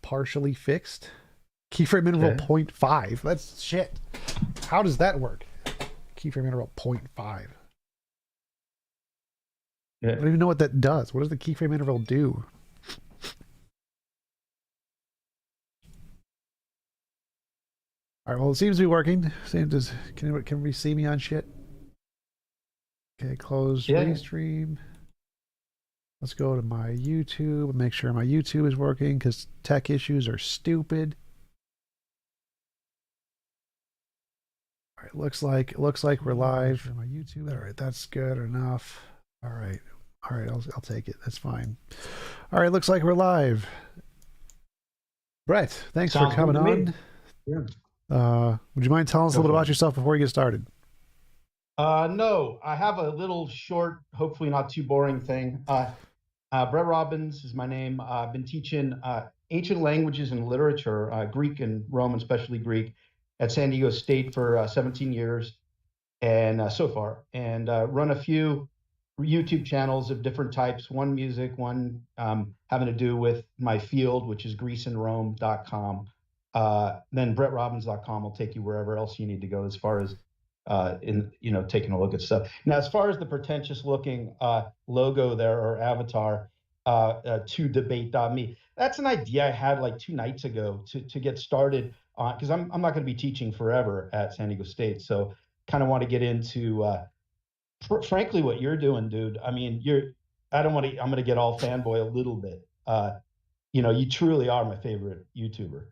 partially fixed. Keyframe interval Okay. 0.5. That's shit. How does that work? Keyframe interval 0.5. I don't even know what that does. What does the keyframe interval do? All right, well, it seems to be working. Can we see me on shit? Okay, close restream. Let's go to my YouTube and make sure my YouTube is working because tech issues are stupid. All right, looks like we're live on my YouTube. All right, that's good enough. All right, I'll take it. That's fine. All right, looks like we're live. Brett, thanks for coming on. Yeah. Would you mind telling us a little bit about yourself before we get started? No, I have a little short, hopefully not too boring thing. Brett Robbins is my name. I've been teaching ancient languages and literature, Greek and Roman, especially Greek, at San Diego State for 17 years, and so far, and run a few YouTube channels of different types. One music, one having to do with my field, which is greaseandrome.com. Then brettrobbins.com will take you wherever else you need to go as far as taking a look at stuff. Now, as far as the pretentious looking logo there or avatar, to debate.me, that's an idea I had like 2 nights ago to get started on, because I'm not going to be teaching forever at San Diego State. So kind of want to get into, frankly, what you're doing, dude. I mean, I'm going to get all fanboy a little bit. You truly are my favorite YouTuber.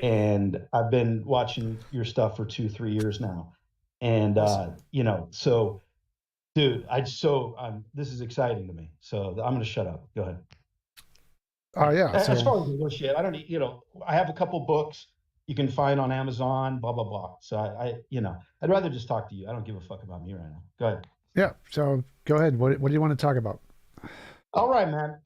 And I've been watching your stuff for 2-3 years now. And, so, dude, this is exciting to me. So I'm going to shut up. Go ahead. Oh, yeah. As far as the shit, I don't need, I have a couple books you can find on Amazon, blah, blah, blah. So I'd rather just talk to you. I don't give a fuck about me right now. Go ahead. Yeah. So go ahead. What do you want to talk about? All right, man.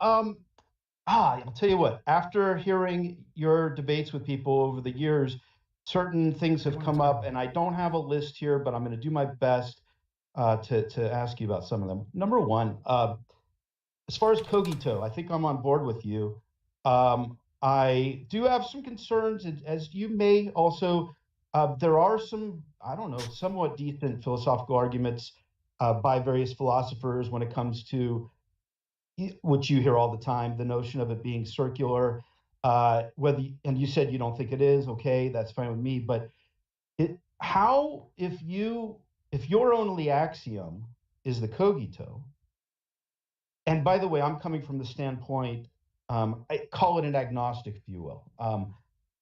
I'll tell you what, after hearing your debates with people over the years, certain things have come up, and I don't have a list here, but I'm going to do my best to ask you about some of them. Number one, as far as kogito, I think I'm on board with you. I do have some concerns, as you may also. There are some, somewhat decent philosophical arguments by various philosophers when it comes to which you hear all the time, the notion of it being circular, and you said you don't think it is, okay, that's fine with me, but if your only axiom is the kogito, and by the way, I'm coming from the standpoint, I call it an agnostic, if you will,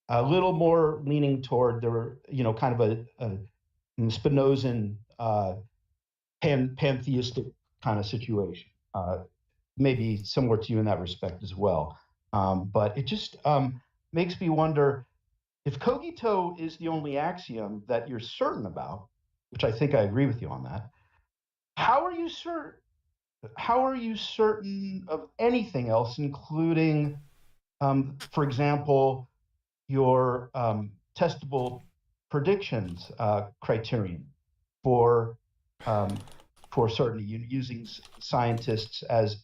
a little more leaning toward kind of a Spinozan pantheistic kind of situation. Maybe similar to you in that respect as well. But it just makes me wonder, if kogito is the only axiom that you're certain about, which I think I agree with you on that, how are you certain of anything else, including, for example, your testable predictions criterion for certainty, using scientists as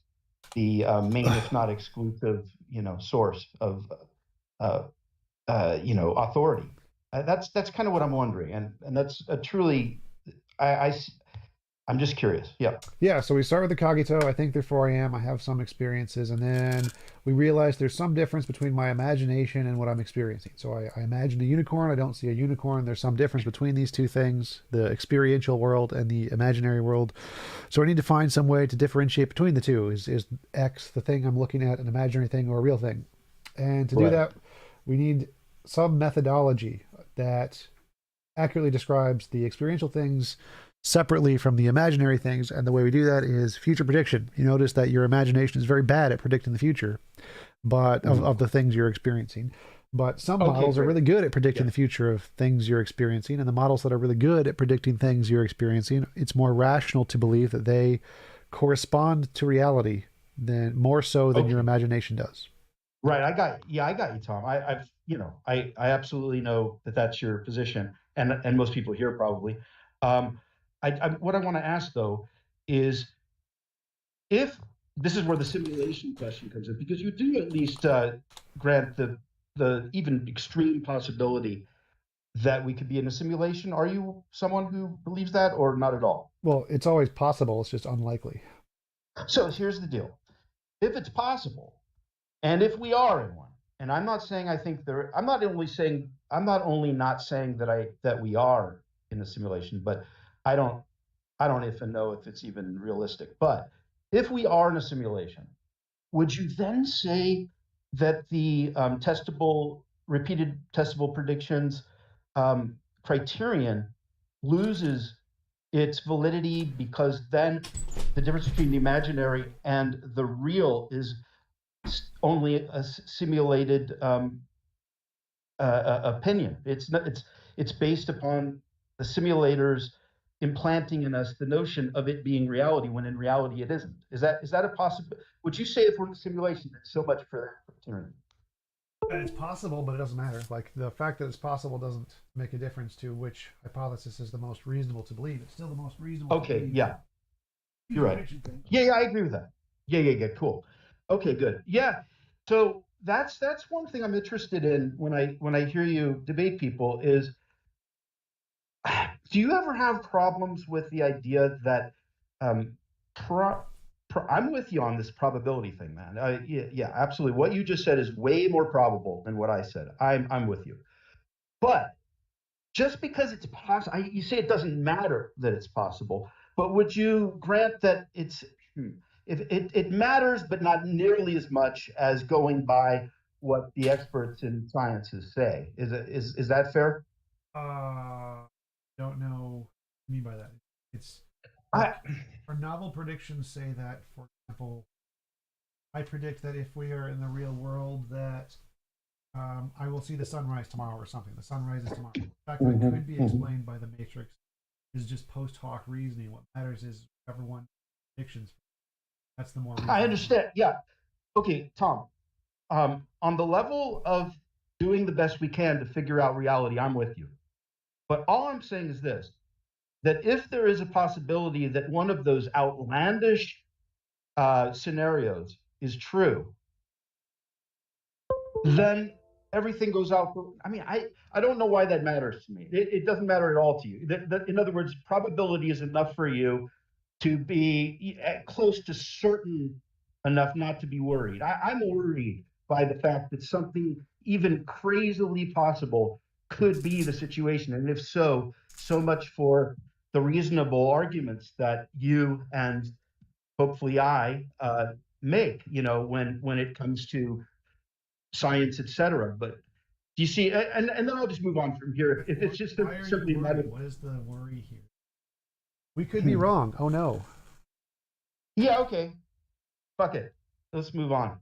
the main, if not exclusive, source of, authority. That's kind of what I'm wondering, and that's a truly, I'm just curious. Yeah. Yeah. So we start with the cogito. I think therefore I am. I have some experiences, and then we realize there's some difference between my imagination and what I'm experiencing. So I imagine a unicorn. I don't see a unicorn. There's some difference between these two things: the experiential world and the imaginary world. So I need to find some way to differentiate between the two. Is X the thing I'm looking at, an imaginary thing, or a real thing? And to do that, we need some methodology that accurately describes the experiential things separately from the imaginary things. And the way we do that is future prediction. You notice that your imagination is very bad at predicting the future, but of the things you're experiencing. But some models are really good at predicting the future of things you're experiencing, and the models that are really good at predicting things you're experiencing, it's more rational to believe that they correspond to reality more so than your imagination does. Right. I got you, Tom. I absolutely know that that's your position, and most people here probably. What I want to ask, though, is if this is where the simulation question comes in, because you do at least grant the the even extreme possibility that we could be in a simulation. Are you someone who believes that, or not at all? Well, it's always possible. It's just unlikely. So here's the deal: if it's possible, and if we are in one, and I'm not saying I think there, I'm not only not saying that we are in the simulation, but I don't I don't even know if it's even realistic. But if we are in a simulation, would you then say that the repeated testable predictions criterion loses its validity because then the difference between the imaginary and the real is only a simulated opinion. It's based upon the simulators implanting in us the notion of it being reality when in reality it isn't. Is that a possibility? Would you say if we're in a simulation, that's so much for that criterion? And it's possible, but it doesn't matter. Like the fact that it's possible doesn't make a difference to which hypothesis is the most reasonable to believe. It's still the most reasonable to Okay, believe. yeah, you're right. Yeah, I agree with that. Yeah, cool. Okay, good. Yeah. So that's one thing I'm interested in when I hear you debate people is, do you ever have problems with the idea that um, I'm with you on this probability thing, man. Yeah, absolutely. What you just said is way more probable than what I said. I'm with you. But just because it's possible, you say it doesn't matter that it's possible, but would you grant that if it matters, but not nearly as much as going by what the experts in sciences say? Is that fair? Don't know what I mean by that. It's I, our novel predictions say that, for example, I predict that if we are in the real world, that I will see the sunrise tomorrow or something. The sun rises tomorrow. The fact that it could be explained by the matrix is just post hoc reasoning. What matters is whichever one predictions. That's the more. I understand. Yeah. Okay, Tom. On the level of doing the best we can to figure out reality, I'm with you. But all I'm saying is this: that if there is a possibility that one of those outlandish scenarios is true, then everything goes out. I mean, I don't know why that matters to me. It doesn't matter at all to you. In other words, probability is enough for you to be close to certain enough not to be worried. I'm worried by the fact that something even crazily possible could be the situation. And if so, so much for the reasonable arguments that you and hopefully I make, when it comes to science, etc. But do you see? And then I'll just move on from here. If it's just simply a matter. What is the worry here? We could be wrong. Oh no. Yeah. Okay. Fuck it. Let's move on.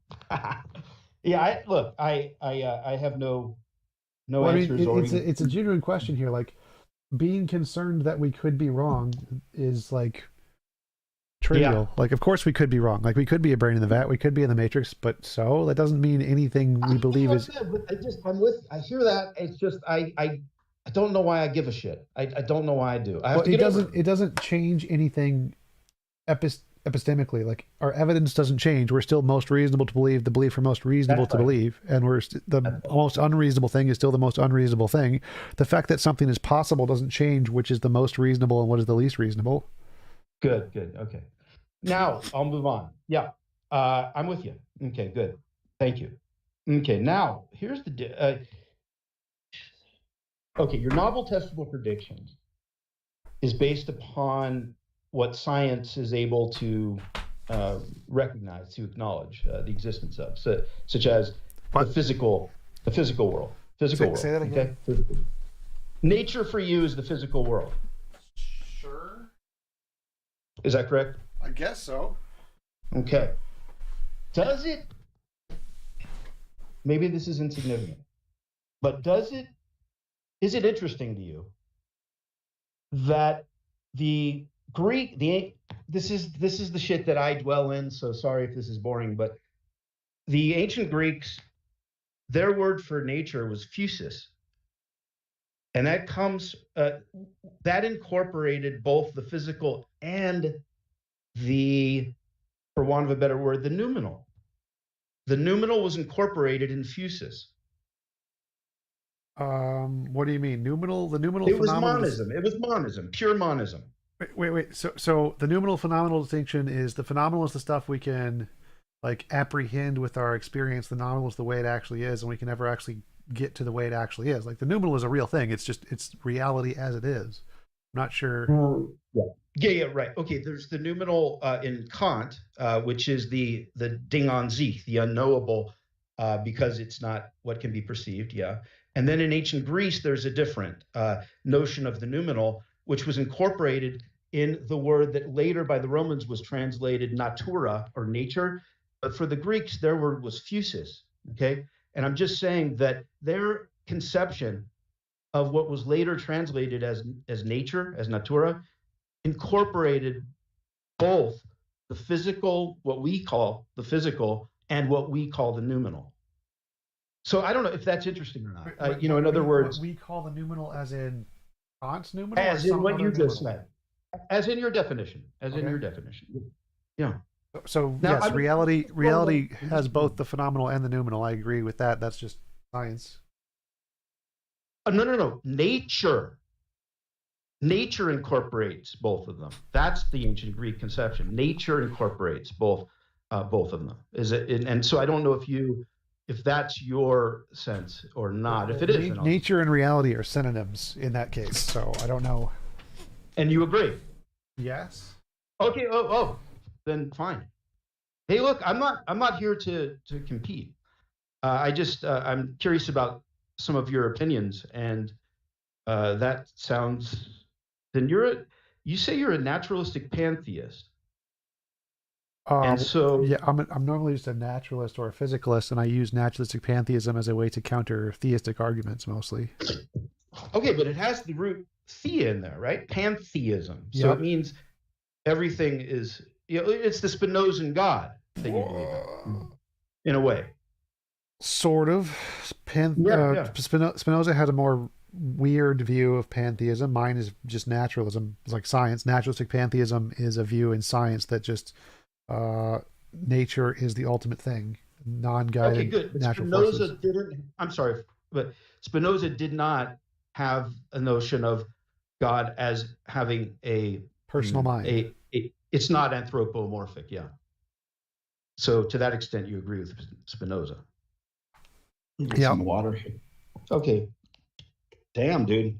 Yeah. I have no answers. I mean, it's a genuine question here. Like, being concerned that we could be wrong is like trivial. Yeah. Like, of course we could be wrong. Like, we could be a brain in the vat, we could be in the matrix, but so that doesn't mean anything we believe is. I hear that. It's just I don't know why I give a shit. I don't know why I do. I have to It get over doesn't. It doesn't change anything. Epistemically, like our evidence doesn't change. We're still most reasonable to believe the belief for most reasonable to believe, and the most unreasonable thing is still the most unreasonable thing. The fact that something is possible doesn't change which is the most reasonable and what is the least reasonable. Good. Okay. Now I'll move on. Yeah, I'm with you. Okay, good. Thank you. Okay, now here's the. Okay, your novel testable predictions is based upon what science is able to recognize, to acknowledge the existence of, such as the physical world. Say that again. Okay? Nature for you is the physical world. Sure. Is that correct? I guess so. Okay. Does it? Maybe this is insignificant, but is it interesting to you that the Greek, this is the shit that I dwell in, so sorry if this is boring, but the ancient Greeks, their word for nature was physis. And that incorporated both the physical and the, for want of a better word, the numinal. The numinal was incorporated in physis. What do you mean? Numinal? The numinal It was phenomenal. monism. It was monism, pure monism. Wait. So the numinal phenomenal distinction is the phenomenal is the stuff we can like apprehend with our experience. The nominal is the way it actually is, and we can never actually get to the way it actually is. Like the numinal is a real thing. It's reality as it is. I'm not sure. Yeah, right. Okay, there's the numinal in Kant, which is the Ding an sich, the unknowable, because it's not what can be perceived. Yeah, and then in ancient Greece, there's a different notion of the numinal, which was incorporated in the word that later by the Romans was translated natura or nature, but for the Greeks, their word was physis. Okay, and I'm just saying that their conception of what was later translated as nature, as natura, incorporated both the physical, what we call the physical, and what we call the numinal. So I don't know if that's interesting or not. In other words, what we call the numinal, as in Kant's numinal, as in what you just said, as in your definition, Yeah. So now, yes, reality has both the phenomenal and the numinal. I agree with that. That's just science. No. Nature incorporates both of them. That's the ancient Greek conception. Nature incorporates both of them. Is it? And so I don't know if that's your sense or not. If it is, nature and reality are synonyms in that case. So I don't know. And you agree? Yes. Okay. Then fine. Hey, look, I'm not here to compete. I'm curious about some of your opinions, and that sounds. Then you say you're a naturalistic pantheist, and so yeah, I'm normally just a naturalist or a physicalist, and I use naturalistic pantheism as a way to counter theistic arguments mostly. Okay, but it has the root thea in there, right? Pantheism. So It means everything is. It's the Spinozan God that you believe in a way. Sort of. Spinoza had a more weird view of pantheism. Mine is just naturalism. It's like science. Naturalistic pantheism is a view in science that just nature is the ultimate thing, non-guided. Okay, good. But Spinoza didn't. I'm sorry, but Spinoza did not have a notion of God as having a personal mind. It's not anthropomorphic. Yeah. So to that extent, you agree with Spinoza. Yeah. Some water. Okay. Damn, dude.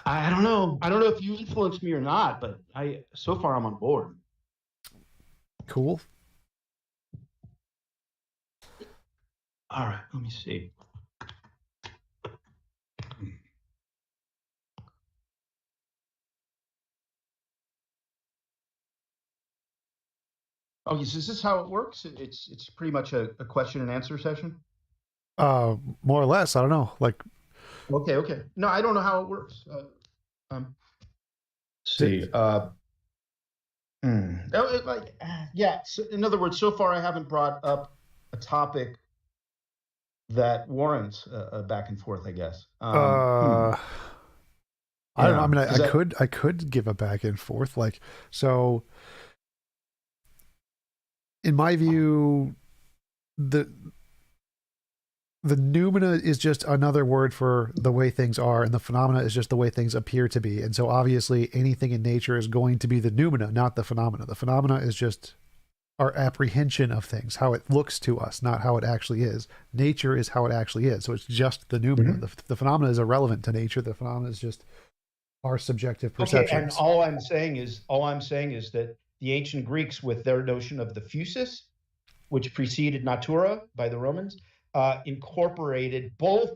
I don't know. I don't know if you influenced me or not, but so far I'm on board. Cool. All right. Let me see. Oh, is this how it works? It's pretty much a question and answer session. More or less. I don't know. Like. Okay. No, I don't know how it works. See. Yeah. So in other words, so far I haven't brought up a topic that warrants a back and forth, I guess. I don't know. I mean, I could give a back and forth, like, so. In my view, the noumena is just another word for the way things are, and the phenomena is just the way things appear to be. And so obviously anything in nature is going to be the noumena, not the phenomena. The phenomena is just our apprehension of things, how it looks to us, not how it actually is. Nature is how it actually is. So it's just the noumena. Mm-hmm. The phenomena is irrelevant to nature. The phenomena is just our subjective perceptions. Okay, and all I'm saying is that the ancient Greeks, with their notion of the physis, which preceded natura by the Romans, incorporated both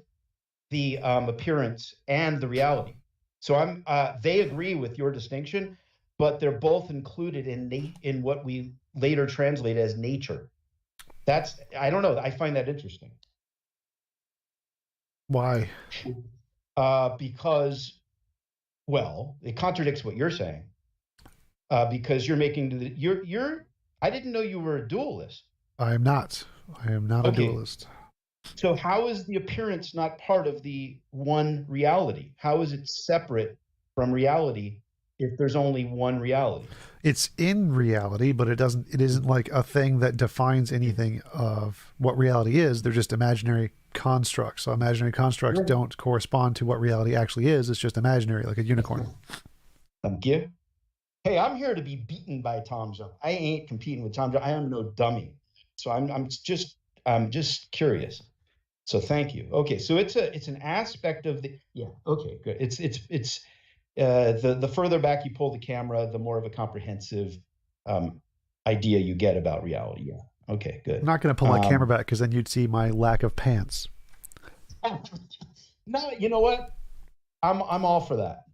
the appearance and the reality. So they agree with your distinction, but they're both included in what we later translate as nature. I don't know. I find that interesting. Why? Because, well, it contradicts what you're saying. Because you're making I didn't know you were a dualist. I am not a dualist. So how is the appearance not part of the one reality? How is it separate from reality if there's only one reality? It's in reality, but it isn't like a thing that defines anything of what reality is. They're just imaginary constructs. So imaginary constructs don't correspond to what reality actually is. It's just imaginary, like a unicorn. Thank you. Hey, I'm here to be beaten by TJump. I ain't competing with TJump. I am no dummy. So I'm just curious. So thank you. Okay, so it's an aspect of the Okay, good. It's the further back you pull the camera, the more of a comprehensive idea you get about reality. Yeah. Okay, good. I'm not going to pull my camera back because then you'd see my lack of pants. No, you know what? I'm all for that.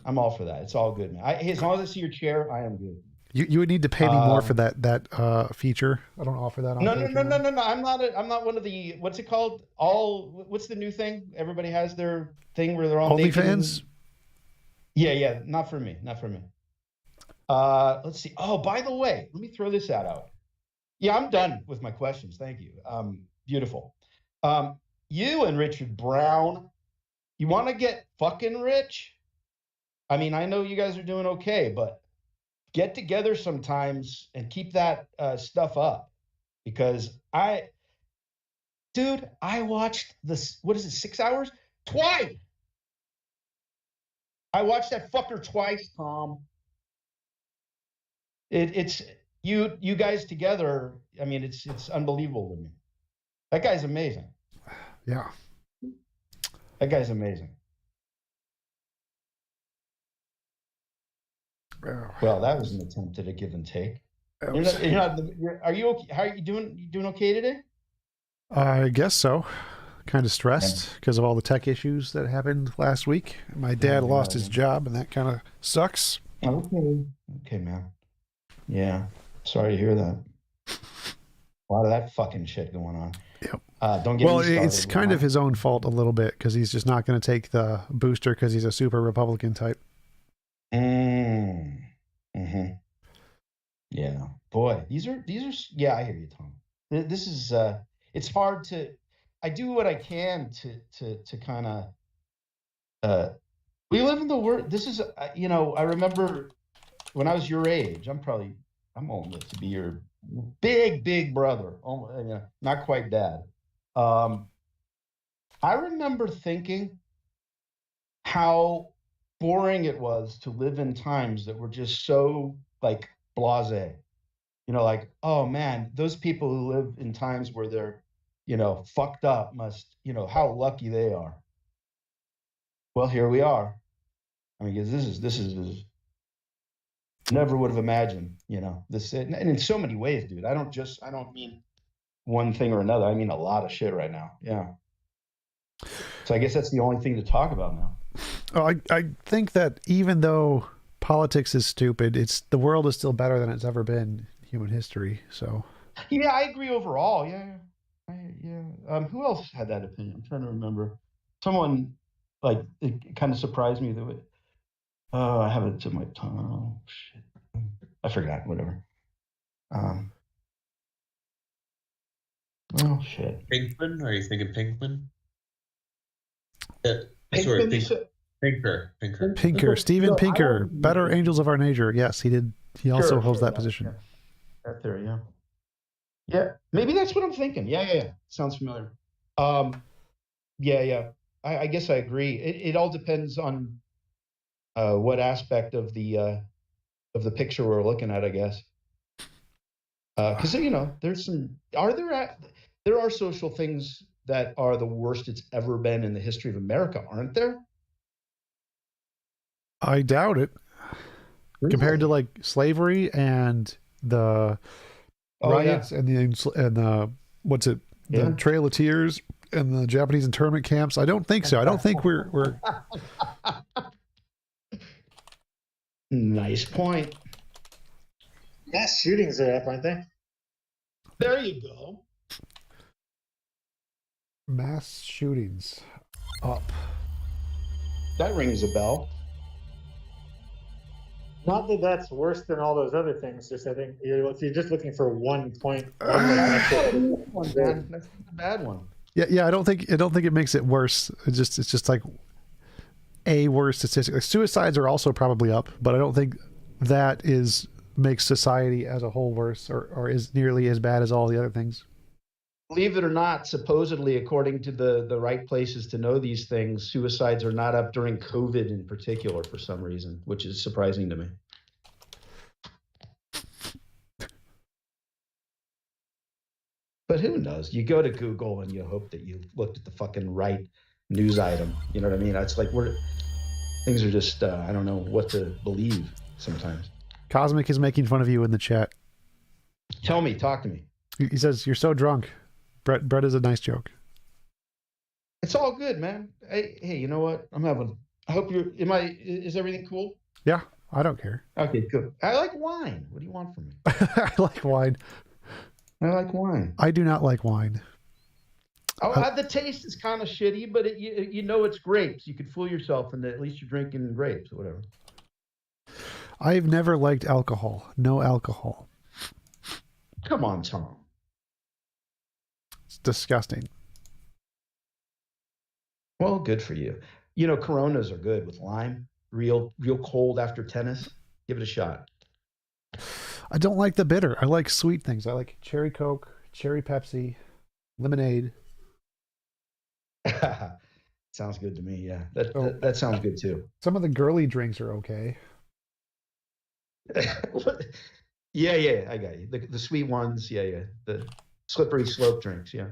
I'm all for that. It's all good, man. As long as I see your chair, I am good. You would need to pay me more for that feature. I don't offer that on No. I'm not one of the, what's it called? What's the new thing? Everybody has their thing where they're all OnlyFans? Yeah. Not for me. Let's see. Oh, by the way, let me throw this out. Yeah, I'm done with my questions. Thank you. Beautiful. You and Richard Brown, you want to get fucking rich? I mean, I know you guys are doing okay, but get together sometimes and keep that stuff up, because I watched this, what is it, 6 hours? Twice. I watched that fucker twice, Tom. It's you guys together. I mean, it's unbelievable to me. That guy's amazing. Yeah. That guy's amazing. Well, that was an attempt at a give and take. Are you okay? How are you doing? You doing okay today? I guess so. Kind of stressed because of all the tech issues that happened last week. My dad lost his job, and that kind of sucks. Okay, man. Yeah, sorry to hear that. A lot of that fucking shit going on. Yep. Don't get well, me started. It's kind of his own fault a little bit because he's just not going to take the booster because he's a super Republican type. Mm-hmm. Yeah, boy, these are. Yeah, I hear you, Tom. This is. It's hard to. I do what I can to kind of. We live in the world. This is. I remember when I was your age. I'm old enough to be your big brother. Not quite dad. I remember thinking how boring it was to live in times that were just so like blasé. Like, oh man, those people who live in times where they're, fucked up must, how lucky they are. Well, here we are. I mean, this is never would have imagined, this, and in so many ways, dude. I don't mean one thing or another. I mean a lot of shit right now. Yeah. So I guess that's the only thing to talk about now. Oh, I think that even though politics is stupid, the world is still better than it's ever been in human history. So yeah, I agree overall. Yeah. Who else had that opinion? I'm trying to remember. Someone, like, it kind of surprised me that I have it to my tongue. Oh shit, I forgot. Whatever. Oh shit. Pinkman? Are you thinking Pinkman? Pinker. Steven Pinker. Better Angels of Our Nature. Yes, he did. He also holds that position. That theory, yeah. Yeah, maybe that's what I'm thinking. Yeah. Sounds familiar. Yeah. I guess I agree. It all depends on what aspect of the picture we're looking at, I guess. Because there's some. There are social things that are the worst it's ever been in the history of America, aren't there? I doubt it. Really? Compared to like slavery and the riots and the what's it? The Trail of Tears and the Japanese internment camps. I don't think so. I don't think we're. Nice point. Mass shootings are up, aren't they? There you go. Mass shootings up. That rings a bell. Not that that's worse than all those other things. Just I think if you're just looking for 1 point, that's a bad one. Yeah. I don't think it makes it worse. It's just like a worse statistic. Like suicides are also probably up, but I don't think that makes society as a whole worse or is nearly as bad as all the other things. Believe it or not, supposedly, according to the right places to know these things, suicides are not up during COVID in particular for some reason, which is surprising to me. But who knows? You go to Google and you hope that you looked at the fucking right news item. You know what I mean? It's like things are just, I don't know what to believe sometimes. Cosmic is making fun of you in the chat. Tell me, talk to me. He says, you're so drunk. Brett is a nice joke. It's all good, man. Hey, you know what? I hope is everything cool? Yeah, I don't care. Okay, good. I like wine. What do you want from me? I like wine. I like wine. I do not like wine. The taste is kind of shitty, but you know it's grapes. You could fool yourself and at least you're drinking grapes or whatever. I've never liked alcohol. No alcohol. Come on, Tom. It's disgusting. Well, good for you. You know, Coronas are good with lime. Real cold after tennis. Give it a shot. I don't like the bitter. I like sweet things. I like cherry Coke, cherry Pepsi, lemonade. Sounds good to me. Yeah, that sounds good too. Some of the girly drinks are okay. Yeah, I got you. The sweet ones, yeah. The slippery slope drinks, yeah.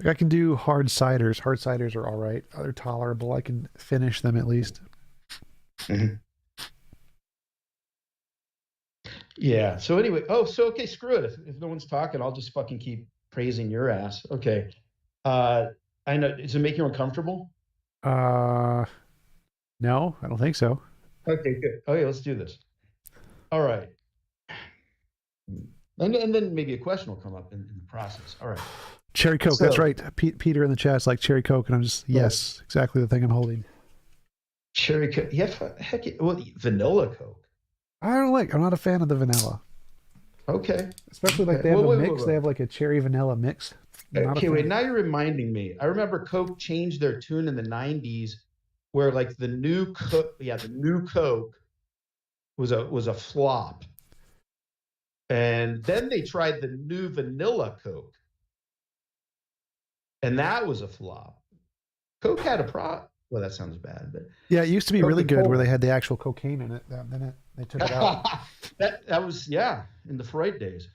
I can do hard ciders. Hard ciders are all right. They're tolerable. I can finish them at least. Mm-hmm. Yeah. So anyway, okay, screw it. If no one's talking, I'll just fucking keep praising your ass. Okay. I know. Does it make you uncomfortable? No, I don't think so. Okay, good. Okay, let's do this. All right. And then maybe a question will come up in the process. All right. Cherry Coke. That's right. Peter in the chat's like cherry Coke, and I'm just yes, exactly the thing I'm holding. Cherry Coke. Yeah, heck, well, vanilla Coke. I'm not a fan of the vanilla. Okay. Especially like they have a mix. They have like a cherry vanilla mix. Okay, wait. Now you're reminding me. I remember Coke changed their tune in the '90s, where like the new Coke was a flop, and then they tried the new vanilla Coke, and that was a flop. Coke had a problem. Well, that sounds bad, but yeah, it used to be really good where they had the actual cocaine in it. Then they took it out. that was in the Freud days.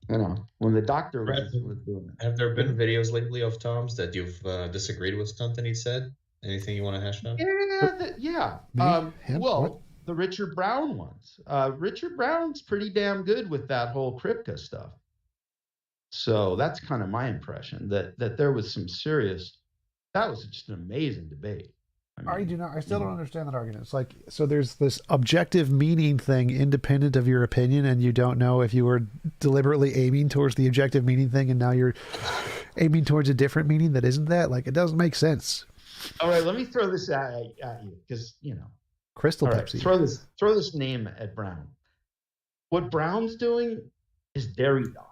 You know, when the doctor was doing it. Have there been videos lately of Tom's that you've disagreed with something he said? Anything you want to hash out? Yeah. Him? Well, What? the Richard Brown ones. Richard Brown's pretty damn good with that whole Kripke stuff. So that's kind of my impression that there was some serious. That was just an amazing debate. I still don't understand that argument. It's like, so there's this objective meaning thing independent of your opinion, and you don't know if you were deliberately aiming towards the objective meaning thing, and now you're aiming towards a different meaning that isn't that. Like, it doesn't make sense. All right, let me throw this at you because Crystal right, Pepsi. throw this name at Brown. What Brown's doing is Derrida.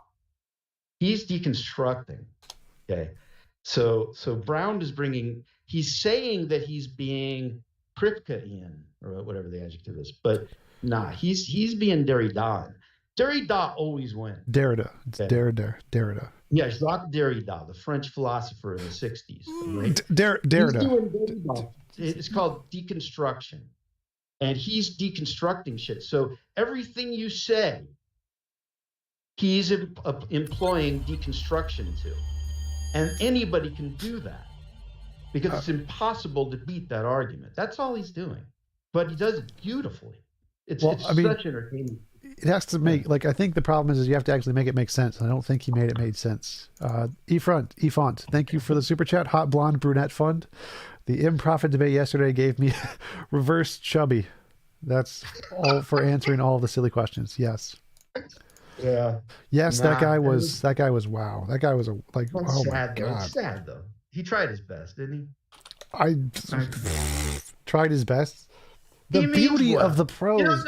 He's deconstructing. Okay. So Brown is he's saying that he's being Kripkean or whatever the adjective is, but nah, he's being Derridean. Derrida always wins. Derrida. It's Okay. Derrida. Yeah, Jacques Derrida, the French philosopher in the 60s. Right? Derrida. He's doing Derrida. It's called deconstruction. And he's deconstructing shit. So everything you say, he's employing deconstruction to. And anybody can do that because it's impossible to beat that argument. That's all he's doing. But he does it beautiful. It's such entertaining. It has to make, like, I think the problem is you have to actually make it make sense. I don't think he made sense. E-Font, thank you for the super chat. Hot Blonde Brunette Fund. The improfit debate yesterday gave me reverse chubby. That's all for answering all the silly questions. Yes. Yeah. Yes, that guy was wow. That guy was oh my God. God. It's sad though. He tried his best, didn't he? I tried his best. The He means beauty well. of the prose.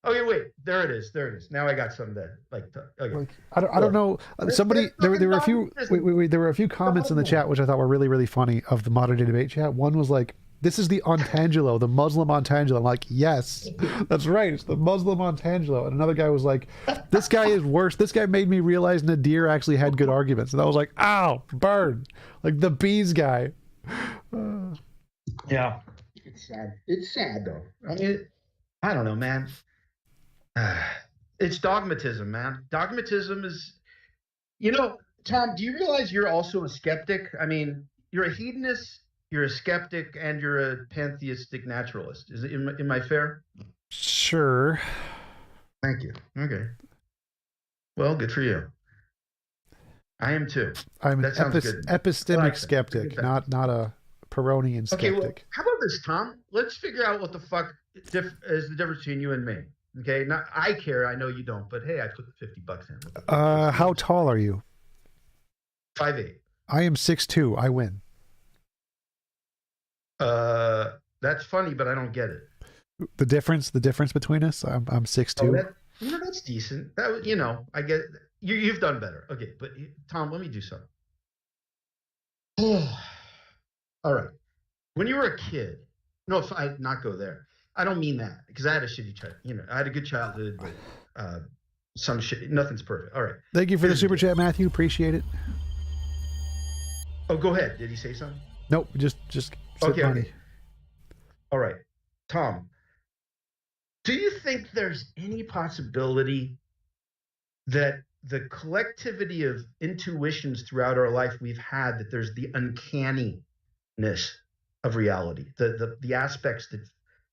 Okay, wait. There it is. Now I got some that okay. Like, I don't know. Somebody there were a few there were a few comments in the chat which I thought were really, really funny of the modern day debate chat. One was like, this is the ontangelo, the Muslim ontangelo. I'm like, yes, that's right. It's the Muslim ontangelo. And another guy was like, this guy is worse. This guy made me realize Nadir actually had good arguments. And I was like, ow, burn. Like the bees guy. Yeah. It's sad. It's sad, though. I mean, I don't know, man. It's dogmatism, man. Dogmatism is, Tom, do you realize you're also a skeptic? I mean, you're a hedonist, you're a skeptic, and you're a pantheistic naturalist. Am I fair? Sure. Thank you. Okay. Well, good for you. I am too. I'm That sounds good. epistemic skeptic, not a Peronian skeptic. Okay, well, how about this, Tom? Let's figure out what the fuck is the difference between you and me. Okay, now I care. I know you don't, but hey, I put the $50 in. How tall are you? 5'8". I am 6'2". I win. That's funny, but I don't get it. The difference between us. I'm 6'2". That's decent. That I get it. You've done better. Okay, but Tom, let me do something. All right. When you were a kid, no, if I not go there, I don't mean that because I had a shitty childhood. I had a good childhood, but some shit. Nothing's perfect. All right. Thank you for the super chat, Matthew. Appreciate it. Oh, go ahead. Did he say something? Nope. Just okay. money. Okay. All right, Tom. Do you think there's any possibility that the collectivity of intuitions throughout our life we've had, that there's the uncanniness of reality, the aspects that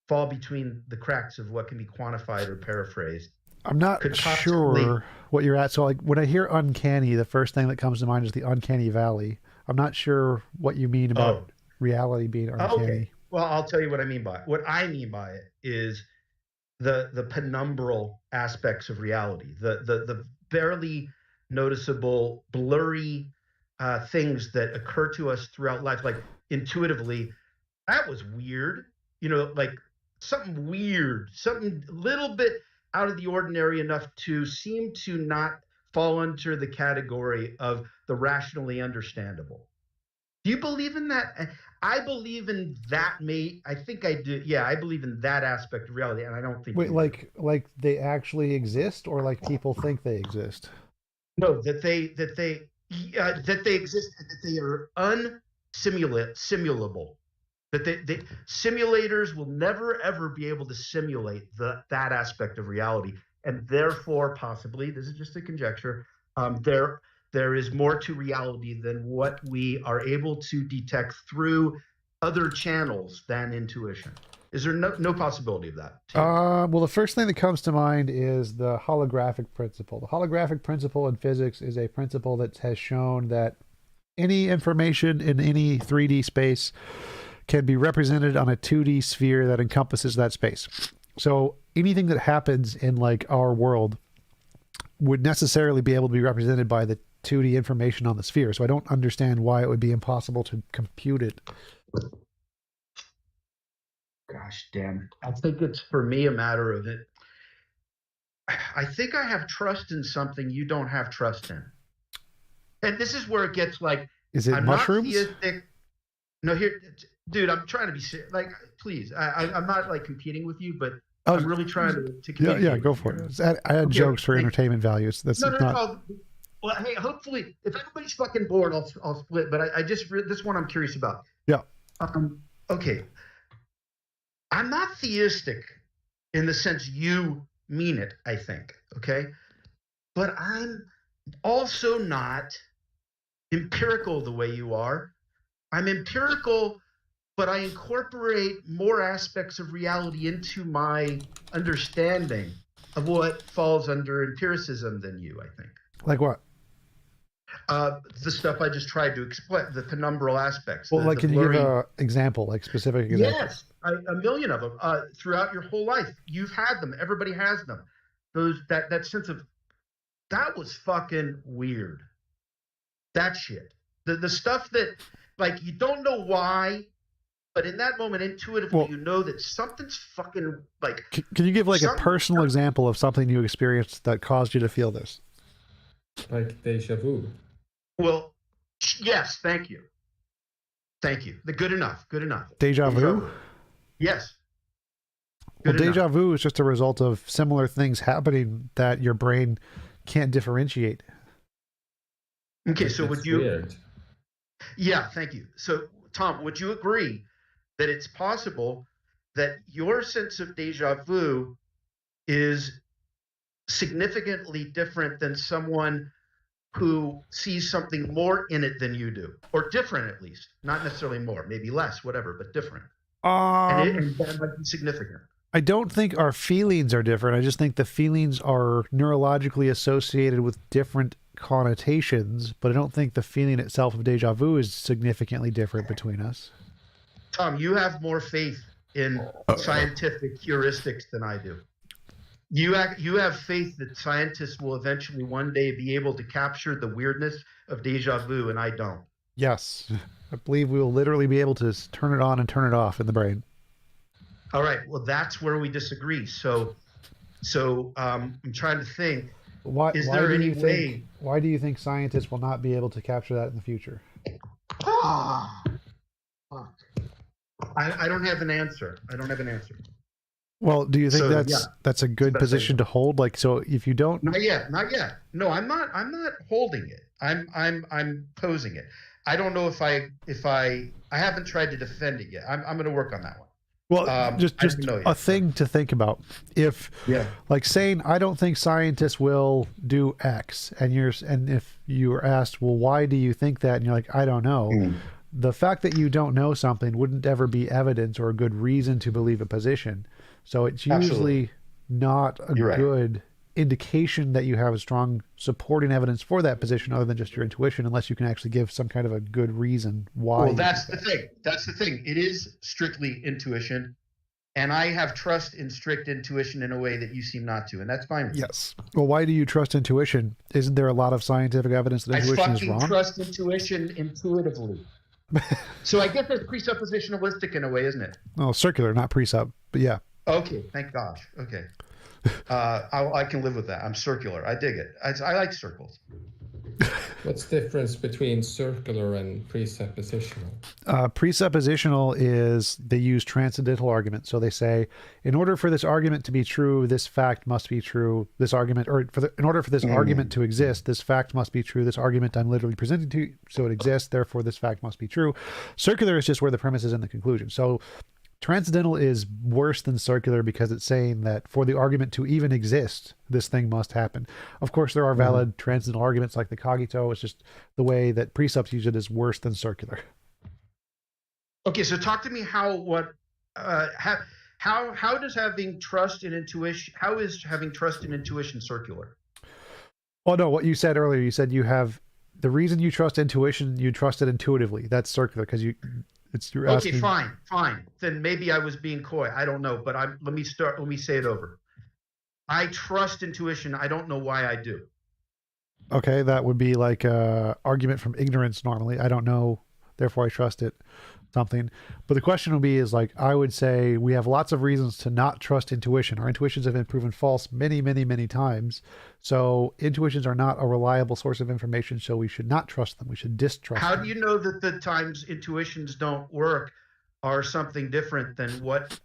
fall between the cracks of what can be quantified or paraphrased? I'm not sure what you're at. So like when I hear uncanny, the first thing that comes to mind is the uncanny valley. I'm not sure what you mean about reality being uncanny. Okay. Well, I'll tell you what I mean by it. What I mean by it is the penumbral aspects of reality, the barely noticeable, blurry things that occur to us throughout life, like intuitively. That was weird, like something weird, something a little bit out of the ordinary enough to seem to not fall under the category of the rationally understandable. Do you believe in that? I believe in that. I think I do. Yeah, I believe in that aspect of reality, and I don't think. Wait, like they actually exist, or like people think they exist? No, that they exist, and that they are simulable. That they simulators will never ever be able to simulate that aspect of reality, and therefore, possibly, this is just a conjecture. There is more to reality than what we are able to detect through other channels than intuition. Is there no possibility of that? Well, the first thing that comes to mind is the holographic principle. The holographic principle in physics is a principle that has shown that any information in any 3D space can be represented on a 2D sphere that encompasses that space. So anything that happens in like our world would necessarily be able to be represented by the 2D information on the sphere. So I don't understand why it would be impossible to compute it. Gosh damn. I think it's, for me, a matter of it. I think I have trust in something you don't have trust in. And this is where it gets like, is it I'm mushrooms? Not theistic. No, here, dude, I'm trying to be serious. Like, please, I'm not like competing with you, but I'm really trying to communicate. Yeah, go for it. I had jokes for entertainment values. That's not. Well, hey, hopefully, if everybody's fucking bored, I'll split. But I just this one I'm curious about. Yeah. Okay. I'm not theistic in the sense you mean it, I think. Okay. But I'm also not empirical the way you are. I'm empirical, but I incorporate more aspects of reality into my understanding of what falls under empiricism than you, I think. Like what? The stuff I just tried to explain, the penumbral aspects. Well, like, can you give an example, like specific example? Yes, a million of them. Throughout your whole life, you've had them. Everybody has them. That sense of, that was fucking weird. That shit. The stuff that, like, you don't know why, but in that moment, intuitively, you know that something's fucking, like... Can you give, like, a personal example of something you experienced that caused you to feel this? Like deja vu. Well, yes, thank you. Thank you. The good enough. Good enough. Deja vu? Yes. Well, Good deja enough. vu is just a result of similar things happening that your brain can't differentiate. Okay, so would That's you? weird. Yeah, thank you. So, Tom, would you agree that it's possible that your sense of deja vu is significantly different than someone who sees something more in it than you do, or different at least, not necessarily more, maybe less, whatever, but different, and that might be significant. I don't think our feelings are different. I just think the feelings are neurologically associated with different connotations, but I don't think the feeling itself of deja vu is significantly different between us. Tom, you have more faith in scientific heuristics than I do. You have faith that scientists will eventually one day be able to capture the weirdness of deja vu, and I don't. Yes. I believe we will literally be able to turn it on and turn it off in the brain. All right. Well, that's where we disagree. So I'm trying to think. Why Is there do any you think, way? why do you think scientists will not be able to capture that in the future? Ah, fuck. I don't have an answer. I don't have an answer. Well, do you think So, that's a good best position to hold? Like, so if you don't, Not yet. Not yet. No, I'm not holding it. I'm posing it. I don't know if I haven't tried to defend it yet. I'm going to work on that one. well, just I don't know yet. a thing to think about. If Yeah. like saying, I don't think scientists will do X, and if you are asked, well, why do you think that? And you're like, I don't know. The fact that you don't know something wouldn't ever be evidence or a good reason to believe a position. So it's usually Absolutely. not a You're right. good indication that you have a strong supporting evidence for that position other than just your intuition, unless you can actually give some kind of a good reason why. Well, you that's think the thing. That's the thing. It is strictly intuition, and I have trust in strict intuition in a way that you seem not to, and that's fine with me. Yes. Well, why do you trust intuition? Isn't there a lot of scientific evidence that I intuition is fucking wrong? trust intuition intuitively. So I guess that's presuppositionalistic in a way, isn't it? Well, circular, not precept, but yeah. Okay, thank gosh. Okay. I can live with that. I'm circular. I dig it. I like circles. What's the difference between circular and presuppositional? Presuppositional is they use transcendental argument. So they say, in order for this argument to be true, this fact must be true. This argument, or in order for this argument to exist, this fact must be true. This argument I'm literally presenting to you, so it exists. Therefore, this fact must be true. Circular is just where the premise is in the conclusion. So transcendental is worse than circular because it's saying that for the argument to even exist, this thing must happen. Of course, there are valid transcendental arguments like the kogito. It's just the way that precepts use it is worse than circular. Okay, so talk to me how does having trust in intuition, how is having trust in intuition circular? Oh no, what you said earlier, you said you have the reason you trust intuition, you trust it intuitively. That's circular because you're Okay, asking. fine. Then maybe I was being coy. I don't know, but let me say it over. I trust intuition. I don't know why I do. Okay, that would be like a argument from ignorance normally. I don't know, therefore I trust it, something. But the question would be is like, I would say we have lots of reasons to not trust intuition. Our intuitions have been proven false many, many, many times. So intuitions are not a reliable source of information, so we should not trust them. We should distrust How them. do you know that the times intuitions don't work are something different than what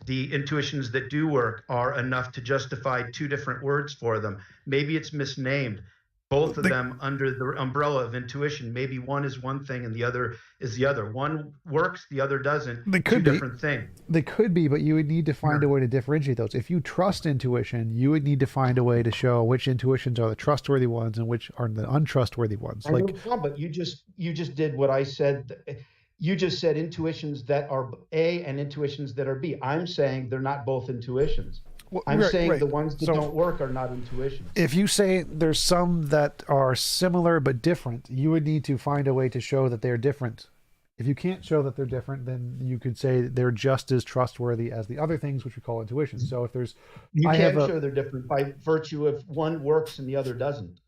the intuitions that do work are enough to justify two different words for them? Maybe it's misnamed. Both of them under the umbrella of intuition. Maybe one is one thing and the other is the other. One works, the other doesn't. They could Two be. different things. They could be, but you would need to find a way to differentiate those. If you trust intuition, you would need to find a way to show which intuitions are the trustworthy ones and which are the untrustworthy ones. I know, Tom, but you just did what I said. You just said intuitions that are A and intuitions that are B. I'm saying they're not both intuitions. I'm saying the ones that don't work are not intuitions. If you say there's some that are similar but different, you would need to find a way to show that they're different. If you can't show that they're different, then you could say they're just as trustworthy as the other things, which we call intuitions. So if there's, you can show they're different by virtue of one works and the other doesn't.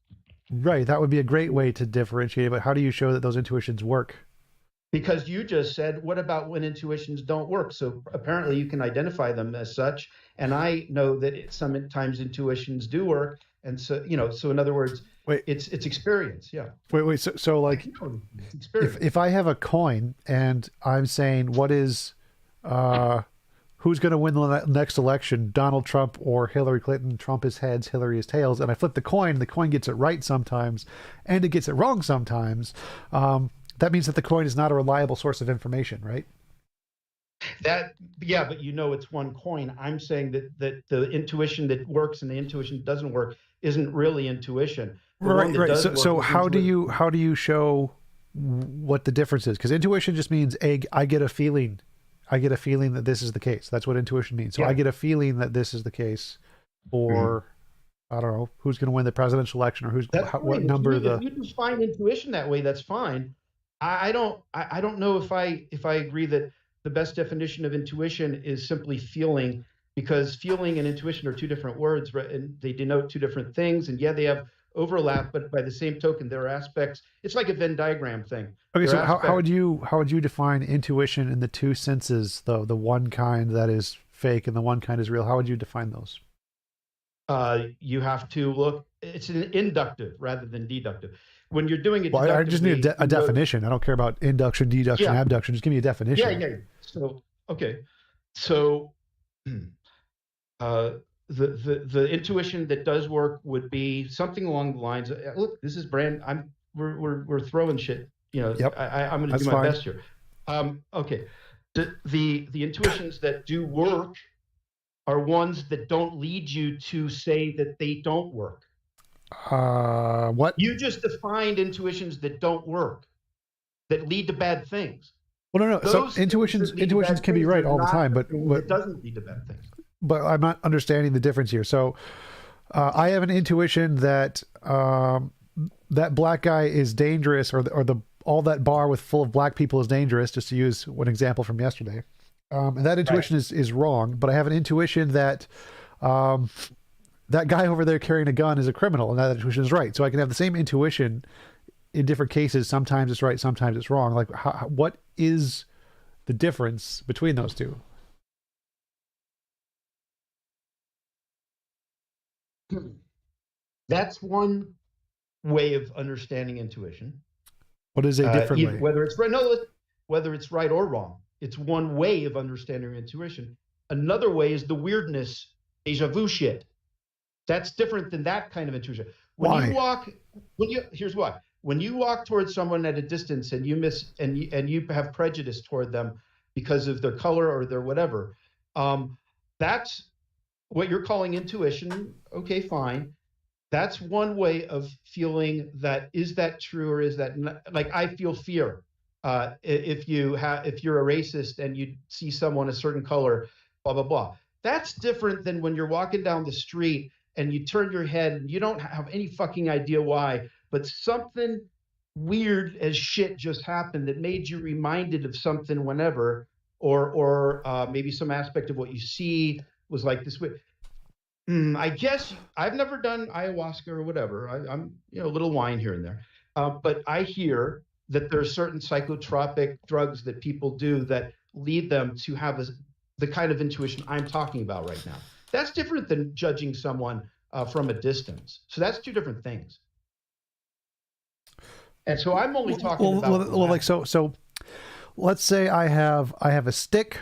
Right, that would be a great way to differentiate. But how do you show that those intuitions work? Because you just said, what about when intuitions don't work? So apparently you can identify them as such. And I know that sometimes intuitions do work And so, so in other words, Wait. it's experience. Yeah. Wait. So like, It's experience. if I have a coin and I'm saying what is, who's going to win the next election, Donald Trump or Hillary Clinton? Trump is heads, Hillary is tails. And I flip the coin gets it right sometimes, and it gets it wrong sometimes. That means that the coin is not a reliable source of information, right? But it's one coin. I'm saying that the intuition that works and the intuition that doesn't work isn't really intuition. Right. So how do you show what the difference is? Because intuition just means I get a feeling. I get a feeling that this is the case. That's what intuition means. So I get a feeling that this is the case, or I don't know who's going to win the presidential election, or what number If you define intuition that way, that's fine. I don't know if I agree that the best definition of intuition is simply feeling, because feeling and intuition are two different words, right? And they denote two different things. And yeah, they have overlap, but by the same token, there are aspects. It's like a Venn diagram thing. Okay, so how would you define intuition in the two senses, though? The one kind that is fake and the one kind is real. How would you define those? You have to look. It's an inductive rather than deductive. When you're doing it, I just need a definition. I don't care about induction, deduction, abduction. Just give me a definition. Yeah. So okay, so the intuition that does work would be something along the lines of, look, this is we're throwing shit. Yep. I'm going to do my best here. Okay, the intuitions that do work are ones that don't lead you to say that they don't work. What? You just defined intuitions that don't work, that lead to bad things. Well, no. So intuitions can be right all the time, but it doesn't lead to bad things. But I'm not understanding the difference here. So I have an intuition that that black guy is dangerous, or all that bar full of black people is dangerous, just to use one example from yesterday. And that intuition is wrong, but I have an intuition that that guy over there carrying a gun is a criminal, and that intuition is right. So I can have the same intuition in different cases. Sometimes it's right, sometimes it's wrong. Like, what is the difference between those two? That's one way of understanding intuition. What is a different way? Whether it's right or wrong. It's one way of understanding intuition. Another way is the weirdness, deja vu shit. That's different than that kind of intuition. Here's why. When you walk towards someone at a distance and you have prejudice toward them because of their color or their whatever, that's what you're calling intuition. Okay, fine. That's one way of feeling that. Is that true, or is that not? Like, I feel fear. If you're a racist and you see someone a certain color, blah, blah, blah. That's different than when you're walking down the street and you turn your head and you don't have any fucking idea why, but something weird as shit just happened that made you reminded of something whenever, or maybe some aspect of what you see was like this way. I guess I've never done ayahuasca or whatever. I'm a little wine here and there, but I hear that there are certain psychotropic drugs that people do that lead them to have the kind of intuition I'm talking about right now. That's different than judging someone from a distance. So that's two different things. And so I'm only talking about. So let's say I have a stick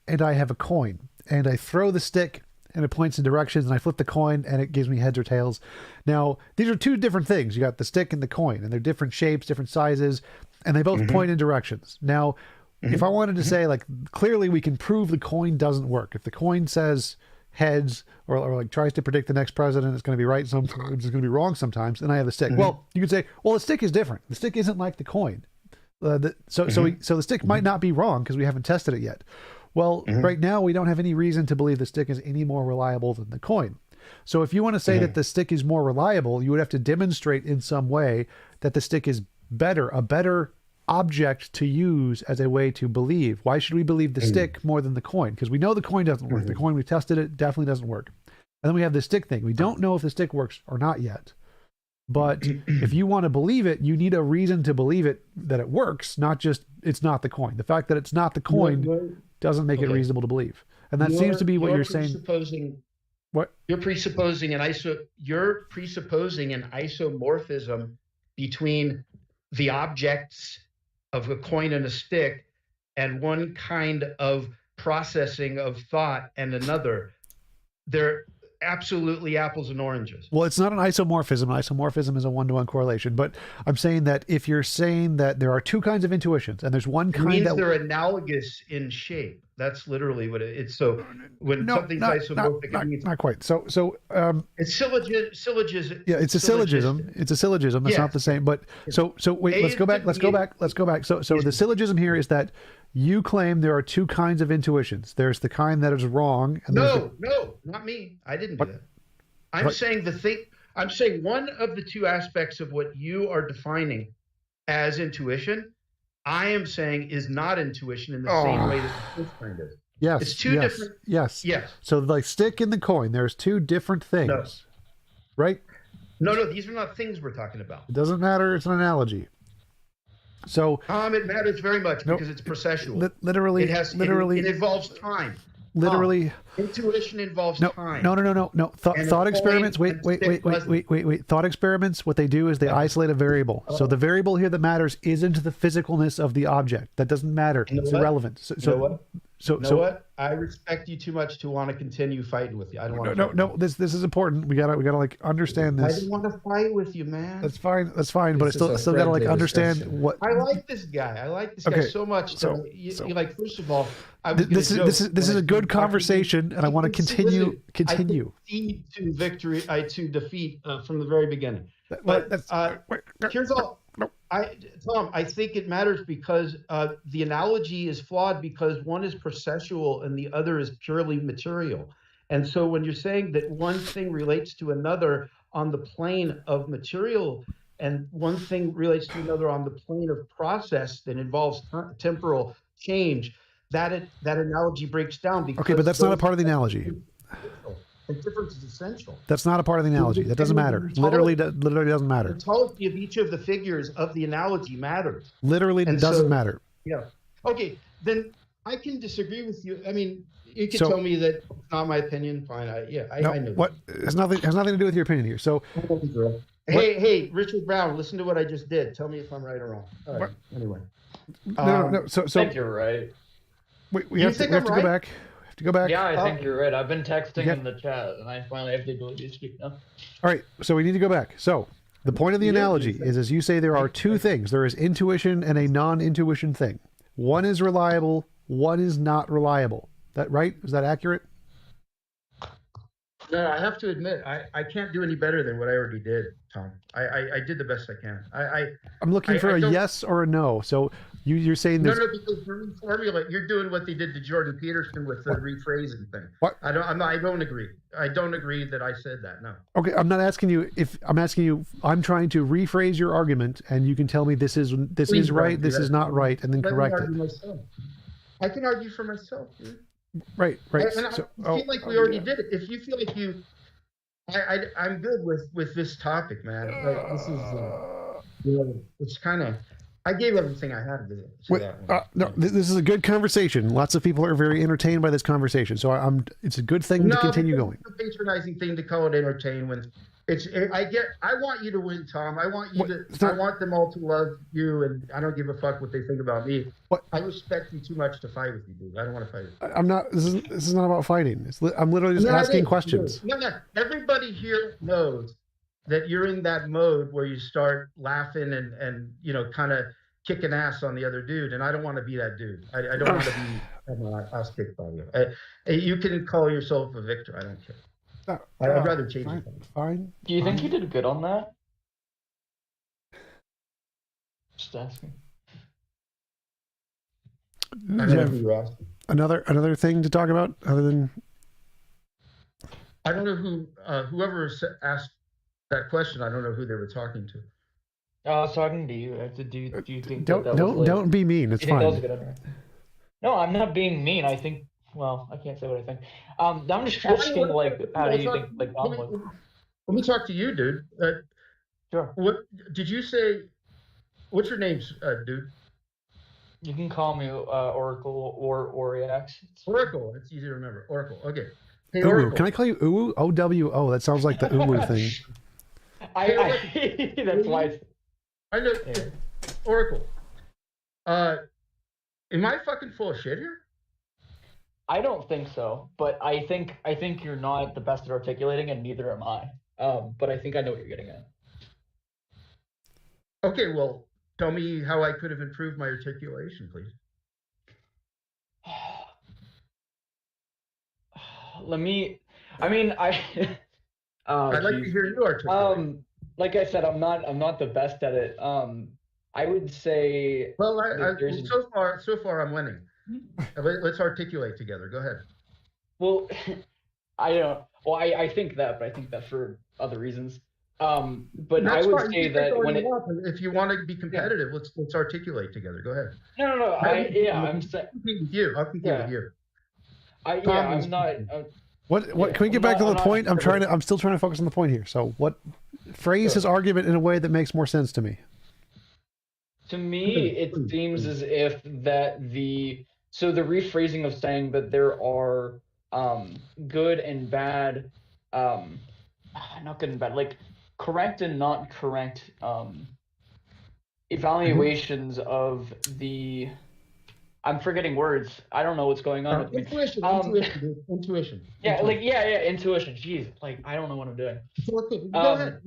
and I have a coin, and I throw the stick and it points in directions, and I flip the coin and it gives me heads or tails. Now, these are two different things. You got the stick and the coin, and they're different shapes, different sizes, and they both point in directions. Now, if I wanted to say, like, clearly we can prove the coin doesn't work. If the coin says heads, or like tries to predict the next president, it's going to be right sometimes, it's going to be wrong sometimes, and I have the stick. Well, you could say, well, the stick is different. The stick isn't like the coin. So the stick might not be wrong because we haven't tested it yet. Well, right now we don't have any reason to believe the stick is any more reliable than the coin. So if you want to say that the stick is more reliable, you would have to demonstrate in some way that the stick is a better object to use as a way to believe. Why should we believe the stick more than the coin? Because we know the coin doesn't work. The coin, we tested it, definitely doesn't work. And then we have the stick thing. We don't know if the stick works or not yet. But if you want to believe it, you need a reason to believe it, that it works, not just it's not the coin. The fact that it's not the coin doesn't make it reasonable to believe. And that seems to be what you're saying. What? You're presupposing an isomorphism between the objects of a coin and a stick and one kind of processing of thought and another. They're absolutely apples and oranges. Well, it's not an isomorphism. Isomorphism is a one-to-one correlation. But I'm saying that if you're saying that there are two kinds of intuitions, and there's one kind means that they're analogous in shape. That's literally what it's. So when something's isomorphic, it means not quite. So it's syllogism. Yeah, it's a syllogism. It's a syllogism. It's not the same. But so wait, let's go back. So the syllogism here is that you claim there are two kinds of intuitions. There's the kind that is wrong. And no, not me. I didn't do that. I'm saying I'm saying one of the two aspects of what you are defining as intuition, I am saying is not intuition in the same way that the first kind is. Yes. It's two different. Yes. So like stick in the coin, there's two different things. Right? No, these are not things we're talking about. It doesn't matter. It's an analogy. So it matters very much because it's processual. Literally, it involves time. Literally, intuition involves time. No. Thought experiments. Wait. Thought experiments. What they do is they isolate a variable. So the variable here that matters isn't the physicalness of the object. That doesn't matter. It's irrelevant. So what? I respect you too much to want to continue fighting with you. I don't want to. No. This is important. We gotta like understand this. I don't want to fight with you, man. That's fine. But I still gotta like understand what. I like this guy. I like this guy so much. So like, first of all, this is a good conversation, and I want to continue. I concede to victory. To defeat from the very beginning. But here's all. Tom, I think it matters because the analogy is flawed because one is processual and the other is purely material. And so when you're saying that one thing relates to another on the plane of material and one thing relates to another on the plane of process that involves temporal change, that analogy breaks down. Because okay, but that's not a part of the analogy. The difference is essential. That's not a part of the analogy. That doesn't matter. Literally doesn't matter. The topology of each of the figures of the analogy matters. Literally doesn't matter. Yeah. Okay, then I can disagree with you. I mean, you can tell me that it's not my opinion. Fine. I know. What has nothing to do with your opinion here. So. Hey, Richard Brown, listen to what I just did. Tell me if I'm right or wrong. All right. Anyway. No. So I think you're right. We have to go back. Go back. Yeah, I think you're right. I've been texting in the chat, and I finally have the ability to speak now. All right, so we need to go back. So the point of the analogy is, as you say, there are two things. There is intuition and a non-intuition thing. One is reliable, one is not reliable. That right? Is that accurate? No, I have to admit, I can't do any better than what I already did, Tom. I did the best I can. I'm looking for a yes or a no. So you're saying there's... No, because for formula, you're doing what they did to Jordan Peterson with the rephrasing thing. What? I don't agree. I don't agree that I said that. No. Okay, I'm not asking you if I'm asking you. I'm trying to rephrase your argument, and you can tell me this is right, this is not right, and then correct it. I can argue for myself, dude. Right. And I feel like we already did it. If you feel like I'm good with this topic, man. Like, this is, it's kind of. I gave everything I had to that. No, this is a good conversation. Lots of people are very entertained by this conversation, so it's a good thing to continue going. It's a patronizing thing to call it entertain when I want you to win, Tom. I want them all to love you, and I don't give a fuck what they think about me. I respect you too much to fight with you, dude. I don't want to fight with you. I'm not. This is not about fighting. I'm literally just asking questions. No. Everybody here knows that you're in that mode where you start laughing and kind of kicking ass on the other dude, and I don't want to be that dude. I don't want to be my ass kicked by you. You can call yourself a victor. I don't care. I'd rather change it. Fine. Do you think you did good on that? Just asking. Another thing to talk about other than. I don't know whoever asked that question. I don't know who they were talking to. I was talking to you. Do you think don't be mean. It's fine. No, I'm not being mean. I think. Well, I can't say what I think. I'm just asking, how do you think, Let me talk to you, dude. Sure. What did you say? What's your name, dude? You can call me Oracle or Oriax. Oracle. It's easy to remember. Oracle. Okay. Uwu. Theoretical. Can I call you Uwu? OWO. That sounds like the Uwu thing. That's why. I know. Oracle. Am I fucking full of shit here? I don't think so, but I think you're not the best at articulating, and neither am I. But I think I know what you're getting at. Okay, well, tell me how I could have improved my articulation, please. I'd like to hear you articulate. Like I said, I'm not the best at it. I would say. Well, so far I'm winning. Let's articulate together. Go ahead. Well, I don't. Well, I think that, but I think that for other reasons. But That's I would fine. say You that can when if you want to be competitive, let's articulate together. Go ahead. No. I'm saying. I'll compete with you. I'm not. What? Can we get back to the point? I'm still trying to focus on the point here. So, phrase his argument in a way that makes more sense to me. To me, it seems as if that the rephrasing of saying that there are good and bad, not good and bad, like correct and not correct evaluations of the. I'm forgetting words. I don't know what's going on with me. Intuition. Yeah, intuition. Jeez, like I don't know what I'm doing. Go ahead.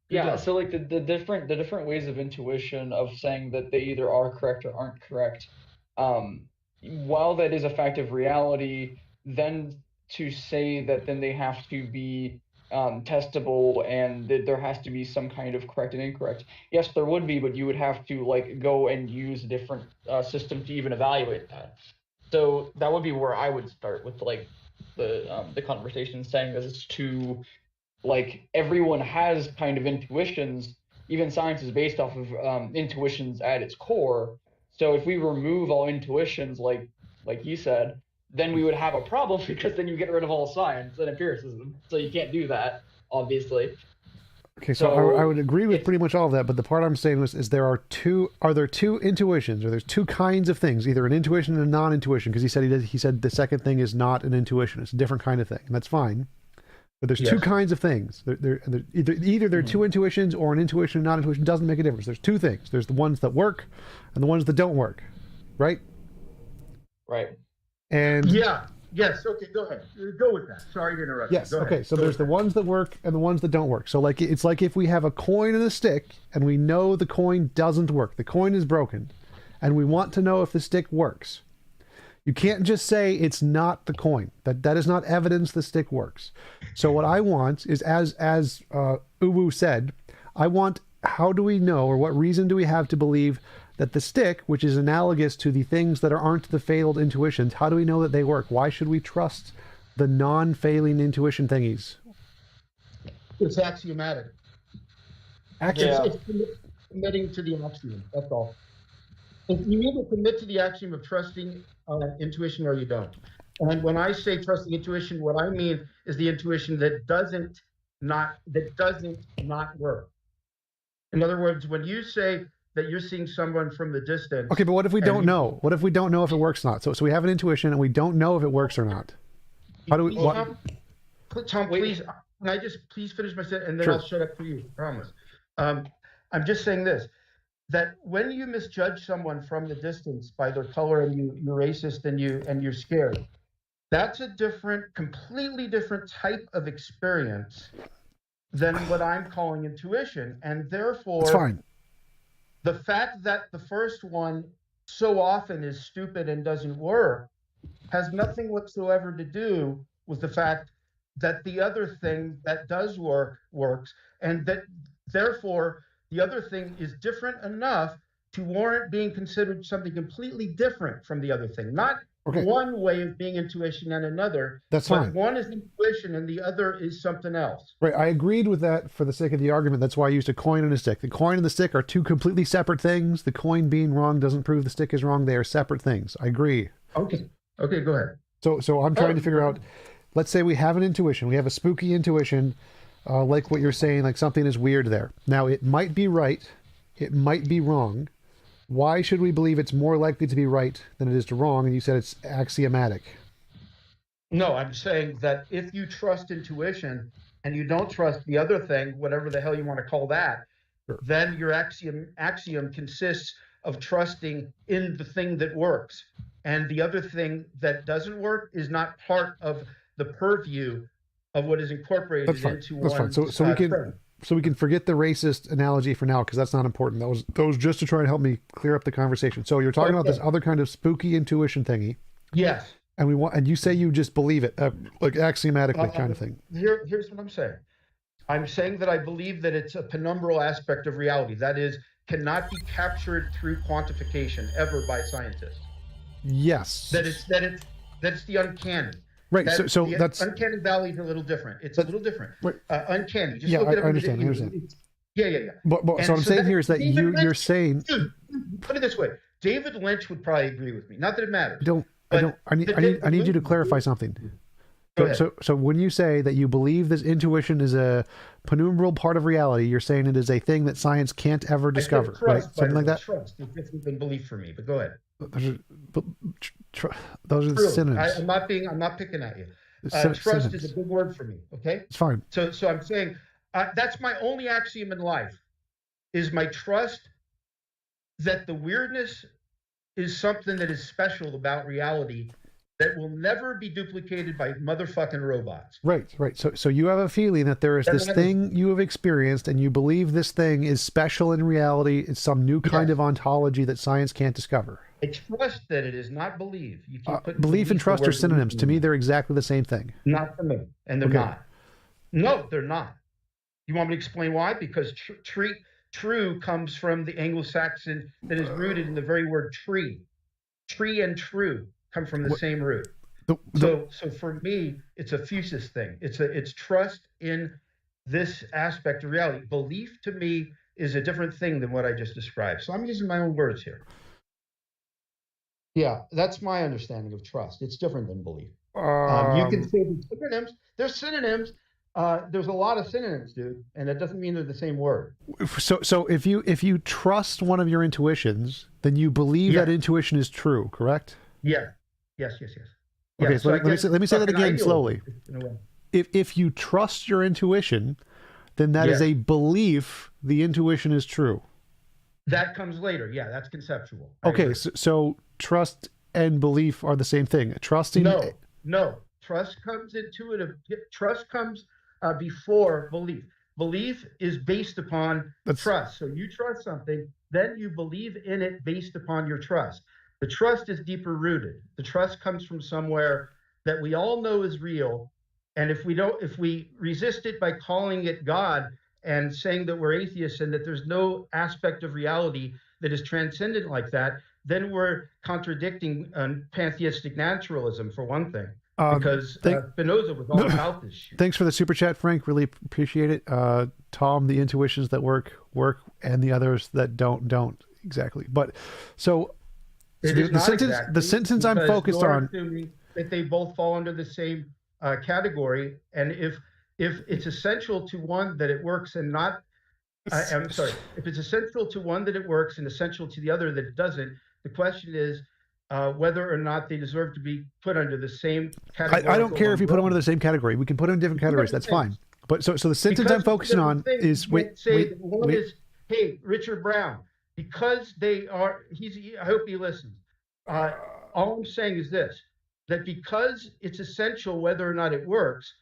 Yeah, so like the different ways of intuition of saying that they either are correct or aren't correct. While that is a fact of reality, then to say that then they have to be testable and that there has to be some kind of correct and incorrect. Yes, there would be, but you would have to like go and use a different system to even evaluate that. So that would be where I would start with like the conversation, saying that it's too. Like everyone has kind of intuitions. Even science is based off of intuitions at its core. So if we remove all intuitions, like you said, then we would have a problem because then you get rid of all science and empiricism. So you can't do that, obviously. Okay, so I would agree with pretty much all of that, but the part I'm saying is are there two intuitions, or there's two kinds of things, either an intuition and a non-intuition? Because he said the second thing is not an intuition; it's a different kind of thing, and that's fine. But there's two kinds of things. Either there are two intuitions, or an intuition and non-intuition doesn't make a difference. There's two things. There's the ones that work and the ones that don't work, right? Right. And yes. Okay, go ahead. Go with that. Sorry to interrupt. Yes. Okay. So there's the ones that work and the ones that don't work. So like it's like if we have a coin and a stick, and we know the coin doesn't work. The coin is broken, and we want to know if the stick works. You can't just say it's not the coin. That is not evidence the stick works. So what I want is, as Uwu said, I want, how do we know, or what reason do we have to believe that the stick, which is analogous to the things that aren't the failed intuitions, how do we know that they work? Why should we trust the non-failing intuition thingies? It's axiomatic. It's committing to the axiom. That's all. If you either commit to the axiom of trusting intuition or you don't. And when I say trusting intuition, what I mean is the intuition that doesn't not work. In other words, when you say that you're seeing someone from the distance. Okay, but what if we don't know? What if we don't know if it works or not? So we have an intuition and we don't know if it works or not. How do we? Tom, please, can I just please finish my sentence and then I'll shut up for you. I promise. I'm just saying this. That when you misjudge someone from the distance by their color and you're racist and you're scared, that's a completely different type of experience than what I'm calling intuition. And therefore, that's fine. The fact that the first one so often is stupid and doesn't work has nothing whatsoever to do with the fact that the other thing that does work works, and that therefore the other thing is different enough to warrant being considered something completely different from the other thing. Not one way of being intuition and another. That's fine. One is intuition and the other is something else. Right. I agreed with that for the sake of the argument. That's why I used a coin and a stick. The coin and the stick are two completely separate things. The coin being wrong doesn't prove the stick is wrong. They are separate things. I agree. Okay, go ahead. So I'm trying to figure out, let's say we have an intuition. We have a spooky intuition. Like what you're saying, like something is weird there. Now, it might be right. It might be wrong. Why should we believe it's more likely to be right than it is to wrong? And you said it's axiomatic. No, I'm saying that if you trust intuition and you don't trust the other thing, whatever the hell you want to call that, Sure. then your axiom consists of trusting in the thing that works. And the other thing that doesn't work is not part of the purview of what is incorporated That's fine. into That's fine. one's So we can term. so we can forget the racist analogy for now because that's not important. That was just to try and help me clear up the conversation. So you're talking about this other kind of spooky intuition thingy, Yes. and you say you just believe it, like axiomatically kind of thing. Here's what I'm saying. I'm saying that I believe that it's a penumbral aspect of reality. That is, cannot be captured through quantification ever by scientists. Yes. That's the uncanny. Right. So the that's uncanny valley is a little different. It's a little different. Right. Uncanny. Just Yeah, look I at it. understand. Yeah. But And so what I'm so saying that- here is that David you're Lynch- saying Dude, put it this way. David Lynch would probably agree with me. Not that it matters. I need you to clarify something. Go ahead. So when you say that you believe this intuition is a penumbral part of reality, you're saying it is a thing that science can't ever discover, I said right? trust, Something like that. Trust is different than belief for me. But go ahead. Those are the True. synonyms. I'm not picking at you. Synonyms. Trust is a big word for me. Okay. It's fine. So I'm saying that's my only axiom in life is my trust that the weirdness is something that is special about reality that will never be duplicated by motherfucking robots. Right. So you have a feeling that there is this thing you have experienced, and you believe this thing is special in reality. It's some new kind of ontology that science can't discover. I trust that it is not believe. You keep putting Belief and trust the are word synonyms. belief To in me, there. they're exactly the same thing. Not for me, and they're Okay. not. No, they're not. You want me to explain why? Because true comes from the Anglo-Saxon that is rooted in the very word tree. Tree and true come from the same root. So for me, it's a fusus thing. It's trust in this aspect of reality. Belief to me is a different thing than what I just described. So I'm using my own words here. Yeah, that's my understanding of trust. It's different than belief. You can say the synonyms. There's synonyms. There's a lot of synonyms, dude, and that doesn't mean they're the same word. So if you trust one of your intuitions, then you believe that intuition is true, correct? Yeah. Yes. Okay, Yeah, so let me say that again fucking slowly. in a way. If you trust your intuition, then that is a belief the intuition is true. That comes later. Yeah, that's conceptual. I Okay, agree. so trust and belief are the same thing. Trusting. No. Trust comes intuitive. Trust comes before belief. Belief is based upon trust. So you trust something, then you believe in it based upon your trust. The trust is deeper rooted. The trust comes from somewhere that we all know is real. And if we resist it by calling it God and saying that we're atheists and that there's no aspect of reality that is transcendent like that, then we're contradicting pantheistic naturalism, for one thing. Because Spinoza was all about this shit. Thanks for the super chat, Frank. Really appreciate it. Tom, the intuitions that work, and the others that don't exactly. But the sentence I'm focused on. Assuming that they both fall under the same category, and if it's essential to one that it works and not, I'm sorry, if it's essential to one that it works and essential to the other that it doesn't, the question is whether or not they deserve to be put under the same category. I don't care if you put them under the same category. We can put them in different categories. That's fine. But so the sentence I'm focusing on is wait. Hey, Richard Brown, because they are. I hope he listens. All I'm saying is this: that because it's essential whether or not it works,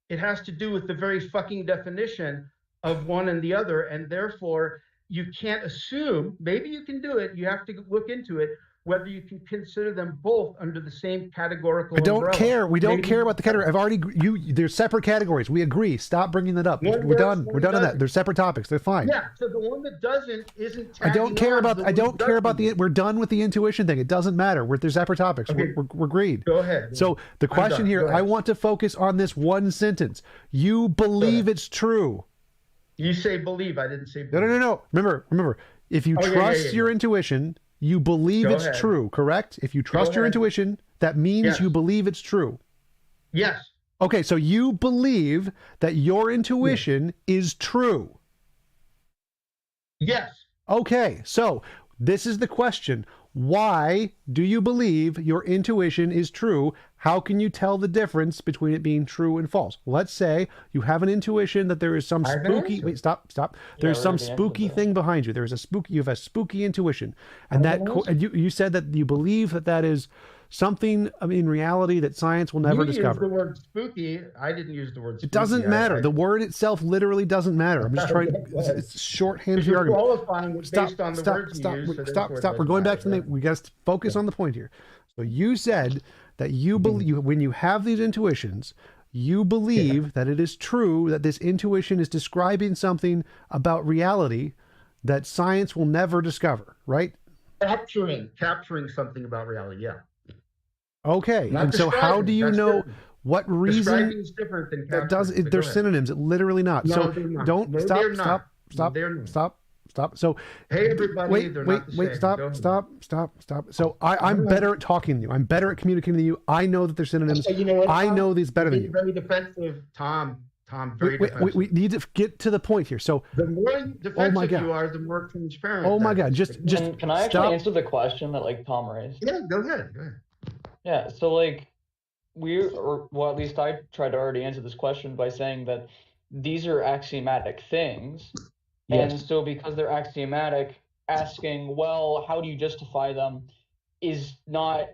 it has to do with the very fucking definition of one and the other, and therefore you can't assume. Maybe you can do it. You have to look into it. Whether you can consider them both under the same categorical umbrella. Care. We don't care about the category. There's separate categories. We agree. Stop bringing that up. We're done. We're done on that. They're separate topics. They're fine. Yeah. So the one that doesn't isn't. I don't care about the. We're done with the intuition thing. It doesn't matter. They're separate topics. Okay. We're agreed. Go ahead. So the question here, I want to focus on this one sentence. You believe it's true. You say believe. I didn't say believe. No. Remember. If you trust your intuition. You believe it's true, correct? If you trust your intuition, that means you believe it's true. Yes. Okay, so you believe that your intuition is true. Yes. Okay, so This is the question. Why do you believe your intuition is true? How can you tell the difference between it being true and false? Let's say you have an intuition that there is some spooky. Wait, stop. There's some spooky thing behind you. There's a spooky. You have a spooky intuition, and and you said that you believe that is something in reality that science will never discover. You used the word spooky. I didn't use the word spooky. It doesn't matter. The word itself literally doesn't matter. I'm just trying. It's shorthand for your argument. Qualifying based on the words you use. Stop. We're going back to the name. We got to focus on the point here. So you said that you believe when you have these intuitions, you believe that it is true that this intuition is describing something about reality that science will never discover, right? Capturing something about reality. Yeah. Okay, and so how do you know what reason describing is different than that does? They're synonyms. It literally not. No, So they're not. don't No, stop. they're not. Stop. They're not. Stop. So Hey, everybody. wait. they're not the same. Go ahead. Stop. So I'm better at talking than you. I'm better at communicating than you. I know that they're synonyms. So you know what, I Tom? know these better than you. Very defensive, Tom. Very defensive. We need to get to the point here. So The more defensive God. you are, the more transparent. oh my that God, is. just Can I actually stop. answer the question that Tom raised? Yeah, go ahead. Yeah, so at least I tried to already answer this question by saying that these are axiomatic things. Yes. And so because they're axiomatic, asking, well, how do you justify them is not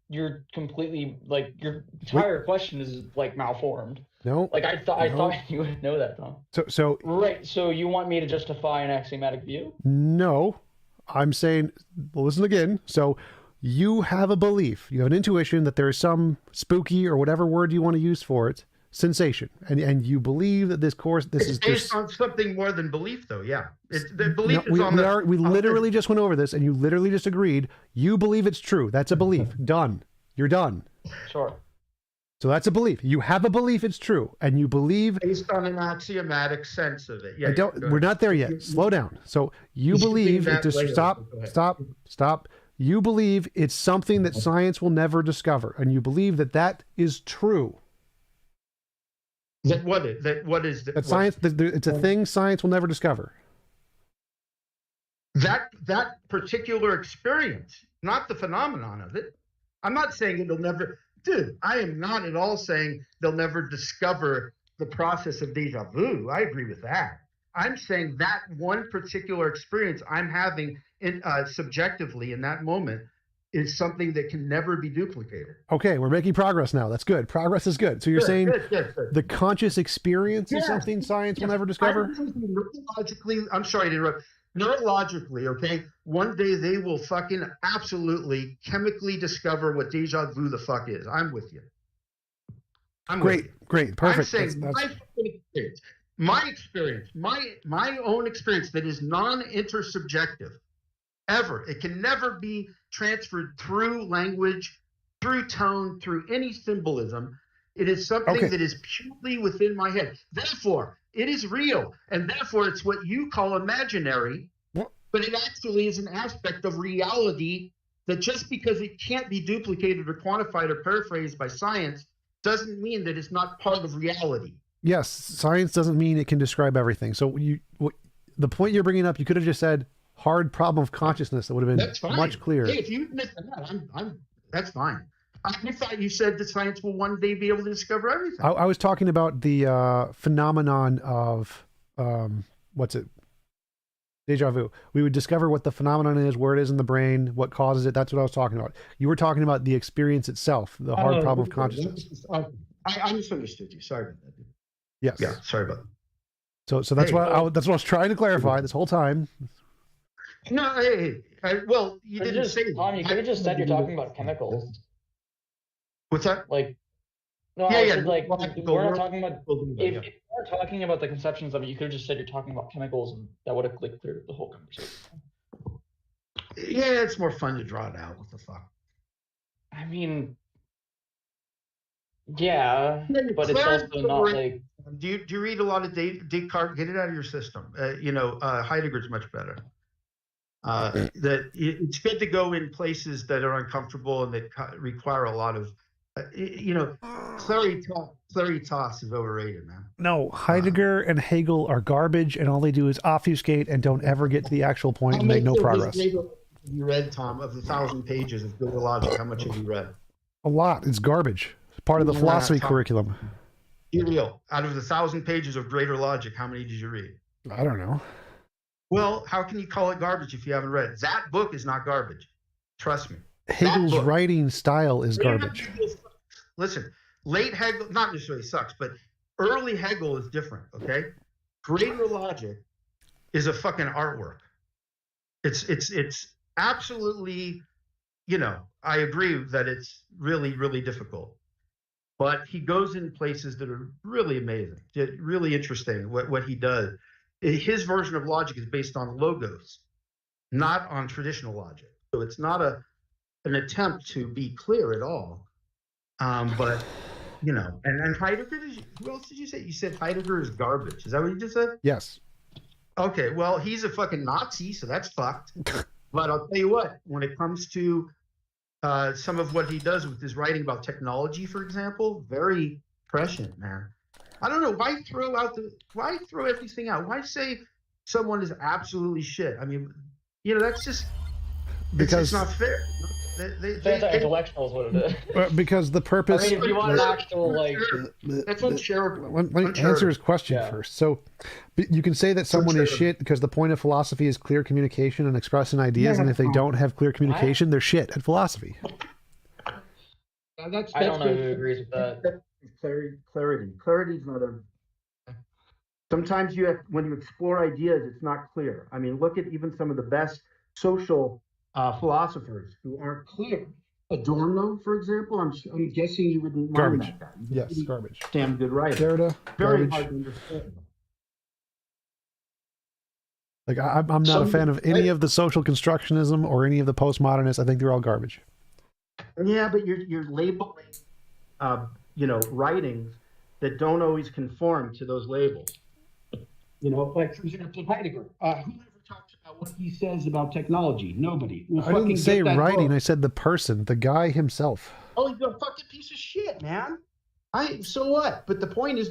you're completely your entire question is malformed. No. I thought you would know that, Tom. So Right, so you want me to justify an axiomatic view? no, I'm saying. Well, listen again. So. You have a belief, you have an intuition that there is some spooky or whatever word you want to use for it, sensation, and you believe that this It's based on something more than belief, though. Yeah, the belief is on we literally just went over this, and you literally just agreed. You believe it's true. That's a belief. Done. You're done. Sure. So that's a belief. You have a belief it's true, and you believe based on an axiomatic sense of it. Yeah, we're not there yet. Slow down. So you believe it. Stop. You believe it's something that science will never discover, and you believe that is true. What is science? It's a thing science will never discover. That particular experience, not the phenomenon of it. I'm not saying it'll never. Dude, I am not at all saying they'll never discover the process of déjà vu. I agree with that. I'm saying that one particular experience I'm having subjectively in that moment is something that can never be duplicated. Okay, we're making progress now. That's good. Progress is good. So you're saying good. The conscious experience is something science will never discover? Neurologically, I'm sorry to interrupt. Neurologically, okay, one day they will fucking absolutely chemically discover what déjà vu the fuck is. I'm with you. Great, perfect. I'm saying my experience, my own experience that is non-intersubjective, ever. It can never be transferred through language, through tone, through any symbolism. It is something that is purely within my head. Therefore, it is real, and therefore it's what you call imaginary, but it actually is an aspect of reality that just because it can't be duplicated or quantified or paraphrased by science doesn't mean that it's not part of reality. Yes, science doesn't mean it can describe everything. So the point you're bringing up, you could have just said hard problem of consciousness. That would have been much clearer. Hey, if you missed that, that's fine. I thought you said that science will one day be able to discover everything. I was talking about the phenomenon of déjà vu. We would discover what the phenomenon is, where it is in the brain, what causes it. That's what I was talking about. You were talking about the experience itself, the hard problem of consciousness. I misunderstood you. Sorry about that. Yes. Yeah. Sorry about that. So that's what I was trying to clarify this whole time. No, well, you didn't say. Tom, you could have just said you're talking about chemicals. What's that? We're not talking about. If you weren't talking about the conceptions of it, you could have just said you're talking about chemicals, and that would have cleared the whole conversation. Yeah, it's more fun to draw it out. What the fuck? I mean, yeah, but it's also not like. Do you read a lot of Descartes? Get it out of your system. Heidegger's much better. That it's good to go in places that are uncomfortable and that require a lot of, Claritas is overrated, man. No, Heidegger and Hegel are garbage, and all they do is obfuscate and don't ever get to the actual point and make no progress. Have you read, Tom, of the 1,000 pages of Greater Logic? How much have you read? A lot. It's garbage. It's part of the philosophy curriculum. Be real. Out of the 1,000 pages of Greater Logic, how many did you read? I don't know. Well, how can you call it garbage if you haven't read it? That book is not garbage. Trust me. Hegel's writing style is garbage. Listen, late Hegel, not necessarily sucks, but early Hegel is different, okay? Greater Logic is a fucking artwork. It's absolutely, you know, I agree that it's really, really difficult. But he goes in places that are really amazing, really interesting, what he does. His version of logic is based on logos, not on traditional logic. So it's not an attempt to be clear at all. But, you know, and Heidegger, who else did you say? You said Heidegger is garbage. Is that what you just said? Yes. Okay, well, he's a fucking Nazi, so that's fucked. But I'll tell you what, when it comes to some of what he does with his writing about technology, for example, very prescient, man. I don't know, why throw everything out? Why say someone is absolutely shit? I mean, you know, that's just because it's not fair. Anti-intellectual is what it is. Because the purpose. I mean, if you want an actual like, that's unshareable. Let me answer his question first. So, you can say that someone is shit because the point of philosophy is clear communication and expressing ideas, and if they don't have clear communication, they're shit at philosophy. I don't know who agrees with that. Clarity is not a. Sometimes when you explore ideas, it's not clear. I mean, look at even some of the best social philosophers who aren't clear. Adorno, for example, I'm guessing you wouldn't mind that guy. Yes, garbage. Damn good writer. Derrida, Very garbage. hard to understand. Like I'm not a fan of any of the social constructionism or any of the postmodernists. I think they're all garbage. Yeah, but you're labeling, you know, writings that don't always conform to those labels. You know, like for example, Heidegger. Who ever talks about what he says about technology? Nobody. I didn't say writing. I said the person, the guy himself. Oh, he's a fucking piece of shit, man. So what? But the point is,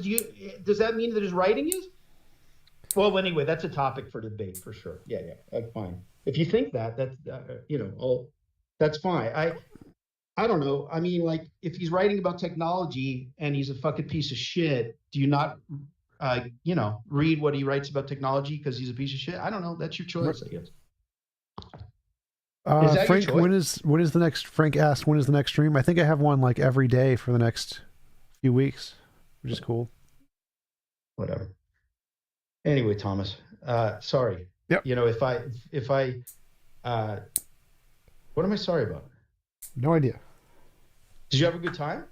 does that mean that his writing is? Well, anyway, that's a topic for debate for sure. Yeah, that's fine. If you think that's you know, that's fine. I don't know. I mean, like, if he's writing about technology and he's a fucking piece of shit, do you not, you know, read what he writes about technology because he's a piece of shit? I don't know. That's your choice, I guess. Frank, when is the next? Frank asked, when is the next stream? I think I have one like every day for the next few weeks, which is cool. Whatever. Anyway, Thomas, sorry. Yep. You know, if I, what am I sorry about? No idea. Did you have a good time?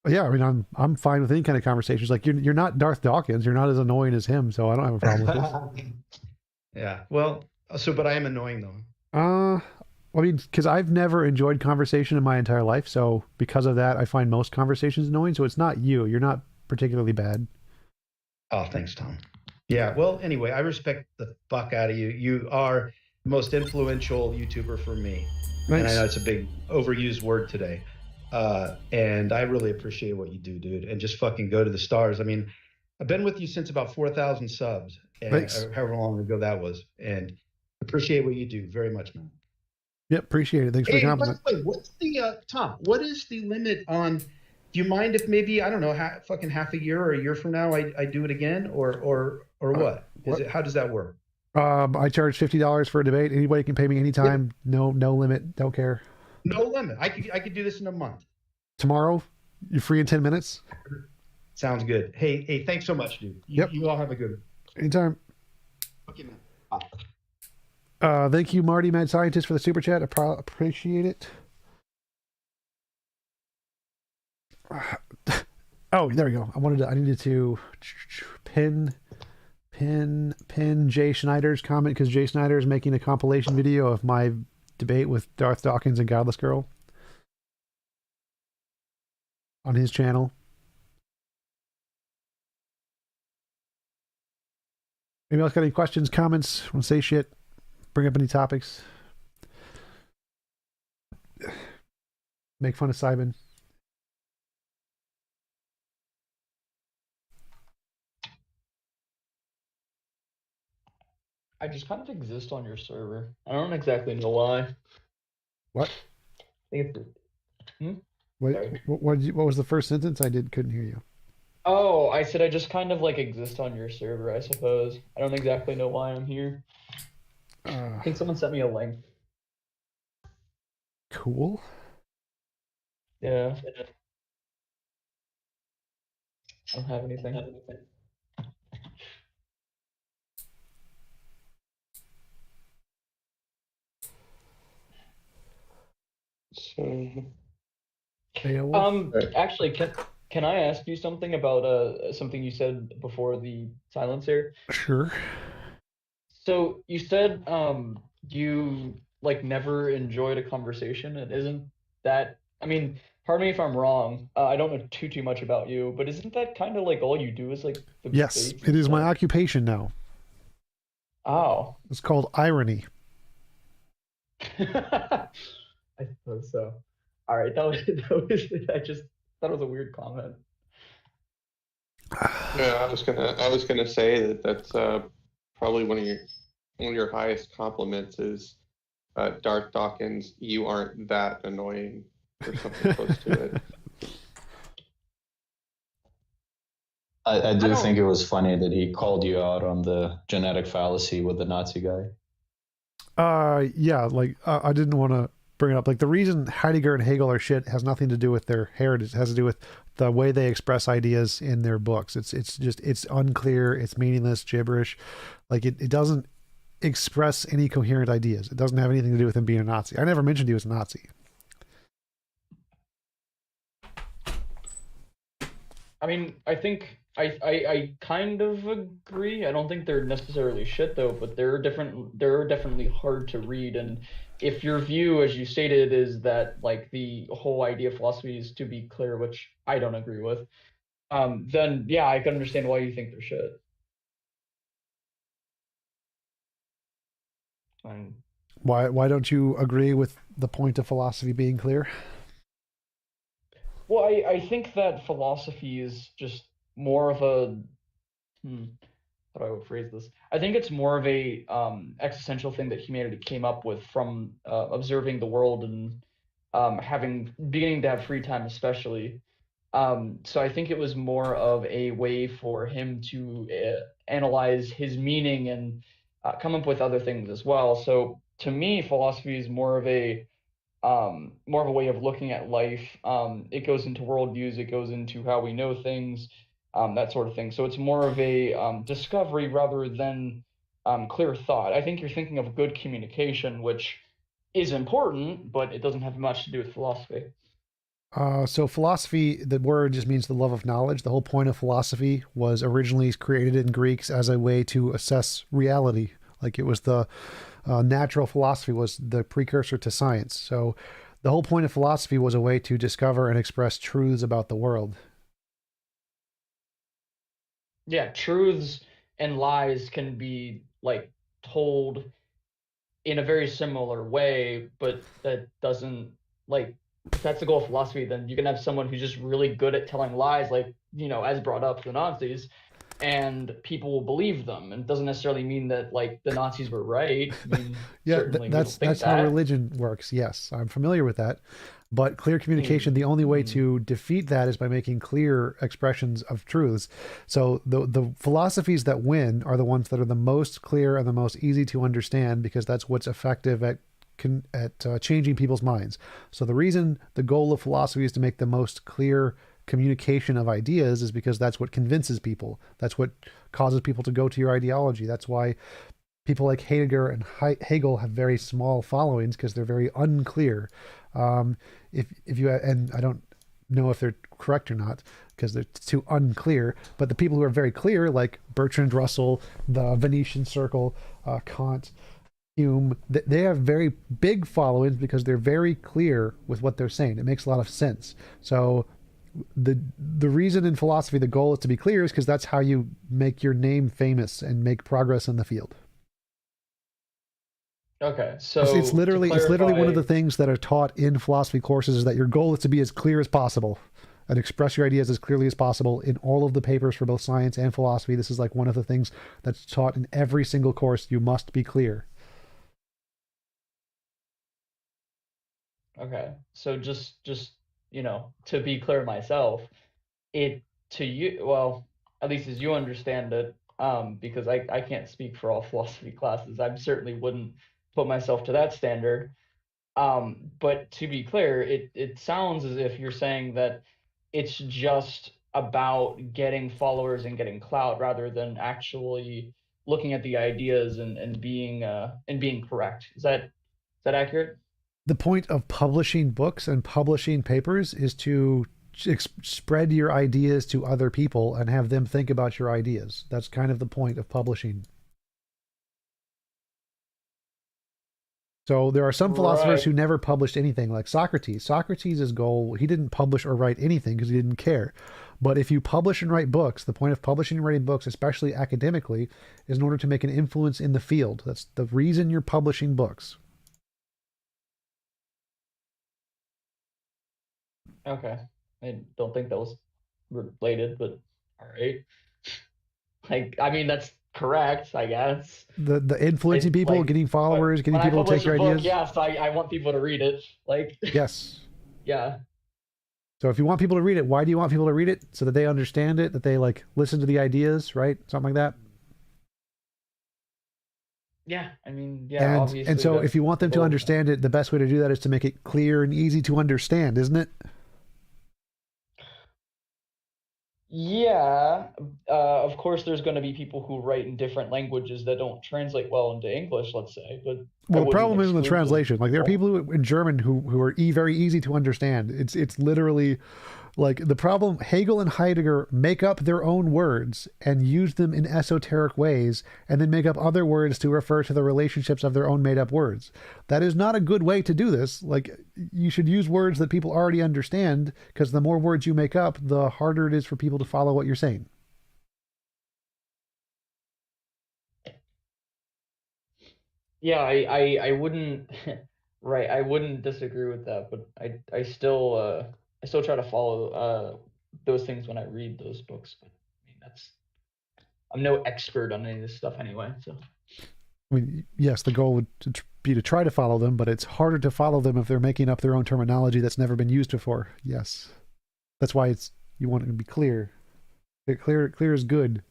Yeah, I mean, I'm fine with any kind of conversations. Like you're not Darth Dawkins. You're not as annoying as him, so I don't have a problem with this. Yeah. Well, but I am annoying though. I mean, because I've never enjoyed conversation in my entire life, so because of that, I find most conversations annoying. So it's not you. You're not particularly bad. Oh, thanks, Tom. Yeah. Well, anyway, I respect the fuck out of you. You are the most influential YouTuber for me. Nice. And I know it's a big overused word today. And I really appreciate what you do, dude. And just fucking go to the stars. I mean, I've been with you since about 4,000 subs. And however long ago that was. And appreciate what you do very much, man. Yep, appreciate it. Thanks for the compliment. By the way, what's the, Tom, what is the limit on, do you mind if maybe, I don't know, fucking half a year or a year from now I do it again? Or what? How does that work? I charge $50 for a debate. Anybody can pay me anytime. Yeah. No limit. Don't care. No limit. I could do this in a month. Tomorrow, you're free in 10 minutes. Sounds good. Hey, thanks so much, dude. You all have a good one. Anytime. Okay, man. Bye. Thank you, Marty, Mad Scientist, for the super chat. I appreciate it. Oh, there we go. I needed to pin Jay Schneider's comment because Jay Schneider is making a compilation video of my debate with Darth Dawkins and Godless Girl on his channel. Anybody else got any questions, comments, want to say shit, bring up any topics, make fun of Simon? I just kind of exist on your server. I don't exactly know why. What? I think it's, What? Sorry. What was the first sentence? Couldn't hear you. Oh, I said I just kind of like exist on your server, I suppose. I don't exactly know why I'm here. I think someone sent me a link. Cool. Yeah. I don't have anything. So, Beowulf? Actually, can I ask you something about something you said before the silence here? Sure. So you said you like never enjoyed a conversation, and isn't that, I mean, pardon me if I'm wrong. I don't know too much about you, but isn't that kind of like all you do is like the Yes, debates it and is my stuff? occupation now. Oh. It's called irony. I suppose so. All right, that was it. I just thought it was a weird comment. yeah, I was gonna say that that's probably one of your highest compliments is Darth Dawkins. You aren't that annoying, or something close to it. I do don't- think it was funny that he called you out on the genetic fallacy with the Nazi guy. Yeah, like I didn't want to bring it up. Like the reason Heidegger and Hegel are shit has nothing to do with their heritage. It has to do with the way they express ideas in their books. It's unclear. It's meaningless gibberish. Like it doesn't express any coherent ideas. It doesn't have anything to do with him being a Nazi. I never mentioned he was a Nazi. I mean, I think I kind of agree. I don't think they're necessarily shit though, but they're definitely hard to read. And if your view, as you stated, is that like the whole idea of philosophy is to be clear, which I don't agree with, then yeah, I can understand why you think they're shit. And Why don't you agree with the point of philosophy being clear? well, I think that philosophy is just more of a how do I phrase this? I think it's more of a existential thing that humanity came up with from observing the world and beginning to have free time, especially. So I think it was more of a way for him to analyze his meaning and come up with other things as well. So to me, philosophy is more of a way of looking at life. It goes into worldviews, it goes into how we know things, that sort of thing. So it's more of a discovery rather than clear thought. I think you're thinking of good communication, which is important, but it doesn't have much to do with philosophy. So philosophy, the word just means the love of knowledge. The whole point of philosophy was originally created in Greeks as a way to assess reality. Like it was the natural philosophy was the precursor to science. So the whole point of philosophy was a way to discover and express truths about the world. Yeah, truths and lies can be like told in a very similar way, but that doesn't like if that's the goal of philosophy, then you can have someone who's just really good at telling lies, like, as brought up the Nazis, and people will believe them. And it doesn't necessarily mean that like the Nazis were right. I mean, Yeah, certainly we don't think that's how that. religion works. Yes, I'm familiar with that. But clear communication, the only way to defeat that is by making clear expressions of truths. So the philosophies that win are the ones that are the most clear and the most easy to understand, because that's what's effective at changing people's minds. So the reason the goal of philosophy is to make the most clear communication of ideas is because that's what convinces people. That's what causes people to go to your ideology. That's why people like Heidegger and Hegel have very small followings, because they're very unclear. If you and I don't know if they're correct or not because they're too unclear, but the people who are very clear, like Bertrand Russell, the Venetian Circle, Kant, Hume, they have very big followings because they're very clear with what they're saying. It makes a lot of sense. So the reason in philosophy the goal is to be clear is because that's how you make your name famous and make progress in the field. Okay, so It's literally one of clarify- the things that are taught in philosophy courses is that your goal is to be as clear as possible. and express your ideas as clearly as possible in all of the papers for both science and philosophy. This is like one of the things that's taught in every single course. You must be clear. Okay. So just to be clear myself, to you, well, at least as you understand it, because I can't speak for all philosophy classes. I certainly wouldn't put myself to that standard. But to be clear, it sounds as if you're saying that it's just about getting followers and getting clout rather than actually looking at the ideas and being correct. Is that accurate? The point of publishing books and publishing papers is to spread your ideas to other people and have them think about your ideas. That's kind of the point of publishing. So there are some philosophers who never published anything, like Socrates. Socrates' goal, he didn't publish or write anything because he didn't care. But if you publish and write books, the point of publishing and writing books, especially academically, is in order to make an influence in the field. That's the reason you're publishing books. Okay. I don't think that was related, but all right. I mean, that's correct, I guess. The influencing people, getting followers, getting people to take your ideas. Yes, I want people to read it. Yes. Yeah. So if you want people to read it, why do you want people to read it? So that they understand it, that they listen to the ideas, right? Something like that. Yeah, I mean, yeah, obviously. And so if you want them to understand it, the best way to do that is to make it clear and easy to understand, isn't it? Yeah, of course, there's going to be people who write in different languages that don't translate well into English, let's say. But well, the problem isn't the translation. There are people in German who are very easy to understand. It's literally the problem. Hegel and Heidegger make up their own words and use them in esoteric ways, and then make up other words to refer to the relationships of their own made-up words. That is not a good way to do this. You should use words that people already understand, because the more words you make up, the harder it is for people to follow what you're saying. Yeah, I wouldn't right, I wouldn't disagree with that, but I still try to follow those things when I read those books. But I mean, I'm no expert on any of this stuff anyway. So I mean, yes, the goal would be to try to follow them, but it's harder to follow them if they're making up their own terminology that's never been used before. Yes, that's why you want it to be clear. Clear is good.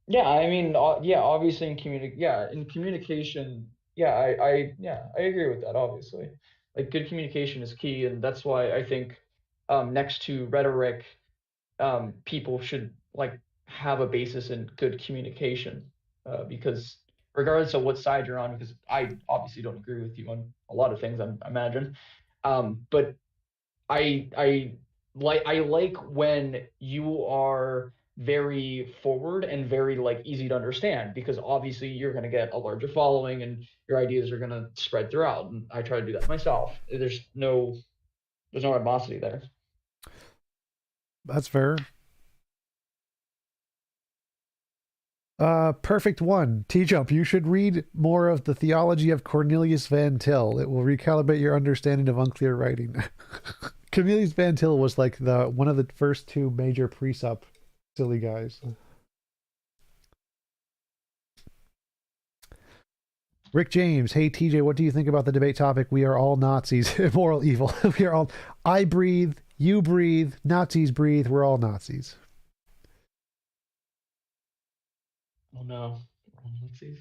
Yeah, I mean, obviously in communication, I agree with that. Obviously, good communication is key, and that's why I think next to rhetoric, people should have a basis in good communication, because regardless of what side you're on, because I obviously don't agree with you on a lot of things, I imagine, but I like when you are very forward and very easy to understand, because obviously you're going to get a larger following and your ideas are going to spread throughout, and I try to do that myself. There's no animosity there. That's fair. Perfect one. TJump, you should read more of the Theology of Cornelius Van Til. It will recalibrate your understanding of unclear writing. Cornelius Van Til was one of the first two major precept silly guys. Rick James, hey TJ, what do you think about the debate topic? We are all Nazis, immoral evil. We are all, I breathe, you breathe, Nazis breathe, we're all Nazis. Oh no, Nazis.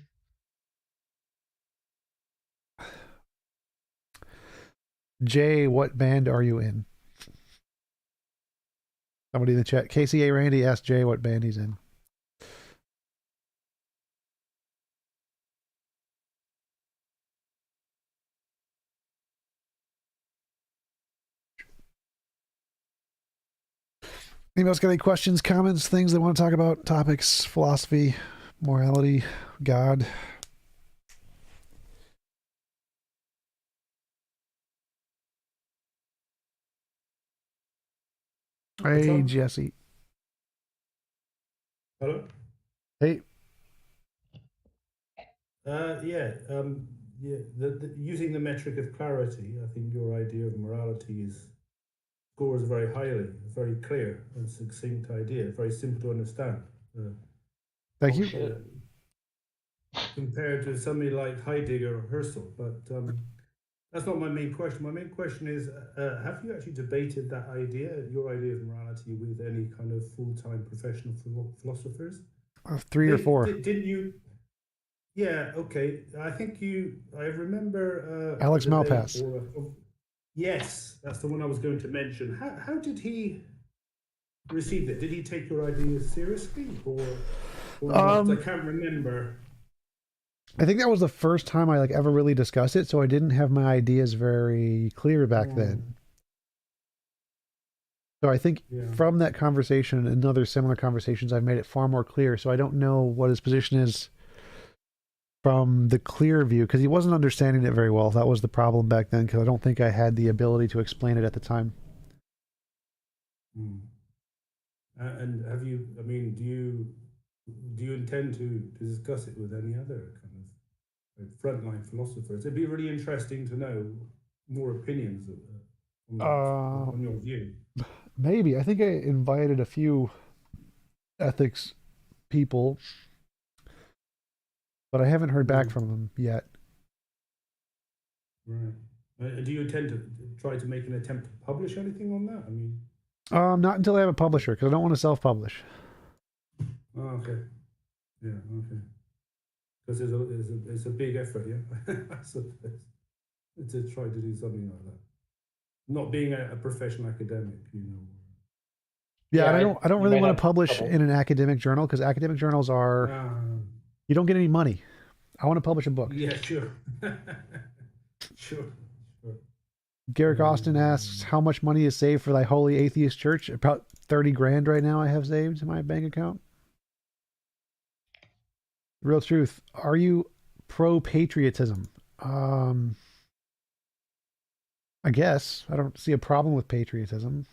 Jay, what band are you in? Somebody in the chat. KCA Randy asked Jay what band he's in. Anybody else got any questions, comments, things they want to talk about? Topics, philosophy, morality, God? Hey, Jesse. Hello? Hey. Using the metric of clarity, I think your idea of morality is scores very highly, very clear and succinct idea, very simple to understand. Thank you. Bullshit. Compared to somebody like Heidegger or Husserl, but that's not my main question. My main question is, have you actually debated that idea, your idea of morality, with any kind of full-time professional philosophers? 3 or 4. Didn't you? Yeah, okay. I think I remember... Alex a debate Malpass. Yes, that's the one I was going to mention. How did he receive it? Did he take your ideas seriously? Or not? I can't remember. I think that was the first time I ever really discussed it, so I didn't have my ideas very clear back then. So I think from that conversation and other similar conversations, I've made it far more clear. So I don't know what his position is from the clear view, because he wasn't understanding it very well. That was the problem back then, because I don't think I had the ability to explain it at the time. And have you? I mean, do you intend to discuss it with any other kind of frontline philosophers? It'd be really interesting to know more opinions on your view. Maybe. I think I invited a few ethics people, but I haven't heard back from them yet. Right. Do you intend to try to make an attempt to publish anything on that? I mean, not until I have a publisher, because I don't want to self-publish. Oh, okay. Yeah, okay. Because it's a big effort, yeah. I suppose, to try to do something like that. Not being a professional academic, you know. Yeah, and I don't really want to publish in an academic journal, because academic journals are you don't get any money. I want to publish a book. Yeah, sure. Sure. Garrick Austin asks, how much money is saved for thy holy atheist church? About 30 grand right now I have saved in my bank account. Real truth. Are you pro-patriotism? I guess. I don't see a problem with patriotism.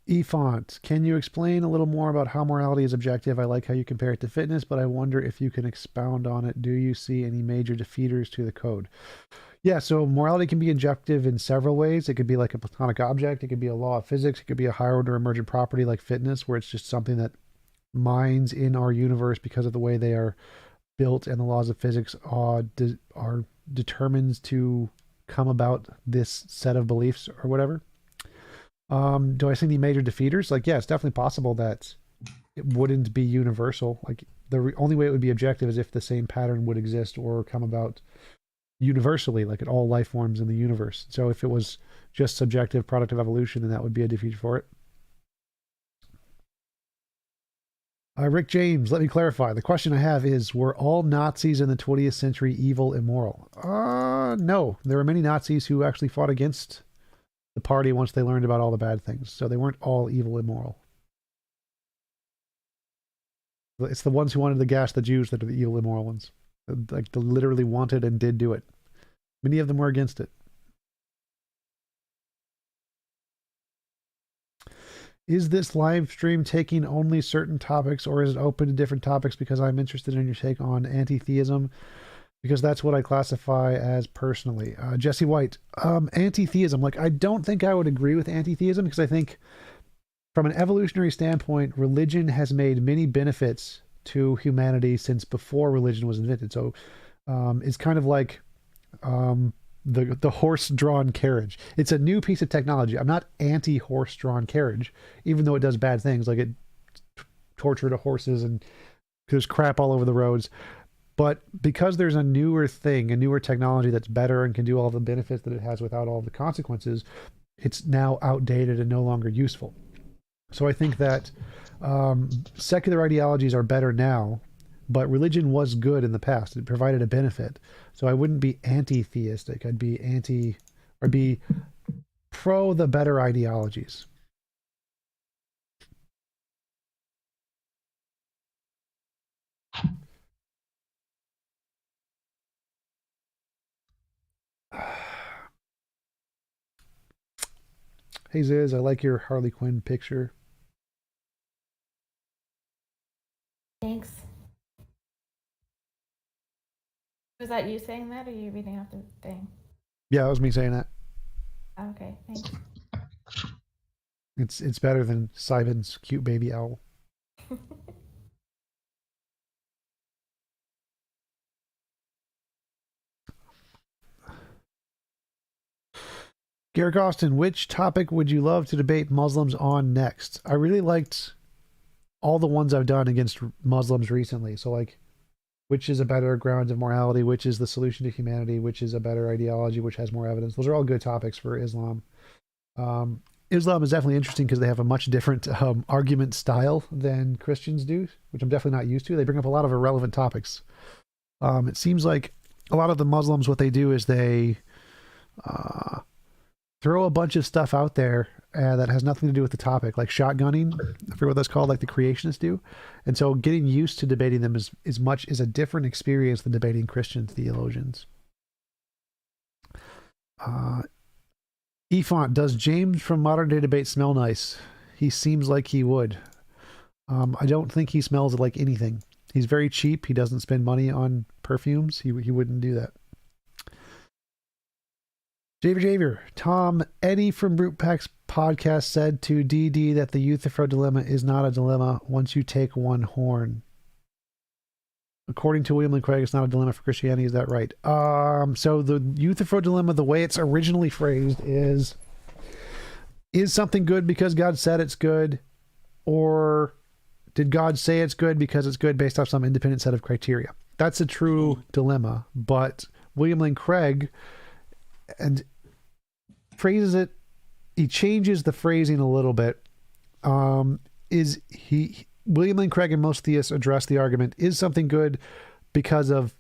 E-Font, can you explain a little more about how morality is objective? I like how you compare it to fitness, but I wonder if you can expound on it. Do you see any major defeaters to the code? Yeah, so morality can be objective in several ways. It could be like a platonic object. It could be a law of physics. It could be a higher order emergent property like fitness, where it's just something that minds in our universe because of the way they are built and the laws of physics are determined to come about this set of beliefs or whatever. Do I see any major defeaters? Yeah, it's definitely possible that it wouldn't be universal. The only way it would be objective is if the same pattern would exist or come about universally, in all life forms in the universe. So if it was just subjective product of evolution, then that would be a defeat for it. Rick James, let me clarify. The question I have is, were all Nazis in the 20th century evil, immoral? No. There were many Nazis who actually fought against the party once they learned about all the bad things. So they weren't all evil, immoral. It's the ones who wanted to gas the Jews that are the evil, immoral ones. They literally wanted and did do it. Many of them were against it. Is this live stream taking only certain topics, or is it open to different topics? Because I'm interested in your take on anti-theism, because that's what I classify as personally. Jesse White, anti-theism. I don't think I would agree with anti-theism, because I think from an evolutionary standpoint, religion has made many benefits to humanity since before religion was invented. So it's kind of like the horse-drawn carriage. It's a new piece of technology. I'm not anti-horse-drawn carriage, even though it does bad things, like it tortured horses and there's crap all over the roads. But because there's a newer thing, a newer technology that's better and can do all the benefits that it has without all the consequences, it's now outdated and no longer useful. So I think that secular ideologies are better now, but religion was good in the past. It provided a benefit. So I wouldn't be anti-theistic. I'd be pro the better ideologies. Hey Ziz, I like your Harley Quinn picture. Thank Was that you saying that, or are you reading off the thing? Yeah, that was me saying that. Okay, thanks. It's better than Simon's cute baby owl. Garrick Austin, which topic would you love to debate Muslims on next? I really liked all the ones I've done against Muslims recently. So, like, which is a better ground of morality? Which is the solution to humanity? Which is a better ideology? Which has more evidence? Those are all good topics for Islam. Islam is definitely interesting because they have a much different argument style than Christians do, which I'm definitely not used to. They bring up a lot of irrelevant topics. It seems like a lot of the Muslims, what they do is they throw a bunch of stuff out there that has nothing to do with the topic, like shotgunning. I forget what that's called, like the creationists do. And so getting used to debating them is a different experience than debating Christian theologians. Efont, does James from Modern Day Debate smell nice? He seems like he would. I don't think he smells like anything. He's very cheap. He doesn't spend money on perfumes. He wouldn't do that. Javier, Tom, Eddie from Rootpack's podcast said to DD that the Euthyphro dilemma is not a dilemma once you take one horn. According to William Lane Craig, it's not a dilemma for Christianity. Is that right? So the Euthyphro dilemma, the way it's originally phrased is something good because God said it's good, or did God say it's good because it's good based off some independent set of criteria? That's a true dilemma, but William Lane Craig and phrases it, he changes the phrasing a little bit. William Lane Craig and most theists address the argument, is something good because of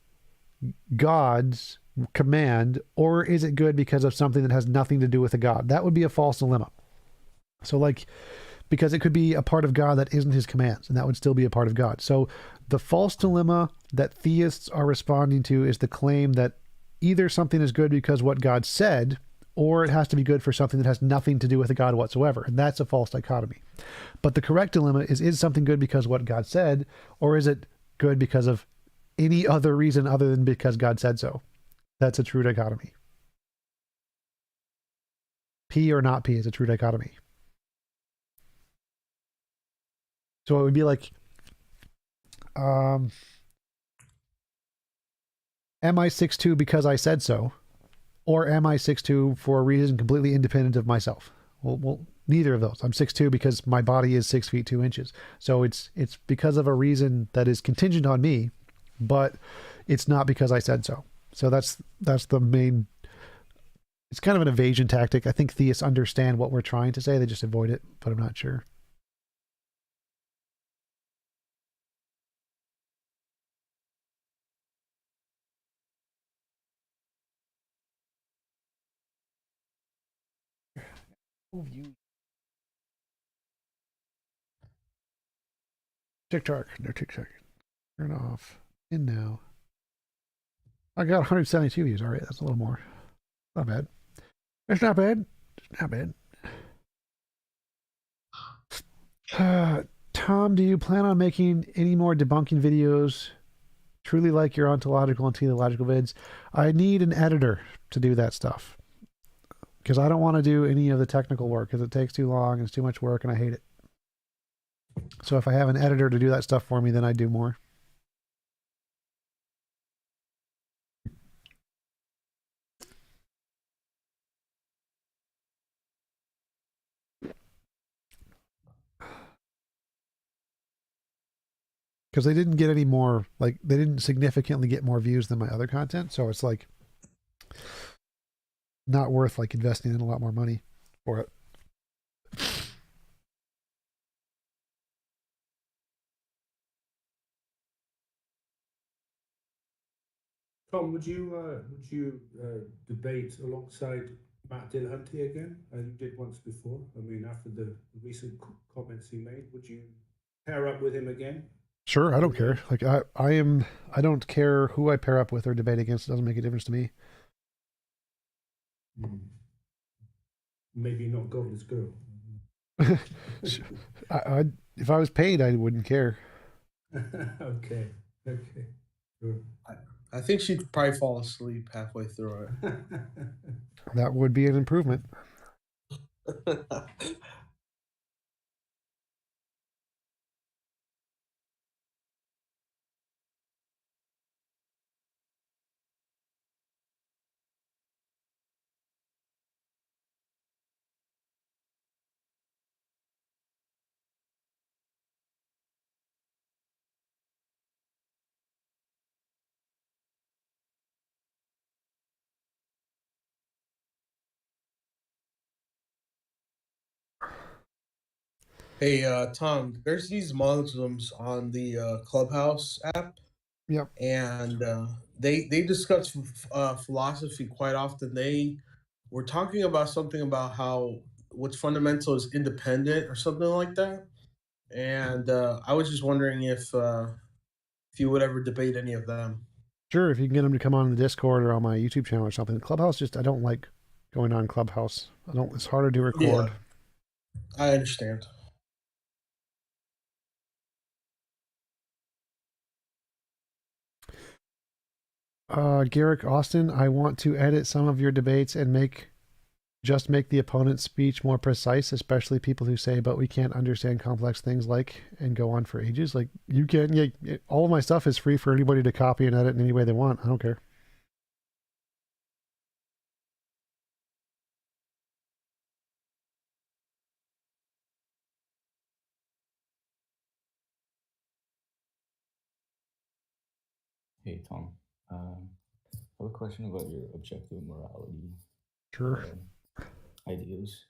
God's command, or is it good because of something that has nothing to do with a God? That would be a false dilemma. So, like, because it could be a part of God that isn't his commands, and that would still be a part of God. So the false dilemma that theists are responding to is the claim that either something is good because what God said, or it has to be good for something that has nothing to do with a God whatsoever. And that's a false dichotomy. But the correct dilemma is something good because what God said, or is it good because of any other reason other than because God said so? That's a true dichotomy. P or not P is a true dichotomy. So it would be like, am I 6'2" because I said so? Or am I 6'2" for a reason completely independent of myself? Well, neither of those. I'm 6'2" because my body is 6 feet 2 inches. So it's because of a reason that is contingent on me, but it's not because I said so. So that's the main. It's kind of an evasion tactic. I think theists understand what we're trying to say. They just avoid it, but I'm not sure. TikTok, no TikTok. Turn off. In now. I got 172 views. All right, that's a little more. Not bad. It's not bad. It's not bad. Tom, do you plan on making any more debunking videos? Truly like your ontological and teleological vids. I need an editor to do that stuff, because I don't want to do any of the technical work because it takes too long and it's too much work and I hate it. So if I have an editor to do that stuff for me, then I do more. Because they didn't get any more, like, they didn't significantly get more views than my other content. So it's like not worth like investing in a lot more money for it. Tom, would you debate alongside Matt Dillahunty again? You did once before. I mean, after the recent comments he made, would you pair up with him again? Sure, I don't care. Like I don't care who I pair up with or debate against. It doesn't make a difference to me. Maybe not Godless Girl. If I was paid, I wouldn't care. Okay. Sure. I think she'd probably fall asleep halfway through That would be an improvement. it. Hey, Tom, there's these Muslims on the Clubhouse app. Yep. And they discuss philosophy quite often. They were talking about something about how what's fundamental is independent or something like that. And I was just wondering if you would ever debate any of them. Sure, if you can get them to come on the Discord or on my YouTube channel or something. Clubhouse, I don't like going on Clubhouse. It's harder to record. Yeah, I understand. Garrick Austin, I want to edit some of your debates and make the opponent's speech more precise, especially people who say, but we can't understand complex things and go on for ages. Like, you can, yeah, all of my stuff is free for anybody to copy and edit in any way they want. I don't care. Hey, Tom. I have a question about your objective morality Sure. ideas.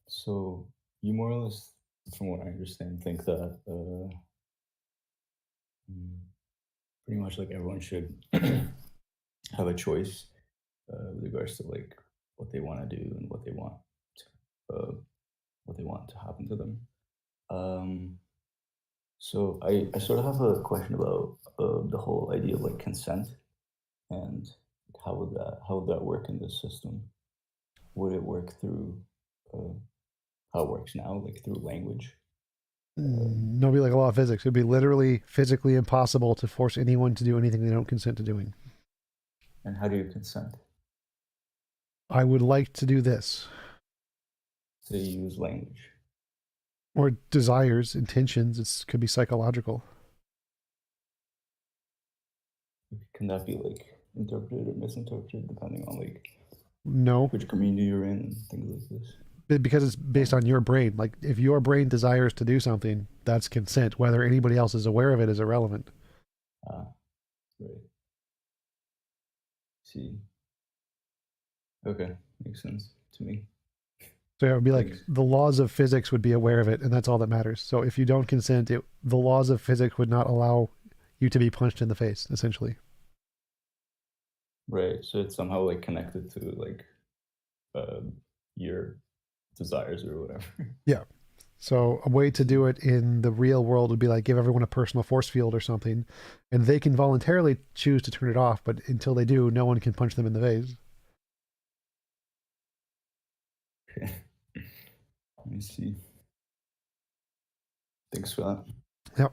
So you more or less, from what I understand, think that pretty much like everyone should have a choice with regards to like what they want to do and what they want to happen to them. So I sort of have a question about the whole idea of like consent and how would that work in this system? Would it work through how it works now, like through language? No, it'd be like a law of physics. It'd be literally physically impossible to force anyone to do anything they don't consent to doing. And how do you consent? I would like to do this. So you use language. Or desires, intentions. It could be psychological. Can that be like interpreted or misinterpreted depending on like no which community you're in and things like this? Because it's based on your brain. Like, if your brain desires to do something, that's consent. Whether anybody else is aware of it is irrelevant. Right. See. Okay, makes sense to me. So it would be like the laws of physics would be aware of it, and that's all that matters. So if you don't consent, the laws of physics would not allow you to be punched in the face, essentially. Right. So it's somehow like connected to like your desires or whatever. Yeah. So a way to do it in the real world would be like give everyone a personal force field or something, and they can voluntarily choose to turn it off, but until they do, no one can punch them in the face. Okay. Let me see. Thanks for that. Yep.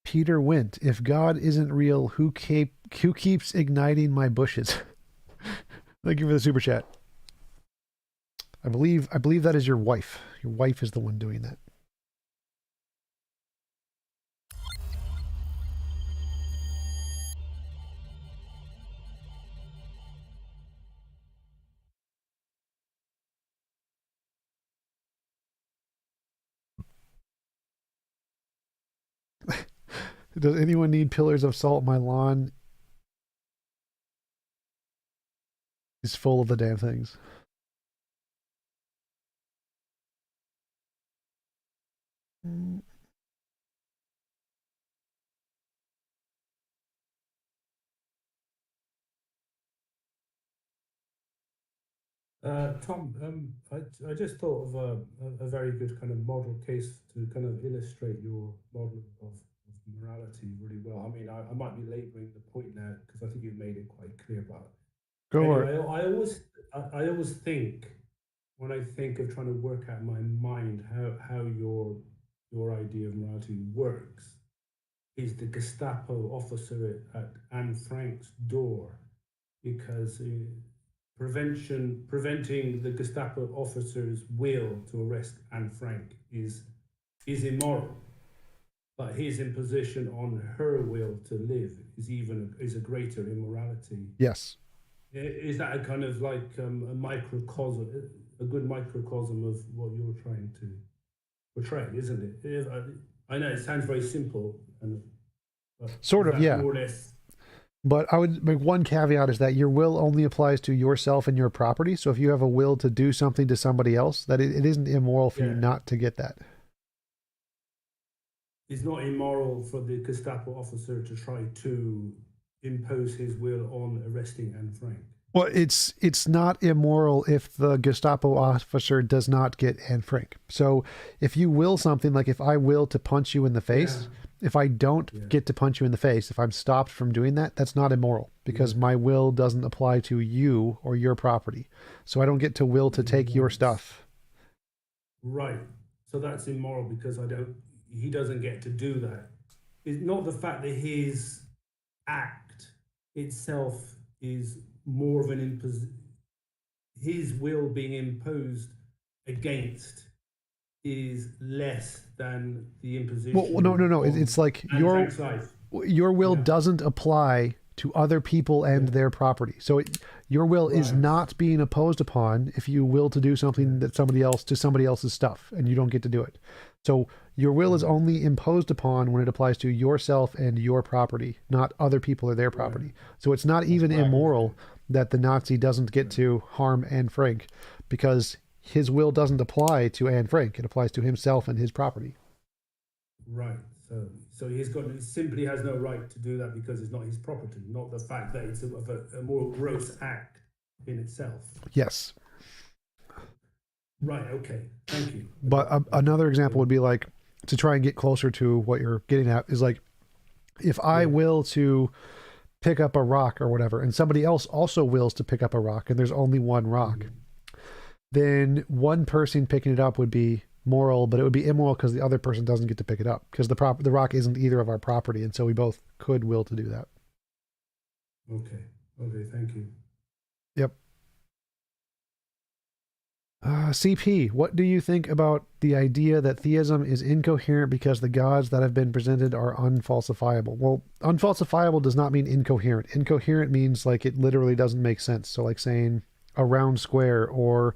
Peter Wint, if God isn't real, who keeps igniting my bushes? Thank you for the super chat. I believe that is your wife. Your wife is the one doing that. Does anyone need pillars of salt? My lawn is full of the damn things. Tom, I just thought of a very good kind of model case to kind of illustrate your model of morality really well. I mean, I might be labouring the point now because I think you've made it quite clear. But Go anyway, I always think when I think of trying to work out in my mind how your idea of morality works, is the Gestapo officer at Anne Frank's door, because preventing the Gestapo officer's will to arrest Anne Frank is immoral, but his imposition on her will to live is a greater immorality. Yes. Is that a kind of like a microcosm, a good microcosm of what you're trying to portray, isn't it? I know it sounds very simple, Sort of, yeah. More or less. But I would make one caveat is that your will only applies to yourself and your property. So if you have a will to do something to somebody else, that it isn't immoral for you not to get that. It's not immoral for the Gestapo officer to try to impose his will on arresting Anne Frank. Well, it's not immoral if the Gestapo officer does not get Anne Frank. So if you will something, like if I will to punch you in the face, if I don't get to punch you in the face, if I'm stopped from doing that, that's not immoral because my will doesn't apply to you or your property. So I don't get to will to take your stuff. Right. So that's immoral because he doesn't get to do that. It's not the fact that his act itself is more of an his will being imposed against is less than the imposition. Well, no. It's like your will doesn't apply to other people and their property. So your will is not being opposed upon if you will to do something that somebody else's stuff and you don't get to do it. So your will is only imposed upon when it applies to yourself and your property, not other people or their property. So it's not even immoral that the Nazi doesn't get to harm Anne Frank because his will doesn't apply to Anne Frank. It applies to himself and his property. Right. So he simply has no right to do that because it's not his property, not the fact that it's a more gross act in itself. Yes. Right. Okay. Thank you. But another example would be like, to try and get closer to what you're getting at, is like, if I will to pick up a rock or whatever, and somebody else also wills to pick up a rock, and there's only one rock, then one person picking it up would be moral, but it would be immoral because the other person doesn't get to pick it up because the rock isn't either of our property, and so we both could will to do that. Okay. Thank you. Yep. CP, what do you think about the idea that theism is incoherent because the gods that have been presented are unfalsifiable? Well, unfalsifiable does not mean incoherent. Incoherent means like it literally doesn't make sense. So like saying a round square or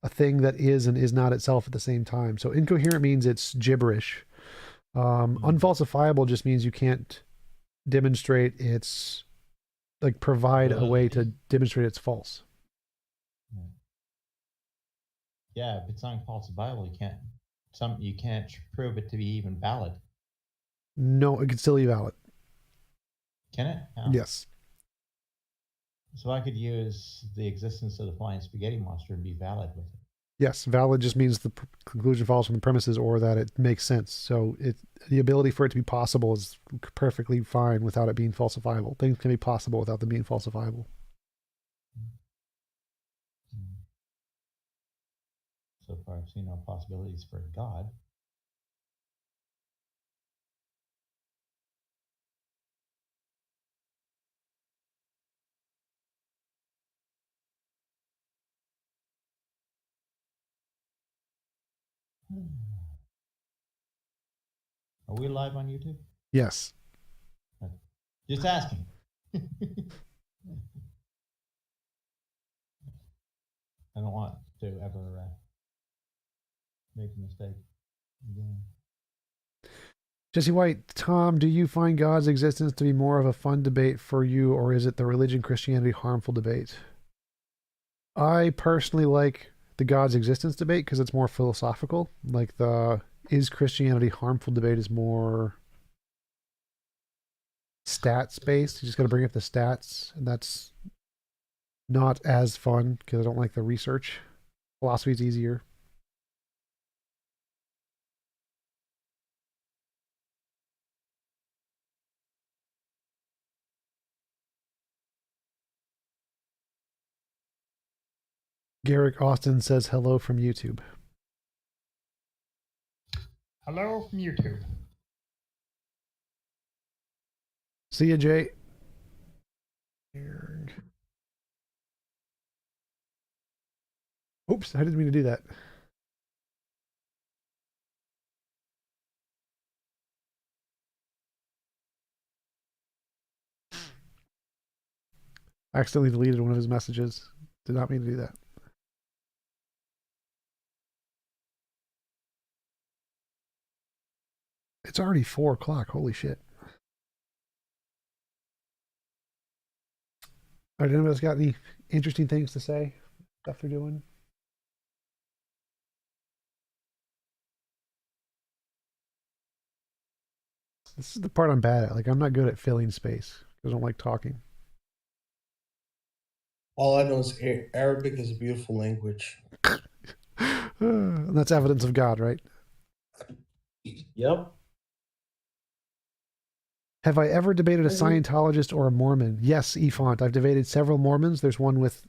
a thing that is and is not itself at the same time. So incoherent means it's gibberish. Unfalsifiable just means you can't demonstrate it's like provide a way to demonstrate it's false. Yeah, if it's unfalsifiable, you can't prove it to be even valid. No, it could still be valid. Can it? Oh. Yes. So I could use the existence of the flying spaghetti monster and be valid with it. Yes, valid just means the conclusion follows from the premises or that it makes sense. So the ability for it to be possible is perfectly fine without it being falsifiable. Things can be possible without them being falsifiable. So far, I've seen no possibilities for God. Are we live on YouTube? Yes. Just asking. I don't want to ever make a mistake again. Jesse White, Tom, do you find God's existence to be more of a fun debate for you, or is it the religion Christianity harmful debate? I personally like the God's existence debate because it's more philosophical. Like the is Christianity harmful debate is more stats based. You just got to bring up the stats, and that's not as fun because I don't like the research. Philosophy is easier. Garrick Austin says hello from YouTube. Hello from YouTube. See ya, Jay. Oops, I didn't mean to do that. I accidentally deleted one of his messages. Did not mean to do that. It's already 4 o'clock. Holy shit. All right, anybody else got any interesting things to say? Stuff they're doing? This is the part I'm bad at. Like, I'm not good at filling space because I don't like talking. All I know is Arabic is a beautiful language. And that's evidence of God, right? Yep. Have I ever debated a Scientologist or a Mormon? Yes, Efont. I've debated several Mormons. There's one with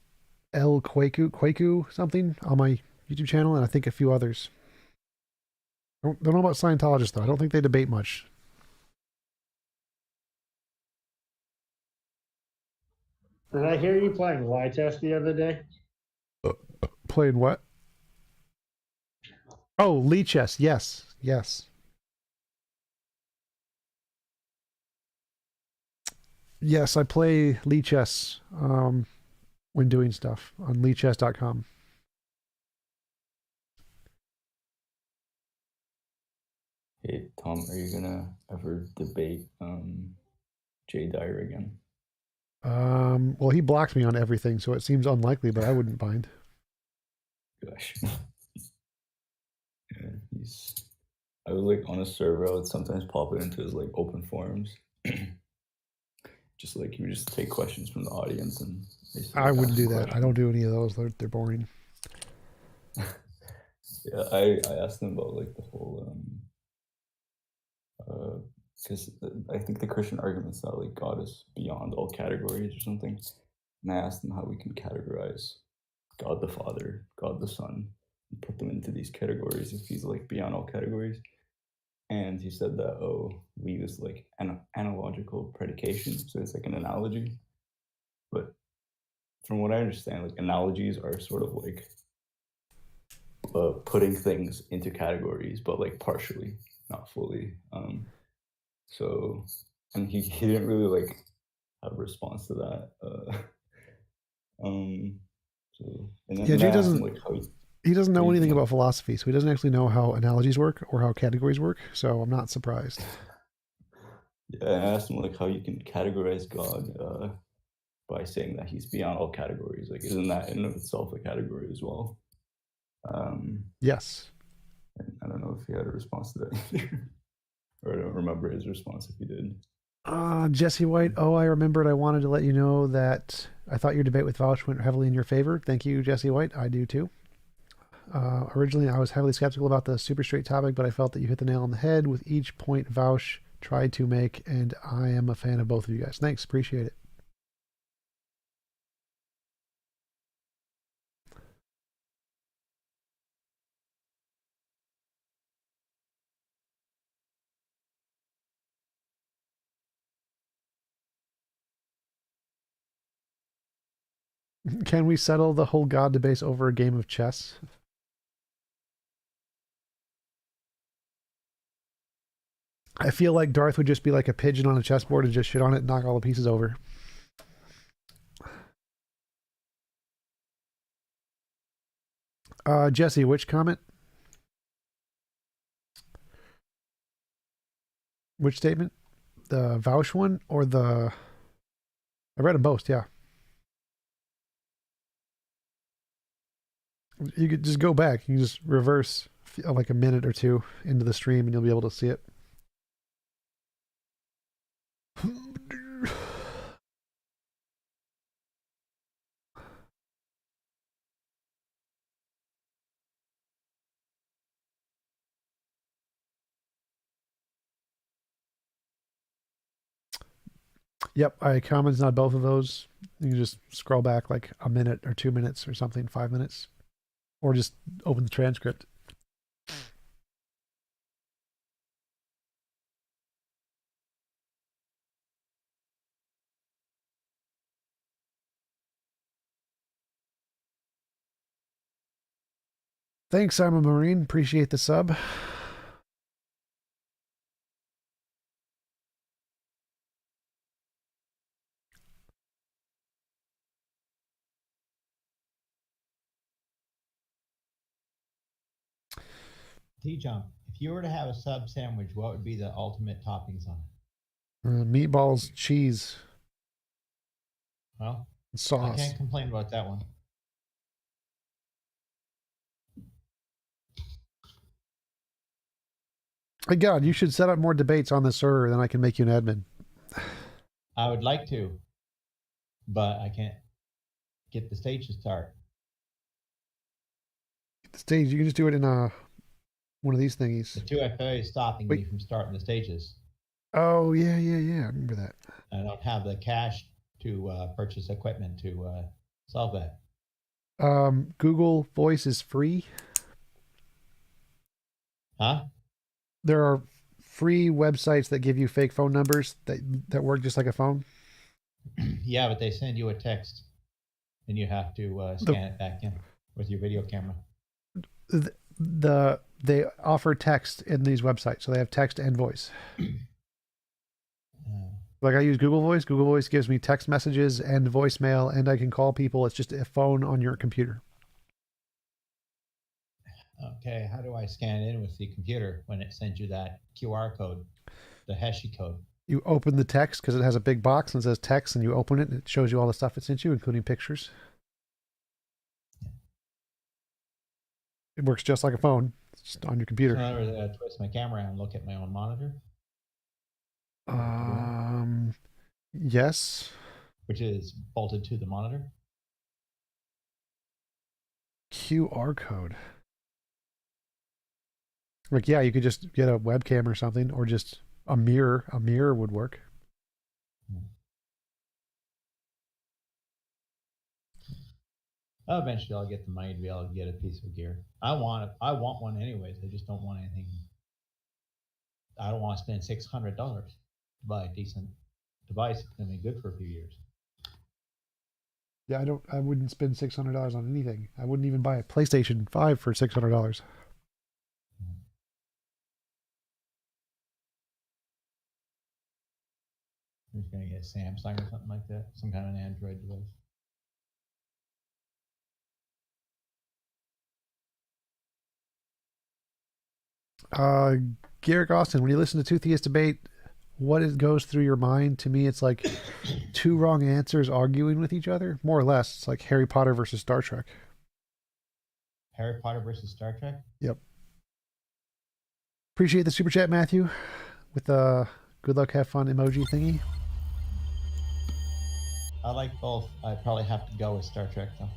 El Kwaku something on my YouTube channel, and I think a few others. Don't know about Scientologists, though. I don't think they debate much. Did I hear you playing Y Test the other day? Playing what? Oh, Lee chess. Yes. Yes. Yes, I play Lee chess when doing stuff on leechess.com. Hey, Tom, are you gonna ever debate Jay Dyer again? Well, he blocked me on everything, so it seems unlikely, but I wouldn't mind. Gosh. Yeah, I was like on a server, I would sometimes pop it into his like open forums. Just like he would just take questions from the audience and I wouldn't do that. I don't do any of those. They're boring. Yeah, I asked him about like the whole because I think the Christian argument's that like God is beyond all categories or something. And I asked him how we can categorize God the Father, God the Son, and put them into these categories if he's like beyond all categories. And he said that, we use like an analogical predication, so it's like an analogy. But from what I understand, like analogies are sort of like putting things into categories, but like partially, not fully. So, and he didn't really like have a response to that. So, and Yeah, Jay I asked him, doesn't. like, He doesn't know anything about philosophy, so he doesn't actually know how analogies work or how categories work. So I'm not surprised. Yeah, I asked him like how you can categorize God by saying that he's beyond all categories. Like, isn't that in and of itself a category as well? Yes. I don't know if he had a response to that either. Or I don't remember his response if he did. Jesse White. Oh, I remembered. I wanted to let you know that I thought your debate with Vaush went heavily in your favor. Thank you, Jesse White. I do too. Originally, I was heavily skeptical about the super straight topic, but I felt that you hit the nail on the head with each point Vaush tried to make, and I am a fan of both of you guys. Thanks. Appreciate it. Can we settle the whole God debate over a game of chess? I feel like Darth would just be like a pigeon on a chessboard and just shit on it and knock all the pieces over. Jesse, which comment? Which statement? The Vaush one or the... I read them both, yeah. You could just go back. You can just reverse like a minute or two into the stream and you'll be able to see it. Yep, I commented on both of those. You can just scroll back like a minute or 2 minutes or something, 5 minutes, or just open the transcript. Thanks, I'm a Marine. Appreciate the sub. TJump, if you were to have a sub sandwich, what would be the ultimate toppings on it? Meatballs, cheese, Well, sauce. I can't complain about that one. Hey, God, you should set up more debates on this server, then I can make you an admin. I would like to, but I can't get the stage to start. The stage, you can just do it in one of these thingies. The 2FA is stopping me from starting the stages. Oh, yeah. I remember that. I don't have the cash to purchase equipment to solve that. Google Voice is free. Huh? There are free websites that give you fake phone numbers that work just like a phone. Yeah, but they send you a text, and you have to scan it back in with your video camera. They offer text in these websites, so they have text and voice. Like I use Google Voice. Google Voice gives me text messages and voicemail, and I can call people. It's just a phone on your computer. Okay, how do I scan in with the computer when it sends you that QR code, the Heshi code? You open the text because it has a big box and it says text, and you open it and it shows you all the stuff it sent you, including pictures. It works just like a phone. It's just on your computer. So in other words, I twist my camera and look at my own monitor. Yes. Which is bolted to the monitor. QR code. Like, yeah, you could just get a webcam or something, or just a mirror. A mirror would work. Eventually, I'll get the money to be able to get a piece of gear. I want one anyways. I just don't want anything. I don't want to spend $600 to buy a decent device. It's going to be good for a few years. Yeah, I wouldn't spend $600 on anything. I wouldn't even buy a PlayStation 5 for $600. I'm just going to get a Samsung or something like that, some kind of an Android device. Garrick Austin, when you listen to Two Theists debate, what goes through your mind? To me, it's like two wrong answers arguing with each other, more or less. It's like Harry Potter versus Star Trek. Harry Potter versus Star Trek? Yep. Appreciate the super chat, Matthew, with the good luck, have fun emoji thingy. I like both. I'd probably have to go with Star Trek, though.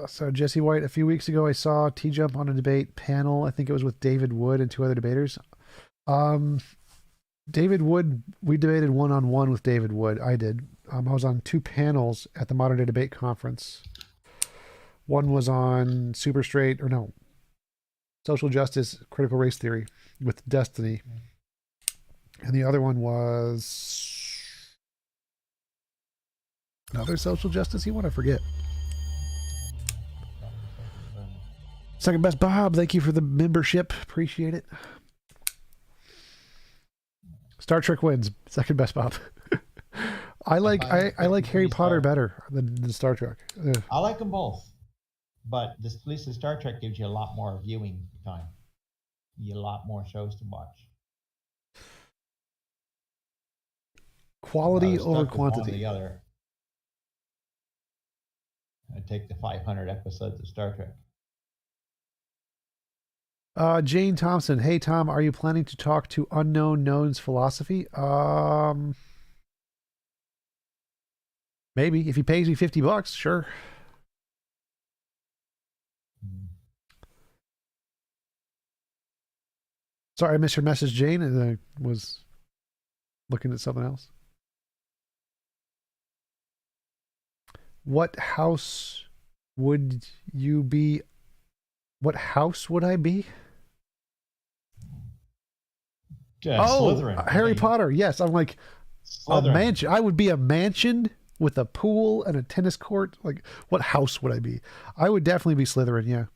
So Jesse White, a few weeks ago, I saw TJump on a debate panel. I think it was with David Wood and two other debaters. David Wood, we debated one-on-one with David Wood. I did. I was on two panels at the Modern Day Debate Conference. One was on social justice, critical race theory with Destiny. And the other one was another social justice one, I forget. Second best Bob, thank you for the membership. Appreciate it. Star Trek wins. Second best Bob. I like Harry Potter better than Star Trek. I like them both, but at least the Star Trek gives you a lot more viewing time. You get a lot more shows to watch. Quality over quantity. The other. I take the 500 episodes of Star Trek. Jane Thompson, hey Tom, are you planning to talk to Unknown Knowns Philosophy? Maybe if he pays me $50, sure. Sorry, I missed your message, Jane. And I was looking at something else. What house would you be? What house would I be? Slytherin. Harry Potter. Yes, I'm like a Slytherin. mansion. I would be a mansion with a pool and a tennis court. Like, what house would I be? I would definitely be Slytherin. Yeah.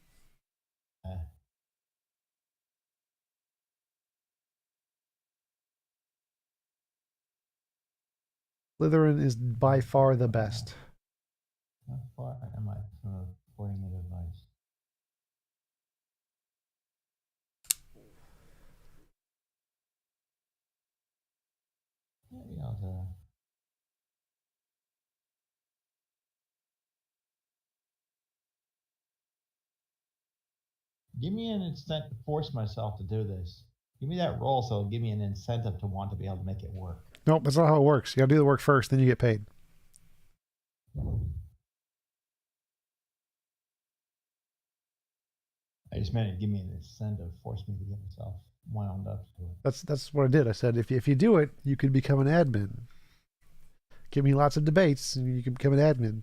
Slytherin is by far the best. How far am I from reporting the advice? Maybe I'll give me an incentive to force myself to do this. Give me that role so it'll give me an incentive to want to be able to make it work. Nope, that's not how it works. You gotta do the work first, then you get paid. I just meant it give me an incentive, force me to get myself wound up to it. That's what I did. I said, if you do it, you could become an admin. Give me lots of debates, and you can become an admin.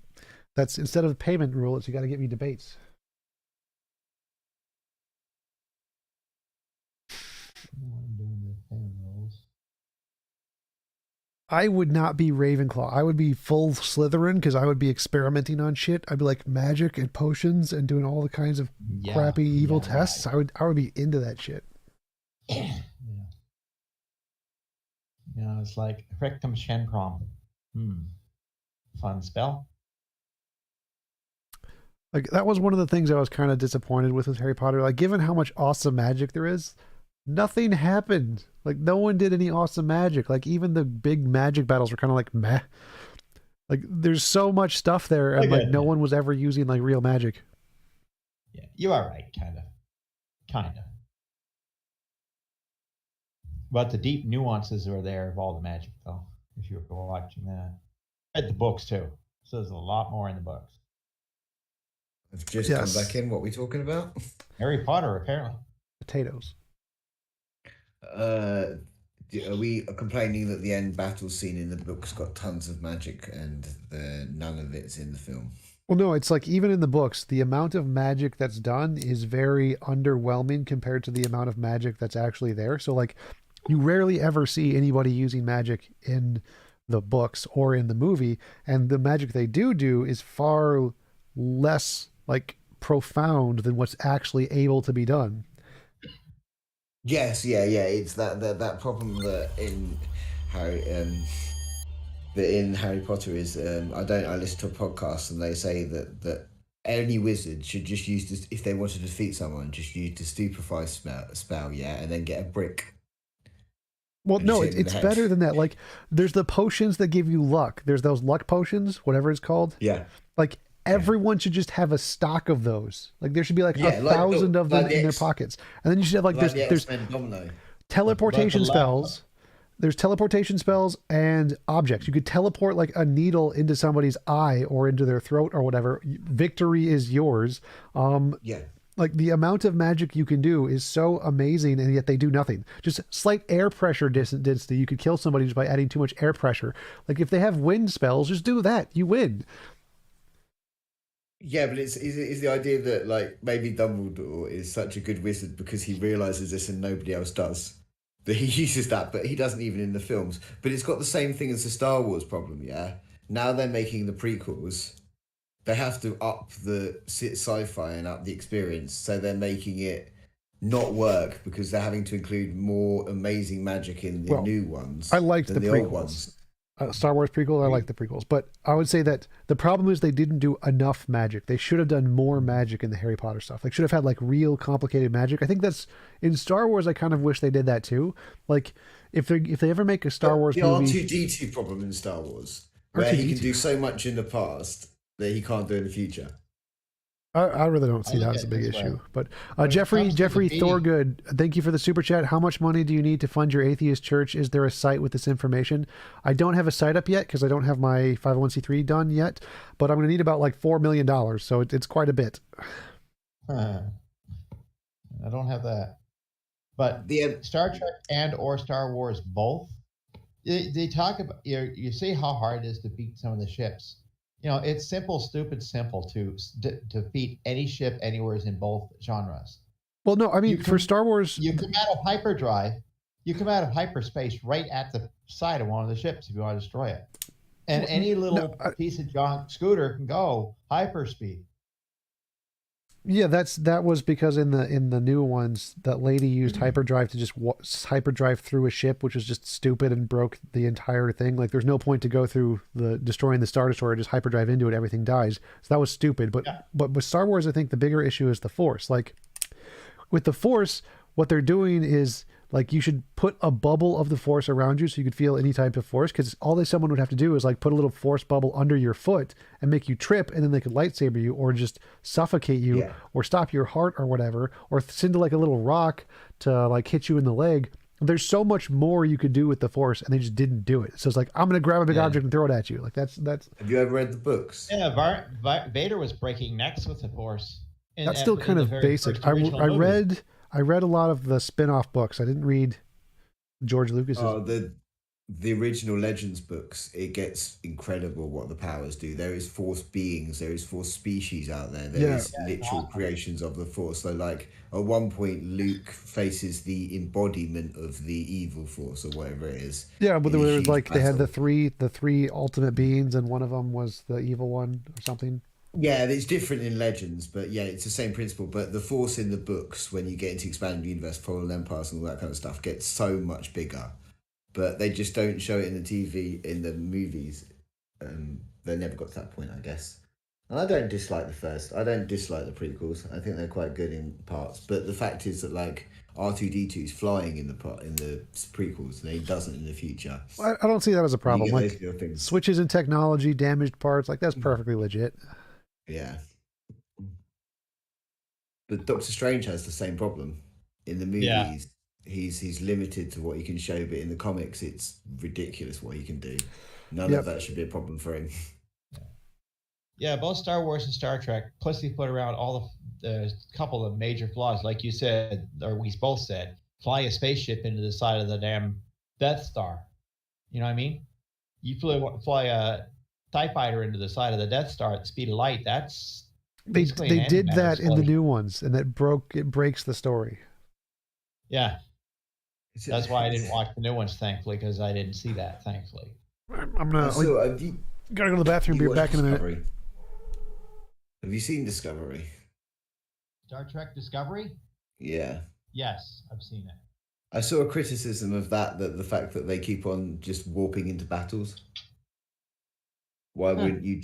That's instead of the payment rule, it's you got to get me debates. I would not be Ravenclaw. I would be full Slytherin because I would be experimenting on shit. I'd be like magic and potions and doing all the kinds of crappy evil tests. Right. I would be into that shit. Yeah. You know, it's like Rectum Shenprom. Fun spell. Like, that was one of the things I was kind of disappointed with Harry Potter. Like, given how much awesome magic there is, nothing happened. Like, no one did any awesome magic. Like, even the big magic battles were kind of like meh. Like, there's so much stuff there, and like no one was ever using like real magic. Yeah, you are right, kind of. But the deep nuances are there of all the magic, though. If you were watching that, read the books too, so there's a lot more in the books. I've just come back in. What are we talking about? Harry Potter, apparently. Potatoes. Are we complaining that the end battle scene in the book's got tons of magic and none of it's in the film? Well, no, it's like even in the books, the amount of magic that's done is very underwhelming compared to the amount of magic that's actually there. So, like, you rarely ever see anybody using magic in the books or in the movie, and the magic they do is far less like profound than what's actually able to be done. Yes, yeah. It's that problem that in Harry Potter is I listen to a podcast and they say that any wizard should just use this, if they want to defeat someone, just use the stupefy spell, and then get a brick. Well, no, it's better than that. Like, there's the potions that give you luck. There's those luck potions, whatever it's called. Yeah. Like, everyone should just have a stock of those. Like, there should be like 1,000 of them in their pockets. And then you should have like there's teleportation spells. There's teleportation spells and objects. You could teleport like a needle into somebody's eye or into their throat or whatever. Victory is yours. Like, the amount of magic you can do is so amazing, and yet they do nothing. Just slight air pressure density. You could kill somebody just by adding too much air pressure. Like, if they have wind spells, just do that. You win. Yeah, but is the idea that like maybe Dumbledore is such a good wizard because he realizes this and nobody else does. That he uses that, but he doesn't even in the films. But it's got the same thing as the Star Wars problem, yeah? Now they're making the prequels. They have to up the sci-fi and up the experience, so they're making it not work because they're having to include more amazing magic in the new ones. I liked the prequels. Old ones. Star Wars prequels, I like the prequels. But I would say that the problem is they didn't do enough magic. They should have done more magic in the Harry Potter stuff. They should have had like real complicated magic. I think that's in Star Wars. I kind of wish they did that too. Like, if they ever make a Star Wars movie, the R2-D2 problem in Star Wars, where he can do so much in the past that he can't do in the future. I really don't see that as a big issue. But Jeffrey Thorgood, thank you for the super chat. How much money do you need to fund your atheist church? Is there a site with this information? I don't have a site up yet because I don't have my 501c3 done yet, but I'm going to need about like $4 million. So it's quite a bit. I don't have that. But the Star Trek and or Star Wars both They talk about you see how hard it is to beat some of the ships. It's simple, stupid, simple to defeat any ship anywhere in both genres. Well, no, I mean for Star Wars, you come out of hyperdrive, you come out of hyperspace right at the side of one of the ships if you want to destroy it, and any little piece of junk scooter can go hyperspeed. Yeah, that was because in the new ones, that lady used hyperdrive to just hyperdrive through a ship, which was just stupid and broke the entire thing. Like, there's no point to go through destroying the Star Destroyer, just hyperdrive into it, everything dies. So that was stupid. But with Star Wars, I think the bigger issue is the Force. Like, with the Force, what they're doing is, like, you should put a bubble of the Force around you so you could feel any type of Force, because all someone would have to do is, like, put a little Force bubble under your foot and make you trip, and then they could lightsaber you or just suffocate you or stop your heart or whatever, or send like a little rock to, like, hit you in the leg. There's so much more you could do with the Force, and they just didn't do it. So it's like, I'm going to grab a big object and throw it at you. Like, that's. Have you ever read the books? Yeah, Vader was breaking necks with the Force. That's still kind of basic. I read a lot of the spin-off books. I didn't read George Lucas's. Oh, the original Legends books, it gets incredible what the powers do. There is Force beings, there is Force species out there. There is literal creations of the Force. So, like, at one point, Luke faces the embodiment of the evil Force or whatever it is. Yeah, but there was like they had the three ultimate beings, and one of them was the evil one or something. Yeah, it's different in Legends, but yeah, it's the same principle. But the Force in the books, when you get into Expanded Universe, Fallen Empires, and all that kind of stuff, gets so much bigger. But they just don't show it in the TV, in the movies. They never got to that point, I guess. And I don't dislike I don't dislike the prequels. I think they're quite good in parts. But the fact is that, like, R2-D2 is flying in the prequels, and he doesn't in the future. I don't see that as a problem. Like, switches in technology, damaged parts, like, that's perfectly legit. Yeah. But Doctor Strange has the same problem. In the movies, he's limited to what he can show, but in the comics, it's ridiculous what he can do. None of that should be a problem for him. Yeah, both Star Wars and Star Trek pussyfoot around all the couple of major flaws, like you said, or we both said, fly a spaceship into the side of the damn Death Star. You know what I mean? You fly a TIE fighter into the side of the Death Star at the speed of light. That's they did that in the new ones, and it breaks the story. Yeah, that's why I didn't watch the new ones, thankfully, because I didn't see that. Thankfully, I'm gonna gotta go to the bathroom. Be back in a minute. Have you seen Discovery? Star Trek Discovery? Yeah. Yes, I've seen it. I saw a criticism of that the fact that they keep on just warping into battles. Why wouldn't you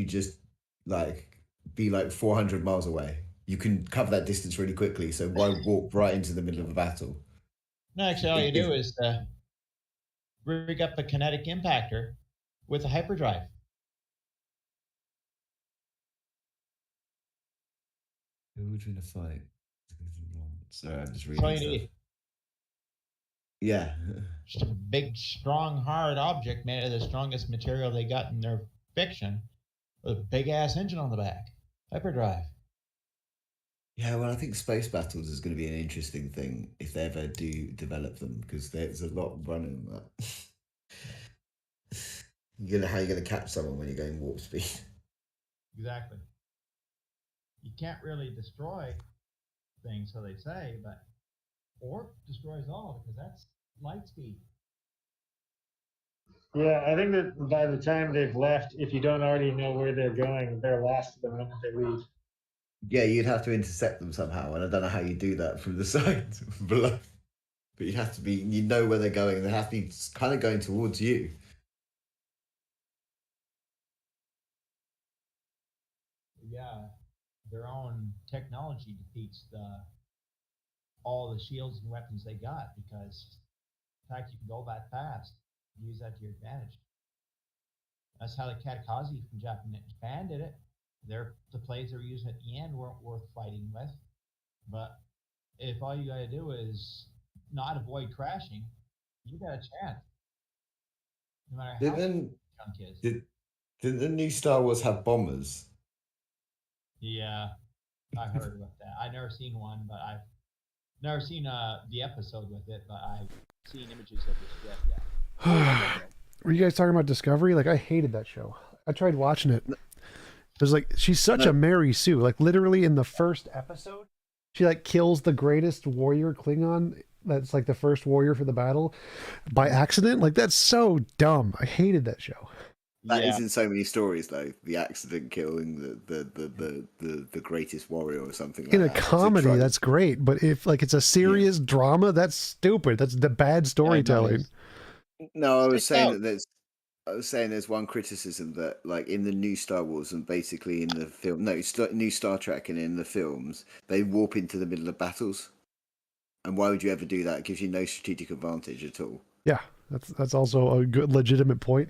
just like be like 400 miles away? You can cover that distance really quickly, so why walk right into the middle of a battle? No, actually, all you do is rig up a kinetic impactor with a hyperdrive. Who would win a fight? Sorry, I'm just That's all you reading need. stuff. Yeah. Just a big, strong, hard object made of the strongest material they got in their fiction, with a big ass engine on the back. Hyperdrive. Yeah, well, I think space battles is going to be an interesting thing if they ever do develop them, because there's a lot running on that. How you're going to catch someone when you're going warp speed? Exactly. You can't really destroy things, so they say, but warp destroys all, because that's light speed. Yeah, I think that by the time they've left, if you don't already know where they're going, they're lost the moment they leave. Yeah, you'd have to intercept them somehow, and I don't know how you do that from the side below. But you have to be, you know where they're going, and they have to be kind of going towards you. Yeah, their own technology defeats all the shields and weapons they got, because in fact you can go that fast. Use that to your advantage. That's how the Katakazi from Japan did it. The planes they were using at the end weren't worth fighting with. But if all you gotta do is not avoid crashing, you got a chance. No matter how junk is. Did the new Star Wars have bombers? Yeah, I heard about that. I've never seen one, but I've never seen the episode with it, but I've seen images of the ship, yeah. Were you guys talking about Discovery? Like, I hated that show. I tried watching it. It was like, she's such a Mary Sue. Like, literally in the first episode, she like kills the greatest warrior Klingon. That's like the first warrior for the battle by accident. Like, that's so dumb. I hated that show. That is in so many stories, though. The accident killing the greatest warrior or something. Like In a that. comedy, that's great. But if like it's a serious drama, that's stupid. That's the bad storytelling. No, I was saying there's one criticism that, like, in the new Star Wars and basically in the film, new Star Trek and in the films, they warp into the middle of battles. And why would you ever do that? It gives you no strategic advantage at all. Yeah, that's also a good, legitimate point.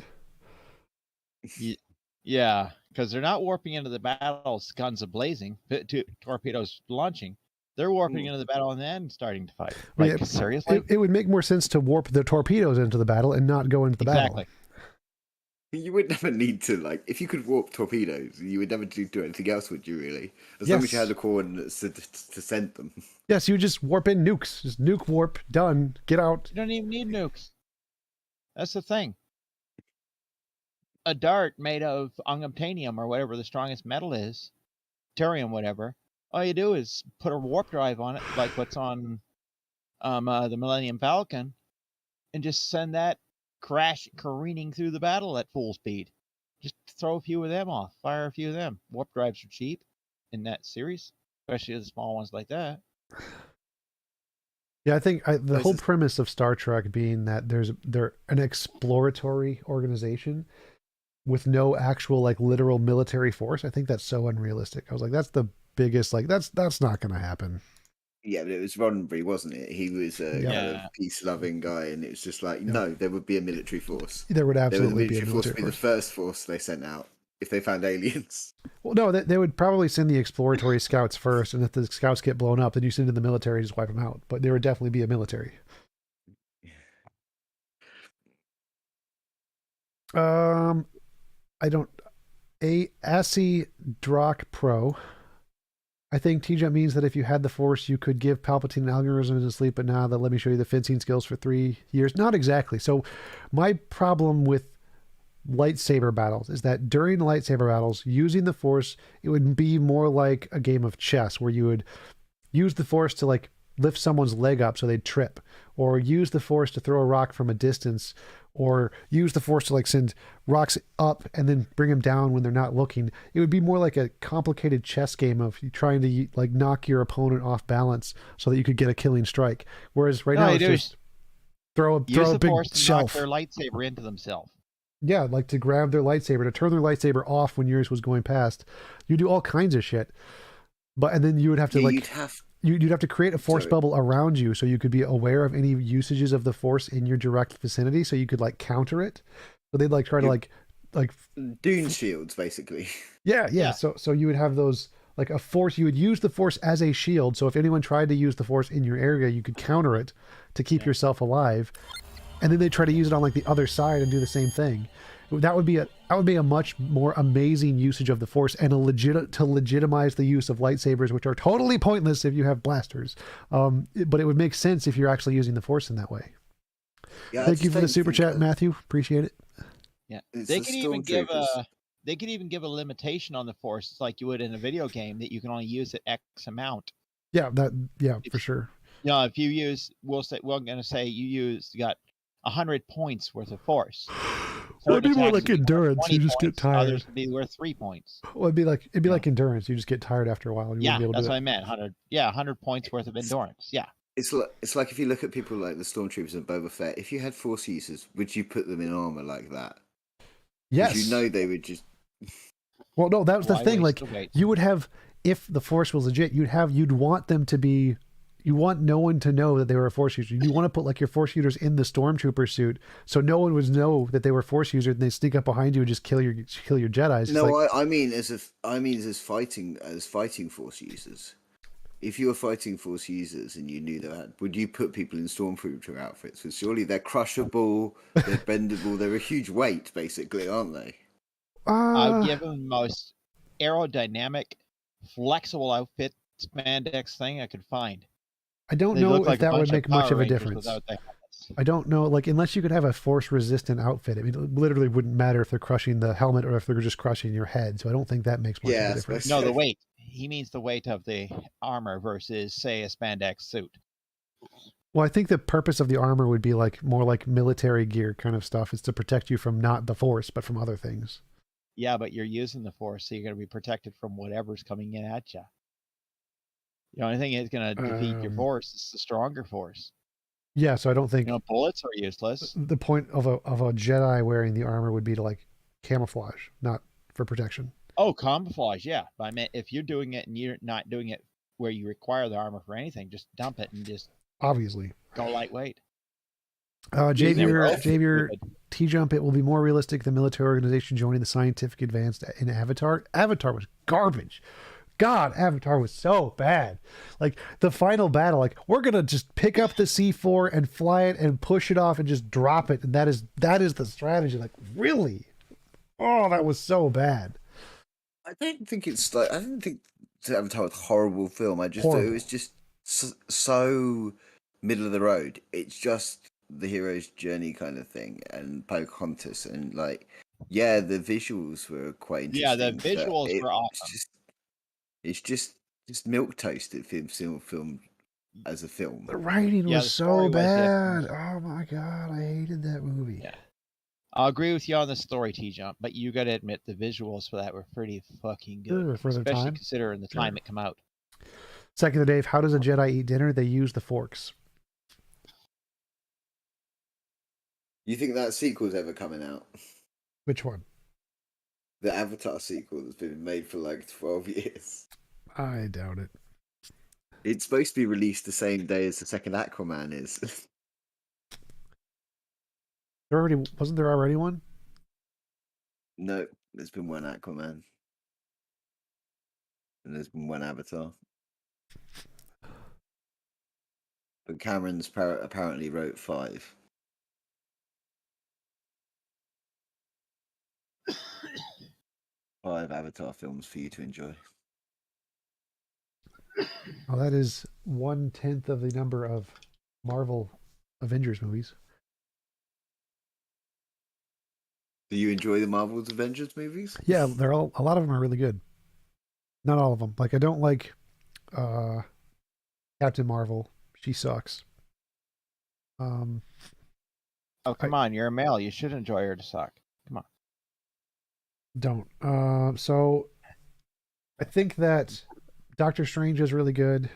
Yeah, because they're not warping into the battles, guns a-blazing, torpedoes launching. They're warping into the battle and then starting to fight. Like, seriously? It would make more sense to warp the torpedoes into the battle and not go into the battle. You would never need to, like, if you could warp torpedoes, you would never do anything else, would you, really? As long as you had the coordinates to send them. Yes, you just warp in nukes. Just nuke warp, done, get out. You don't even need nukes. That's the thing. A dart made of unobtainium or whatever the strongest metal is, thorium, whatever. All you do is put a warp drive on it, like what's on the Millennium Falcon, and just send that careening through the battle at full speed. Just throw a few of them off, fire a few of them. Warp drives are cheap in that series, especially the small ones like that. Yeah, I think the whole premise of Star Trek being that they're an exploratory organization with no actual like literal military force. I think that's so unrealistic. I was like, that's the biggest, like that's not going to happen. Yeah, but it was Roddenberry, wasn't it? He was a kind of peace-loving guy, and it was just like, no, there would be a military force. There would absolutely be a military force. Would be the first force they sent out if they found aliens. Well, no, they would probably send the exploratory scouts first, and if the scouts get blown up, then you send in the military and just wipe them out. But there would definitely be a military. I don't. ASI Drock Pro. I think TJump means that if you had the Force, you could give Palpatine algorithms in sleep, but now that let me show you the fencing skills for 3 years. Not exactly. So my problem with lightsaber battles is that during lightsaber battles, using the Force, it would be more like a game of chess where you would use the Force to like lift someone's leg up so they'd trip, or use the Force to throw a rock from a distance, or use the Force to like send rocks up and then bring them down when they're not looking. It would be more like a complicated chess game of you trying to like knock your opponent off balance so that you could get a killing strike. Whereas right now it's just throw a big shelf. Knock their lightsaber into themselves. Yeah, like to grab their lightsaber, to turn their lightsaber off when yours was going past. You do all kinds of shit. And then you would have to you'd have to create a force bubble around you so you could be aware of any usages of the Force in your direct vicinity so you could like counter it. But they'd like try to like Dune shields, basically. Yeah. So you would have those like a Force, you would use the Force as a shield. So if anyone tried to use the Force in your area, you could counter it to keep yourself alive. And then they try to use it on like the other side and do the same thing. That would be a much more amazing usage of the Force and to legitimize the use of lightsabers, which are totally pointless if you have blasters. But it would make sense if you're actually using the Force in that way. Yeah, thank you for the super chat, Matthew. Appreciate it. Yeah, they could even give a limitation on the Force, it's like you would in a video game, that you can only use it X amount. Yeah, for sure. Yeah, if you use, we're going to say you got 100 points worth of Force. Well, it'd be more like endurance. You just get tired. Others would be worth 3 points. Well, it'd be like endurance. You just get tired after a while. And you yeah, wouldn't be able to that's do what it. I meant. 100. Yeah, 100 points worth of endurance. Yeah. It's like if you look at people like the Stormtroopers and Boba Fett. If you had Force users, would you put them in armor like that? Yes. You know they would just. Well, no, that was the thing. Like you would have, if the Force was legit, you'd want them to be. You want no one to know that they were a Force user. You want to put like your Force users in the Stormtrooper suit, so no one would know that they were Force users, and they sneak up behind you and just kill your Jedis. No, like, I mean as fighting Force users. If you were fighting Force users and you knew that, would you put people in Stormtrooper outfits? Because surely they're crushable, they're bendable, they're a huge weight, basically, aren't they? I'd give them the most aerodynamic, flexible outfit spandex thing I could find. I don't know if that would make much of a difference. Yes. I don't know, like, unless you could have a force-resistant outfit, I mean, it literally wouldn't matter if they're crushing the helmet or if they're just crushing your head. So I don't think that makes much of a difference. No, the weight. He means the weight of the armor versus, say, a spandex suit. Well, I think the purpose of the armor would be like more like military gear kind of stuff. It's to protect you from not the force, but from other things. Yeah, but you're using the force, so you're going to be protected from whatever's coming in at you. The only thing that's going to defeat your force is the stronger force. Yeah, so I don't think bullets are useless. The point of a Jedi wearing the armor would be to like camouflage, not for protection. Oh, camouflage, yeah. But I mean, if you're doing it and you're not doing it where you require the armor for anything, just dump it and just obviously go lightweight. Javier, TJump, it will be more realistic than military organization joining the scientific advance in Avatar. Avatar was garbage. God, Avatar was so bad. Like the final battle, like we're gonna just pick up the C4 and fly it and push it off and just drop it, and that is the strategy. Like really, oh, that was so bad. I don't think it's like I didn't think Avatar was a horrible film. I just thought it was just so middle of the road. It's just the hero's journey kind of thing, and Pocahontas, and like, yeah, the visuals were quite interesting. Yeah, the visuals were awesome. It's just milk toasted film as a film. The writing was so bad. Oh my god, I hated that movie. Yeah, I'll agree with you on the story, TJump, but you got to admit the visuals for that were pretty fucking good, for their especially time. considering the time it come out. Second to Dave, how does a Jedi eat dinner? They use the forks. You think that sequel's ever coming out? Which one? The Avatar sequel that's been made for like 12 years. I doubt it. It's supposed to be released the same day as the second Aquaman is. Wasn't there already one? No, there's been one Aquaman. And there's been one Avatar. But Cameron's apparently wrote 5. Five Avatar films for you to enjoy. Well, that is 1/10 of the number of Marvel Avengers movies. Do you enjoy the Marvel's Avengers movies? Yeah, a lot of them are really good. Not all of them. Like I don't like Captain Marvel. She sucks. Oh, come on, you're a male. You should enjoy her to suck. Come on. Don't. So I think that Doctor Strange is really good.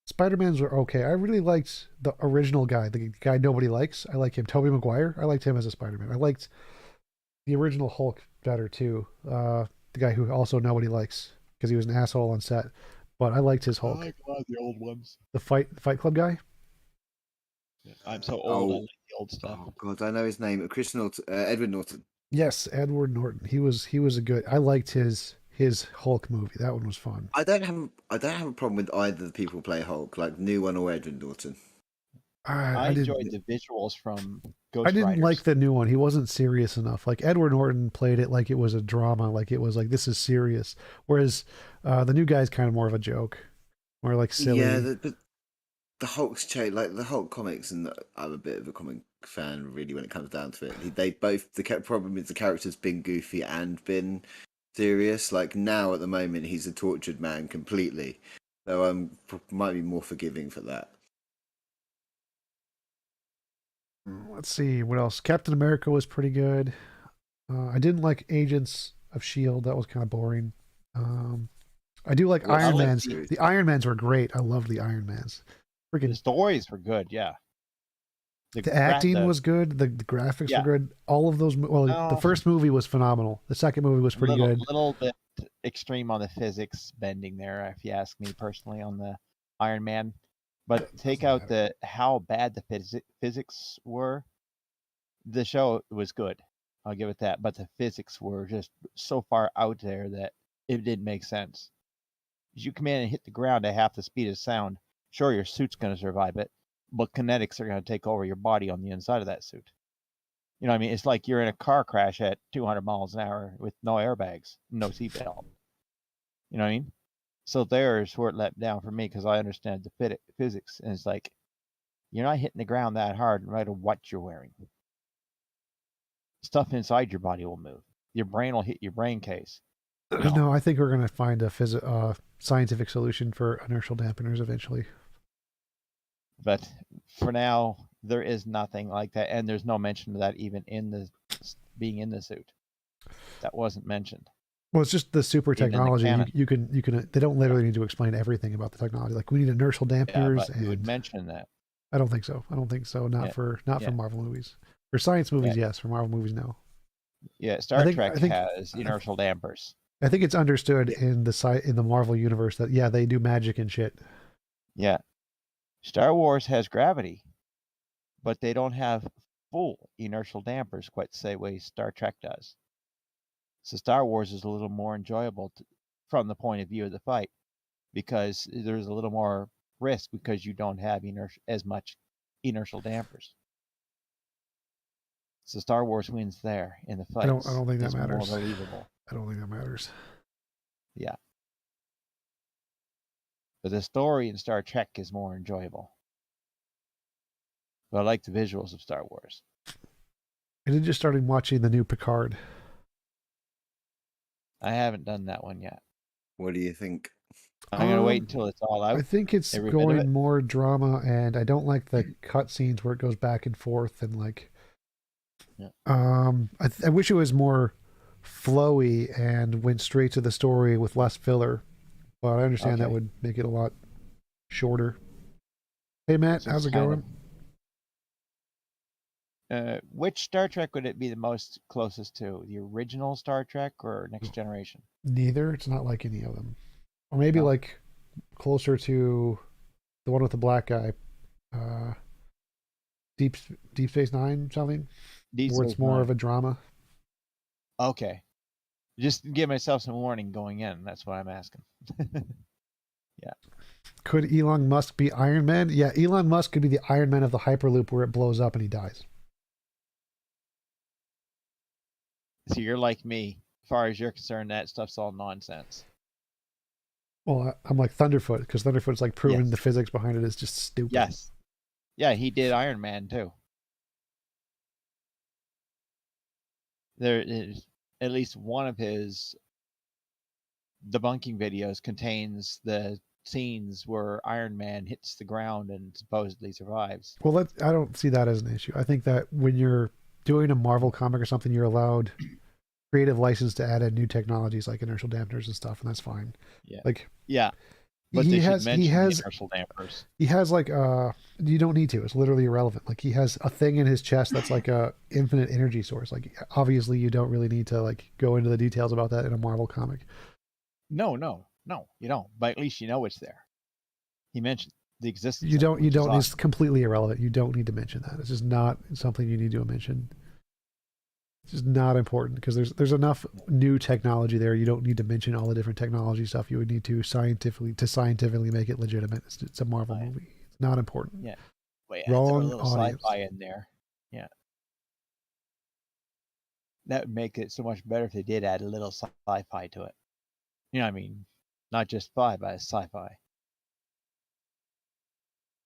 Spider-Man's were okay. I really liked the original guy, the guy nobody likes. I like him. Tobey Maguire. I liked him as a Spider-Man. I liked the original Hulk better too. The guy who also nobody likes because he was an asshole on set. But I liked his Hulk. I like a lot of the old ones. The Fight Club guy. I'm so old. I like the old stuff. Oh God, I know his name. Edward Norton. Yes, Edward Norton. He was a good. I liked his Hulk movie. That one was fun. I don't have a problem with either the people who play Hulk, like the new one or Edward Norton. I enjoyed the visuals from Ghost I didn't Riders. like the new one. He wasn't serious enough. Like Edward Norton played it like it was a drama, like it was like this is serious. Whereas the new guy's kind of more of a joke, more like silly. Yeah, the Hulk's change, like the Hulk comics, and I'm a bit of a comic fan really when it comes down to it. The problem is the character's been goofy and been serious. Like now at the moment he's a tortured man completely, so might be more forgiving for that. Let's see what else. Captain America was pretty good. I didn't like Agents of S.H.I.E.L.D. That was kind of boring. I do like Iron Mans. The Iron Mans were great. I loved the Iron Mans. The stories were good, yeah. The acting was good. The graphics were good. All of those. Well, the first movie was phenomenal. The second movie was pretty good. A little bit extreme on the physics bending there, if you ask me personally, on the Iron Man. But take out how bad the physics were. The show was good. I'll give it that. But the physics were just so far out there that it didn't make sense. As you come in and hit the ground at half the speed of sound, sure, your suit's going to survive it, but kinetics are going to take over your body on the inside of that suit. You know what I mean? It's like you're in a car crash at 200 miles an hour with no airbags, no seatbelt. You know what I mean? So there's where it let down for me because I understand the physics. And it's like, You're not hitting the ground that hard, no matter what you're wearing. Stuff inside your body will move. Your brain will hit your brain case. No, I think we're going to find a scientific solution for inertial dampeners eventually. But for now, there is nothing like that, and there's no mention of that even in the being in the suit. That wasn't mentioned. Well, it's just the super Even in the technology. canon. You can. They don't literally need to explain everything about the technology. Like we need inertial dampeners. Yeah, but you would mention that. I don't think so. I don't think so. Not for Marvel movies. For science movies, yes. For Marvel movies, no. Yeah, Star Trek has inertial dampers. I think it's understood in the Marvel universe that they do magic and shit. Yeah. Star Wars has gravity, but they don't have full inertial dampers quite the same way Star Trek does. So Star Wars is a little more enjoyable from the point of view of the fight because there's a little more risk because you don't have as much inertial dampers. So Star Wars wins there in the fight. I don't think that it's matters. More believable. I don't think that matters. Yeah. But the story in Star Trek is more enjoyable. But I like the visuals of Star Wars. I did just started watching the new Picard. I haven't done that one yet. What do you think? I'm going to wait until it's all out. I think it's every bit of it. going more drama, and I don't like the cutscenes where it goes back and forth and like. Yeah. I wish it was more flowy and went straight to the story with less filler, but I understand that would make it a lot shorter. Hey Matt, how's it going? Which Star Trek would it be the most closest to? The original Star Trek or Next Generation? Neither. It's not like any of them. Or maybe like closer to the one with the black guy. Deep Space Nine something? Where it's more of a drama. Okay. Just give myself some warning going in. That's what I'm asking. Yeah. Could Elon Musk be Iron Man? Yeah, Elon Musk could be the Iron Man of the Hyperloop where it blows up and he dies. So you're like me. As far as you're concerned, that stuff's all nonsense. Well, I'm like Thunderfoot, because Thunderfoot's like proven the physics behind it is just stupid. Yes. Yeah, he did Iron Man too. There is at least one of his debunking videos contains the scenes where Iron Man hits the ground and supposedly survives. Well, I don't see that as an issue. I think that when you're doing a Marvel comic or something, you're allowed creative license to add in new technologies like inertial dampeners and stuff, and that's fine. Yeah. Like But he they has should mention the inertial dampers. He has like you don't need to. It's literally irrelevant. Like he has a thing in his chest that's like a infinite energy source. Like obviously you don't really need to like go into the details about that in a Marvel comic. No, you don't. But at least you know it's there. He mentioned the existence. You don't. Of it, You don't. awesome. It's completely irrelevant. You don't need to mention that. It's just not something you need to mention. It's just not important because there's enough new technology there. You don't need to mention all the different technology stuff. You would need to scientifically make it legitimate. It's a Marvel movie. It's not important. Yeah. Wait, Wrong throw a little audience. sci-fi in there. Yeah. That would make it so much better if they did add a little sci-fi to it. You know what I mean? Not just but sci-fi.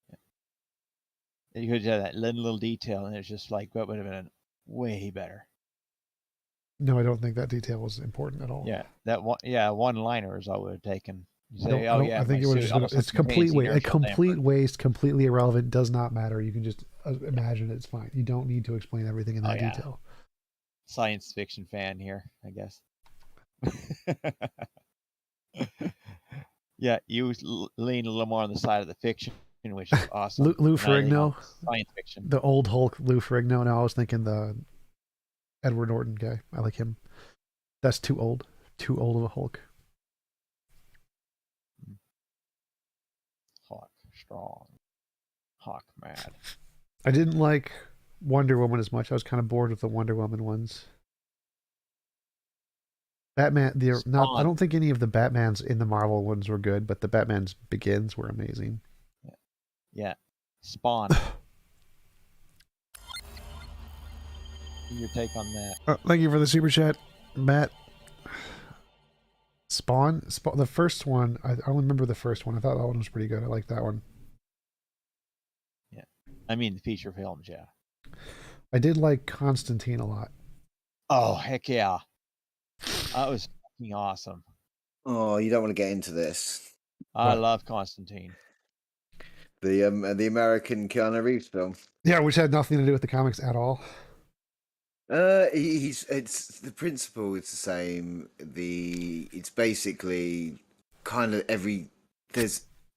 Yeah. You could have that little detail, and it's just like that would have been way better. No, I don't think that detail was important at all. Yeah, that one. Yeah, one-liner is all we would have taken. You I say, I think it was just it's complete waste. A complete waste, completely irrelevant. Does not matter. You can just imagine it's fine. You don't need to explain everything in that detail. Science fiction fan here, I guess. Yeah, you lean a little more on the side of the fiction, which is awesome. Lou Ferrigno, science fiction. The old Hulk, Lou Ferrigno. No, I was thinking the Edward Norton guy. I like him. That's too old. Too old of a Hulk. Hawk strong. Hawk mad. I didn't like Wonder Woman as much. I was kind of bored with the Wonder Woman ones. Batman, I don't think any of the Batmans in the Marvel ones were good, but the Batman's Begins were amazing. Yeah. Spawn. Your take on that? Thank you for the super chat, Matt. Spawn, the first one. I only remember the first one. I thought that one was pretty good. I like that one. Yeah. I mean, the feature films, yeah. I did like Constantine a lot. Oh, heck yeah. That was fucking awesome. Oh, you don't want to get into this. I love Constantine. The American Keanu Reeves film. Yeah, which had nothing to do with the comics at all. It's the principle. It's the same. It's basically kind of every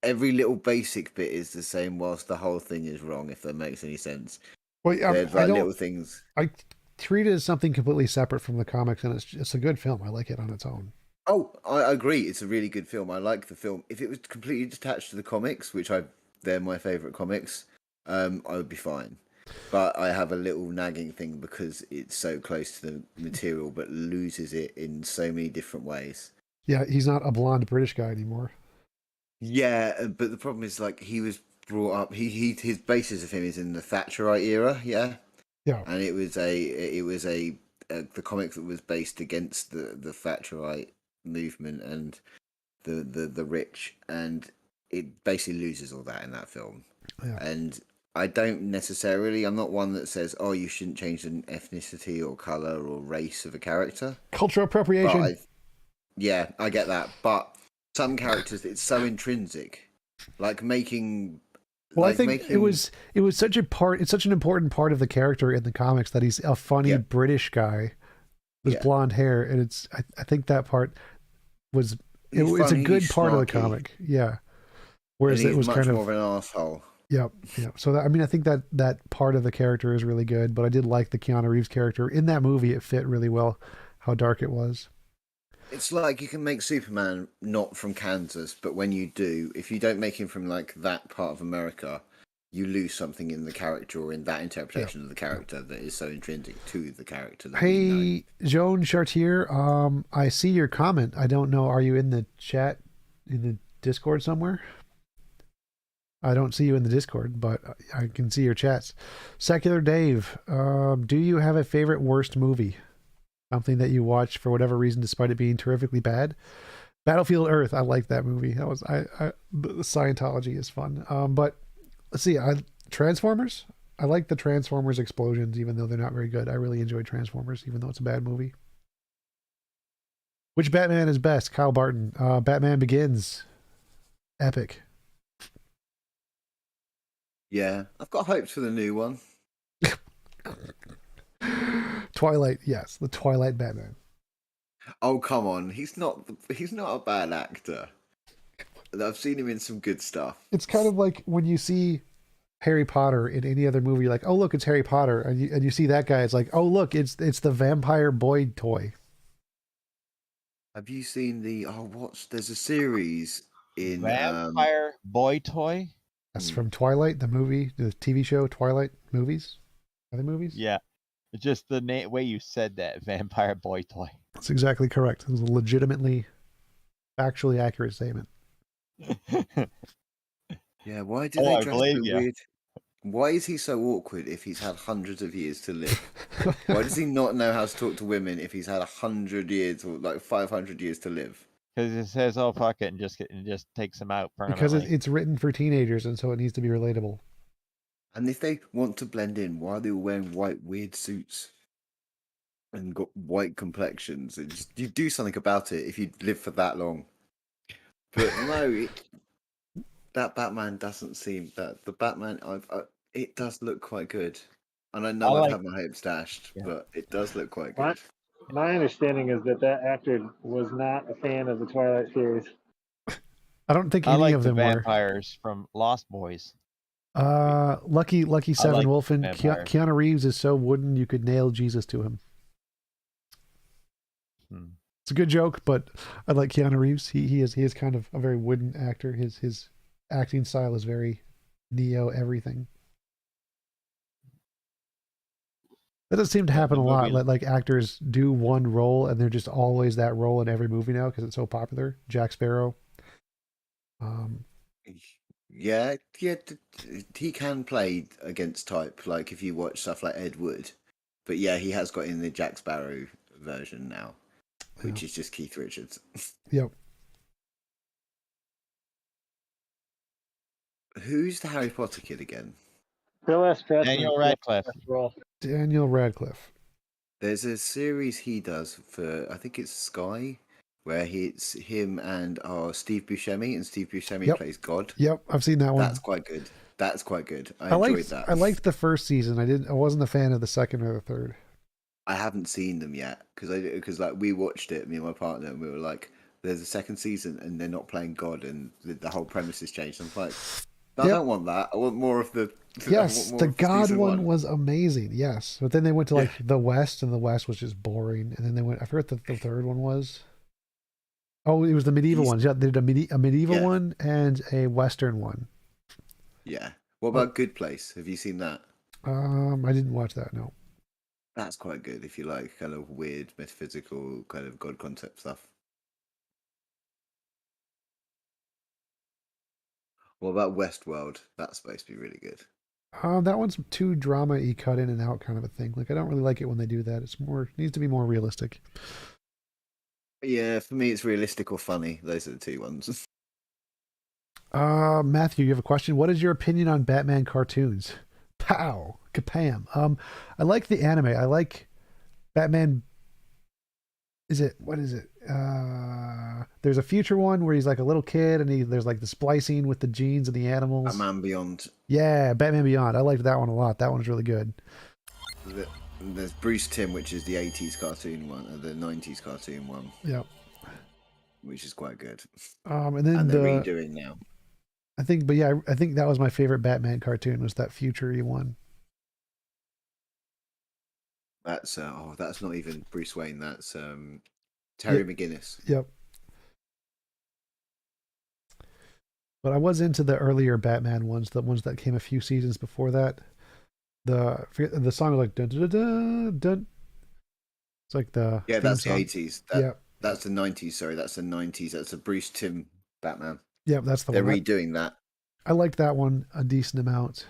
little basic bit is the same, whilst the whole thing is wrong. If that makes any sense. Well, There's I like don't. little things. I treat it as something completely separate from the comics, and it's a good film. I like it on its own. Oh, I agree. It's a really good film. I like the film. If it was completely detached to the comics, they're my favorite comics, I would be fine. But I have a little nagging thing because it's so close to the material, but loses it in so many different ways. Yeah, he's not a blonde British guy anymore. Yeah, but the problem is, like, he was brought up. His basis of him is in the Thatcherite era. Yeah, yeah, and it was the comic that was based against the Thatcherite movement and the rich, and it basically loses all that in that film. Yeah. And I'm not one that says, oh, you shouldn't change the ethnicity or color or race of a character. Cultural appropriation. I get that, but some characters, it's so intrinsic, like making. Well, I think it was such a part. It's such an important part of the character in the comics that he's a funny British guy with blonde hair, and I think that part was it's a good part of the comic. Yeah. Whereas it was much kind of more of an asshole. Yeah. So I think that part of the character is really good, but I did like the Keanu Reeves character in that movie. It fit really well how dark it was. It's like you can make Superman not from Kansas, but when you do, if you don't make him from like that part of America, you lose something in the character or in that interpretation of the character that is so intrinsic to the character. Hey, Joan Chartier, I see your comment. I don't know. Are you in the chat, in the Discord somewhere? I don't see you in the Discord, but I can see your chats. Secular Dave, do you have a favorite worst movie? Something that you watched for whatever reason, despite it being terrifically bad? Battlefield Earth, I like that movie. That was the Scientology is fun. But let's see, Transformers. I like the Transformers explosions, even though they're not very good. I really enjoy Transformers, even though it's a bad movie. Which Batman is best? Kyle Barton. Batman Begins. Epic. Yeah, I've got hopes for the new one. Twilight, yes, the Twilight Batman. Oh, come on, he's not a bad actor. I've seen him in some good stuff. It's kind of like when you see Harry Potter in any other movie, you're like, oh look, it's Harry Potter, and you see that guy, it's like, oh look, it's the vampire boy toy. Have you seen there's a series in Vampire boy toy? That's from Twilight, the movie, the TV show Twilight movies. Other movies? Yeah. It's just the way you said that, vampire boy toy. That's exactly correct. It was a legitimately, factually accurate statement. Yeah, why did they dress so weird? Why is he so awkward if he's had hundreds of years to live? Why does he not know how to talk to women if he's had 100 years or like 500 years to live? Because it says, "Oh fuck it," and just takes them out permanently. Because it's written for teenagers, and so it needs to be relatable. And if they want to blend in, why are they all wearing white weird suits and got white complexions? You do something about it if you live for that long. But no, that Batman doesn't seem that the Batman. It does look quite good, and I know I've had my hopes dashed, but it does look quite good. My understanding is that actor was not a fan of the Twilight series. I don't think I any like of the them vampires from Lost Boys. Lucky Seven like Wolfen. vampires. Keanu Reeves is so wooden you could nail Jesus to him. It's a good joke, but I like Keanu Reeves. He is kind of a very wooden actor. His acting style is very Neo everything. That does seem to happen a lot. Like actors do one role and they're just always that role in every movie now because it's so popular. Jack Sparrow. Yeah, he can play against type. Like if you watch stuff like Ed Wood, but yeah, he has got in the Jack Sparrow version now, which is just Keith Richards. Yep. Who's the Harry Potter kid again? Bill S. Pressman. Daniel Radcliffe. Daniel Radcliffe. There's a series he does for, I think it's Sky, where it's him and Steve Buscemi, and Steve Buscemi plays God. Yep, I've seen that one. That's quite good. That's quite good. I liked enjoyed that. I liked the first season. I wasn't a fan of the second or the third. I haven't seen them yet because like we watched it, me and my partner, and we were like, "There's a second season, and they're not playing God, and the whole premise has changed." I'm like, no, I don't want that. I want more of the. Yes, the God one was amazing. Yes, but then they went to like the West, and the West was just boring. And then they went. I forget what the third one was. Oh, it was the medieval ones. Yeah, they did a medieval one and a Western one. Yeah. What about Good Place? Have you seen that? I didn't watch that. No. That's quite good if you like kind of weird metaphysical kind of God concept stuff. What about Westworld? That's supposed to be really good. That one's too drama-y, cut in and out kind of a thing. Like I don't really like it when they do that. It needs to be more realistic. Yeah, for me it's realistic or funny. Those are the two ones. Matthew, you have a question. What is your opinion on Batman cartoons? Pow, kapam. I like the anime. I like Batman. What is it? There's a future one where he's like a little kid and there's like the splicing with the genes and the animals. Batman Beyond. Yeah, Batman Beyond. I liked that one a lot. That one's really good. There's Bruce Timm, which is the 80s cartoon one, or the 90s cartoon one. Yep. Which is quite good. And then they're redoing now. I think that was my favorite Batman cartoon, was that future-y one. That's that's not even Bruce Wayne. That's Terry McGinnis. Yep. But I was into the earlier Batman ones, the ones that came a few seasons before that. The song was like dun dun dun dun. It's like the that's song. the 80s. That's the 90s. Sorry, that's the 90s. That's a Bruce Timm Batman. Yep, that's the They're one. redoing that. I liked that one a decent amount.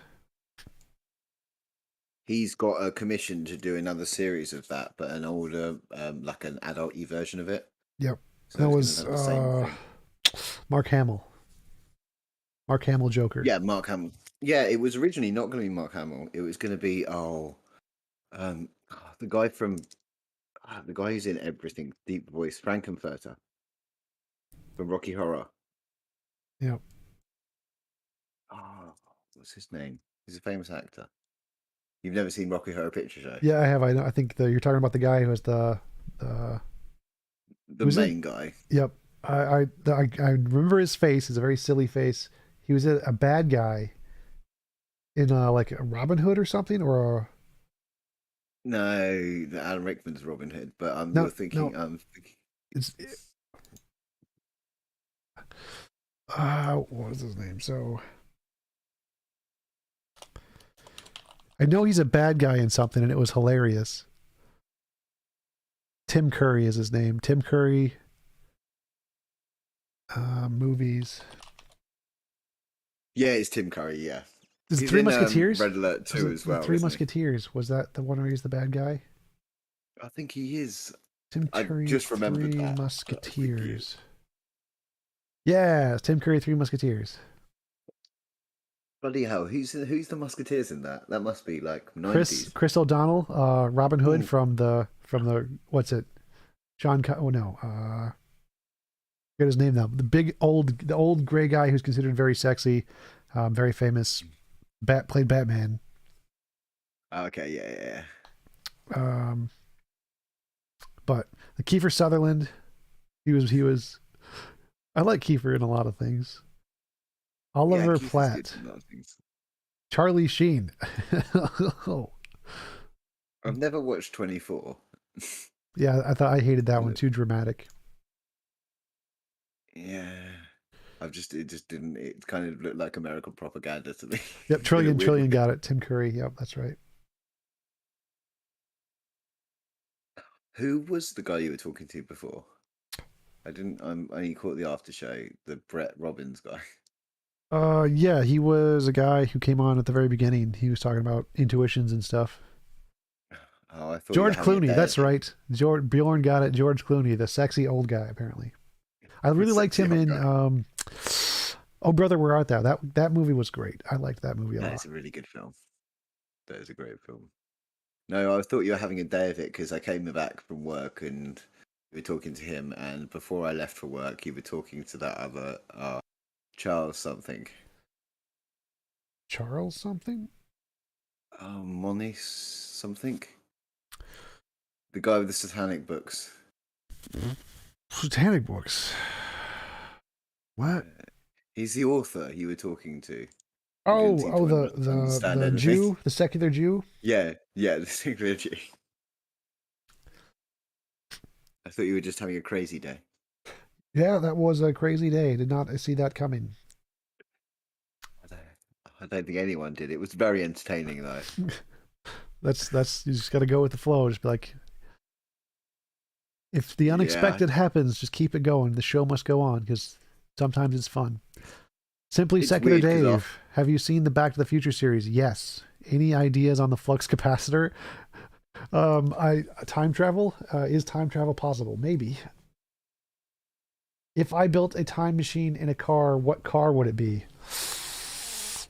He's got a commission to do another series of that, but an older, like an adult-y version of it. Yep. So that was Mark Hamill. Mark Hamill Joker. Yeah, Mark Hamill. Yeah, it was originally not going to be Mark Hamill. It was going to be the guy who's in everything, deep voice, Frankenfurter from Rocky Horror. Yep. Oh, what's his name? He's a famous actor. You've never seen Rocky Horror Picture Show? Yeah, I have. I know. I think you're talking about the guy who was the main guy. Yep. I remember his face. It's a very silly face. He was a bad guy in like a Robin Hood or something, or No, Alan Rickman's Robin Hood, but I'm thinking. What was his name? So I know he's a bad guy in something, and it was hilarious. Tim Curry is his name. Tim Curry. Movies. Yeah, it's Tim Curry. Yeah. Is Three Musketeers? Red Alert 2 as well. Three Musketeers. Was that the one where he's the bad guy? I think he is. Tim Curry. I just remembered Three that. Musketeers. Yeah, it's Tim Curry, Three Musketeers. Bloody hell! Who's the Musketeers in that? That must be like 90s. Chris O'Donnell, Robin Hood from the what's it? Forget his name now. The old gray guy who's considered very sexy, very famous. Played Batman. Okay, yeah. But the Kiefer Sutherland, he was. I like Kiefer in a lot of things. Oliver Platt. Charlie Sheen. I've never watched 24. Yeah, I hated that one. Too dramatic. Yeah. It kind of looked like American propaganda to me. Yep, Trillion got it. Tim Curry. Yep, that's right. Who was the guy you were talking to before? I only caught the after show, the Brett Robbins guy. Yeah, he was a guy who came on at the very beginning. He was talking about intuitions and stuff. Oh, I thought George Clooney, that's right. Bjorn got it. George Clooney, the sexy old guy, apparently. I really liked him in Oh Brother, Where Art Thou? That movie was great. I liked that movie a lot. It's a really good film. That is a great film. No, I thought you were having a day of it because I came back from work and we were talking to him, and before I left for work, you were talking to that other Charles something. Charles something? Moniz something. The guy with the satanic books. Satanic books. What? He's the author you were talking to. The Jew, the secular Jew. Yeah, the secular Jew. I thought you were just having a crazy day. Yeah, that was a crazy day. Did not see that coming. I don't think anyone did. It was very entertaining, though. That's you just got to go with the flow. Just be like, if the unexpected happens, just keep it going. The show must go on because sometimes it's fun. Simply It's Secular weird 'cause Dave, have you seen the Back to the Future series? Yes. Any ideas on the flux capacitor? Time travel? Is time travel possible? Maybe. If I built a time machine in a car, what car would it be?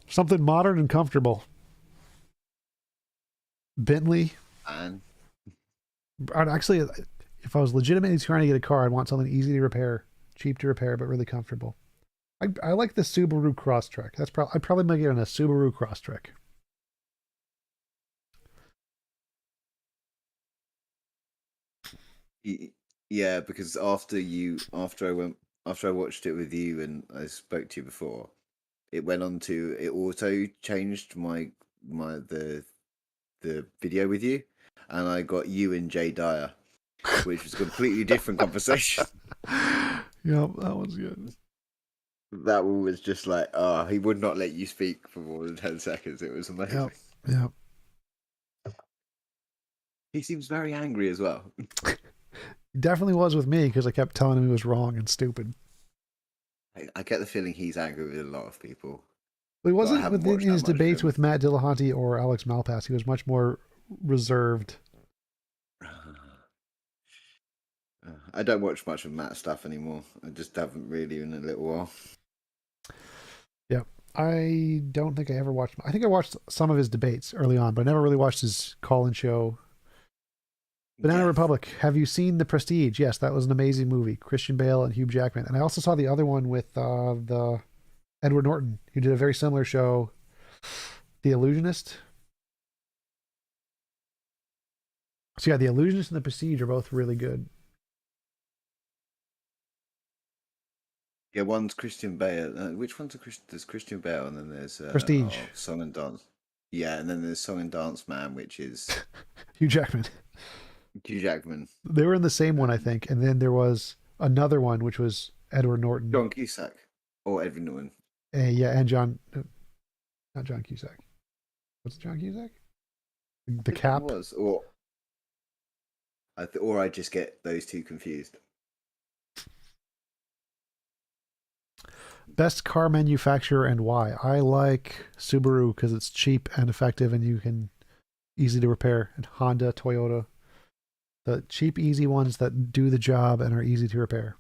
Something modern and comfortable. Bentley. And Actually, if I was legitimately trying to get a car, I'd want something easy to repair, cheap to repair, but really comfortable. I like the Subaru Crosstrek. I'd probably make it in a Subaru Crosstrek. Yeah, because after I watched it with you and I spoke to you before, it auto changed the video with you, and I got you and Jay Dyer, which was a completely different conversation. Yeah, that was good. That one was just like, he would not let you speak for more than 10 seconds. It was amazing. Yeah. He seems very angry as well. He definitely was with me because I kept telling him he was wrong and stupid. I get the feeling he's angry with a lot of people. But he wasn't in his debates with Matt Dillahunty or Alex Malpass. He was much more reserved. I don't watch much of Matt's stuff anymore. I just haven't really in a little while. Yeah, I don't think I ever watched. I think I watched some of his debates early on, but I never really watched his call-in show. Banana Republic. Have you seen The Prestige? Yes, that was an amazing movie. Christian Bale and Hugh Jackman. And I also saw the other one with the Edward Norton, who did a very similar show, The Illusionist. So yeah, The Illusionist and The Prestige are both really good. Yeah, one's Christian Bale. Which one's there's Christian Bale, and then there's Prestige. Song and Dance. Yeah, and then there's Song and Dance Man, which is Hugh Jackman. Hugh Jackman. They were in the same one, I think, and then there was another one which was Edward Norton. John Cusack or Edward Norton. Yeah, and not John Cusack. What's John Cusack? The Cap was, or I just get those two confused. Best car manufacturer and why? I like Subaru because it's cheap and effective, and you can easy to repair. And Honda, Toyota, the cheap, easy ones that do the job and are easy to repair.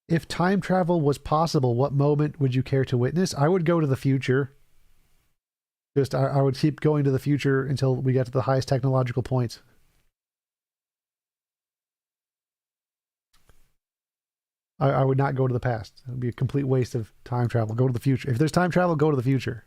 If time travel was possible, what moment would you care to witness? I would go to the future. I would keep going to the future until we get to the highest technological point. I would not go to the past. It would be a complete waste of time travel. Go to the future. If there's time travel, go to the future.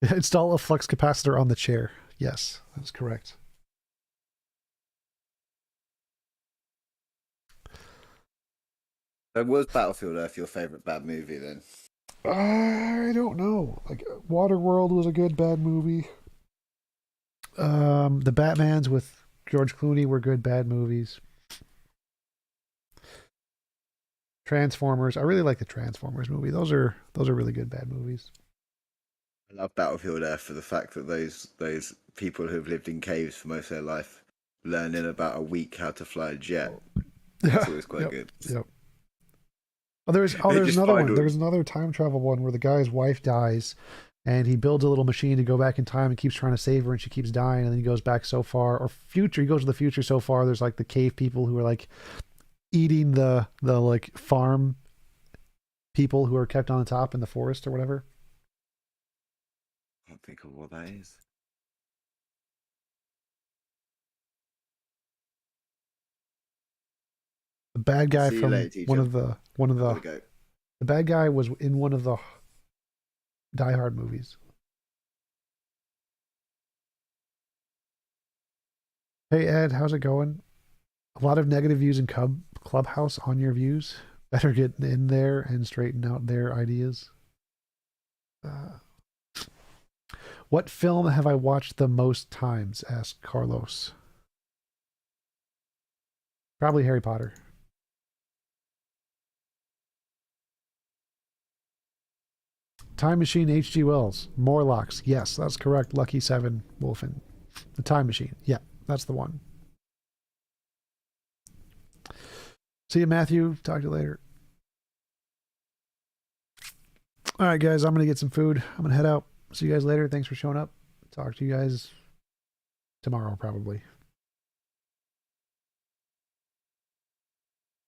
Install a flux capacitor on the chair. Yes, that's correct. So was Battlefield Earth your favorite bad movie then? I don't know. Like Waterworld was a good bad movie. The Batmans with George Clooney were good bad movies. Transformers. I really like the Transformers movie. Those are really good bad movies. I love Battlefield Earth for the fact that those people who've lived in caves for most of their life learn in about a week how to fly a jet. That's always quite good. Yep. Oh, there's another one. There's another time travel one where the guy's wife dies, and he builds a little machine to go back in time and keeps trying to save her, and she keeps dying, and then he goes back so far, or future, he goes to the future so far, there's like the cave people who are like eating the like farm people who are kept on the top in the forest or whatever. I can't think of what that is. The bad guy See you from later, one TJump. of the Gotta go. the bad guy was in one of the Die Hard movies. Hey Ed, how's it going? A lot of negative views in Clubhouse on your views. Better get in there and straighten out their ideas. What film have I watched the most times? Asked Carlos. Probably Harry Potter. Time Machine, H.G. Wells. Morlocks. Yes, that's correct. Lucky 7, Wolfen. The Time Machine. Yeah, that's the one. See you, Matthew. Talk to you later. All right, guys, I'm going to get some food. I'm going to head out. See you guys later. Thanks for showing up. Talk to you guys tomorrow, probably.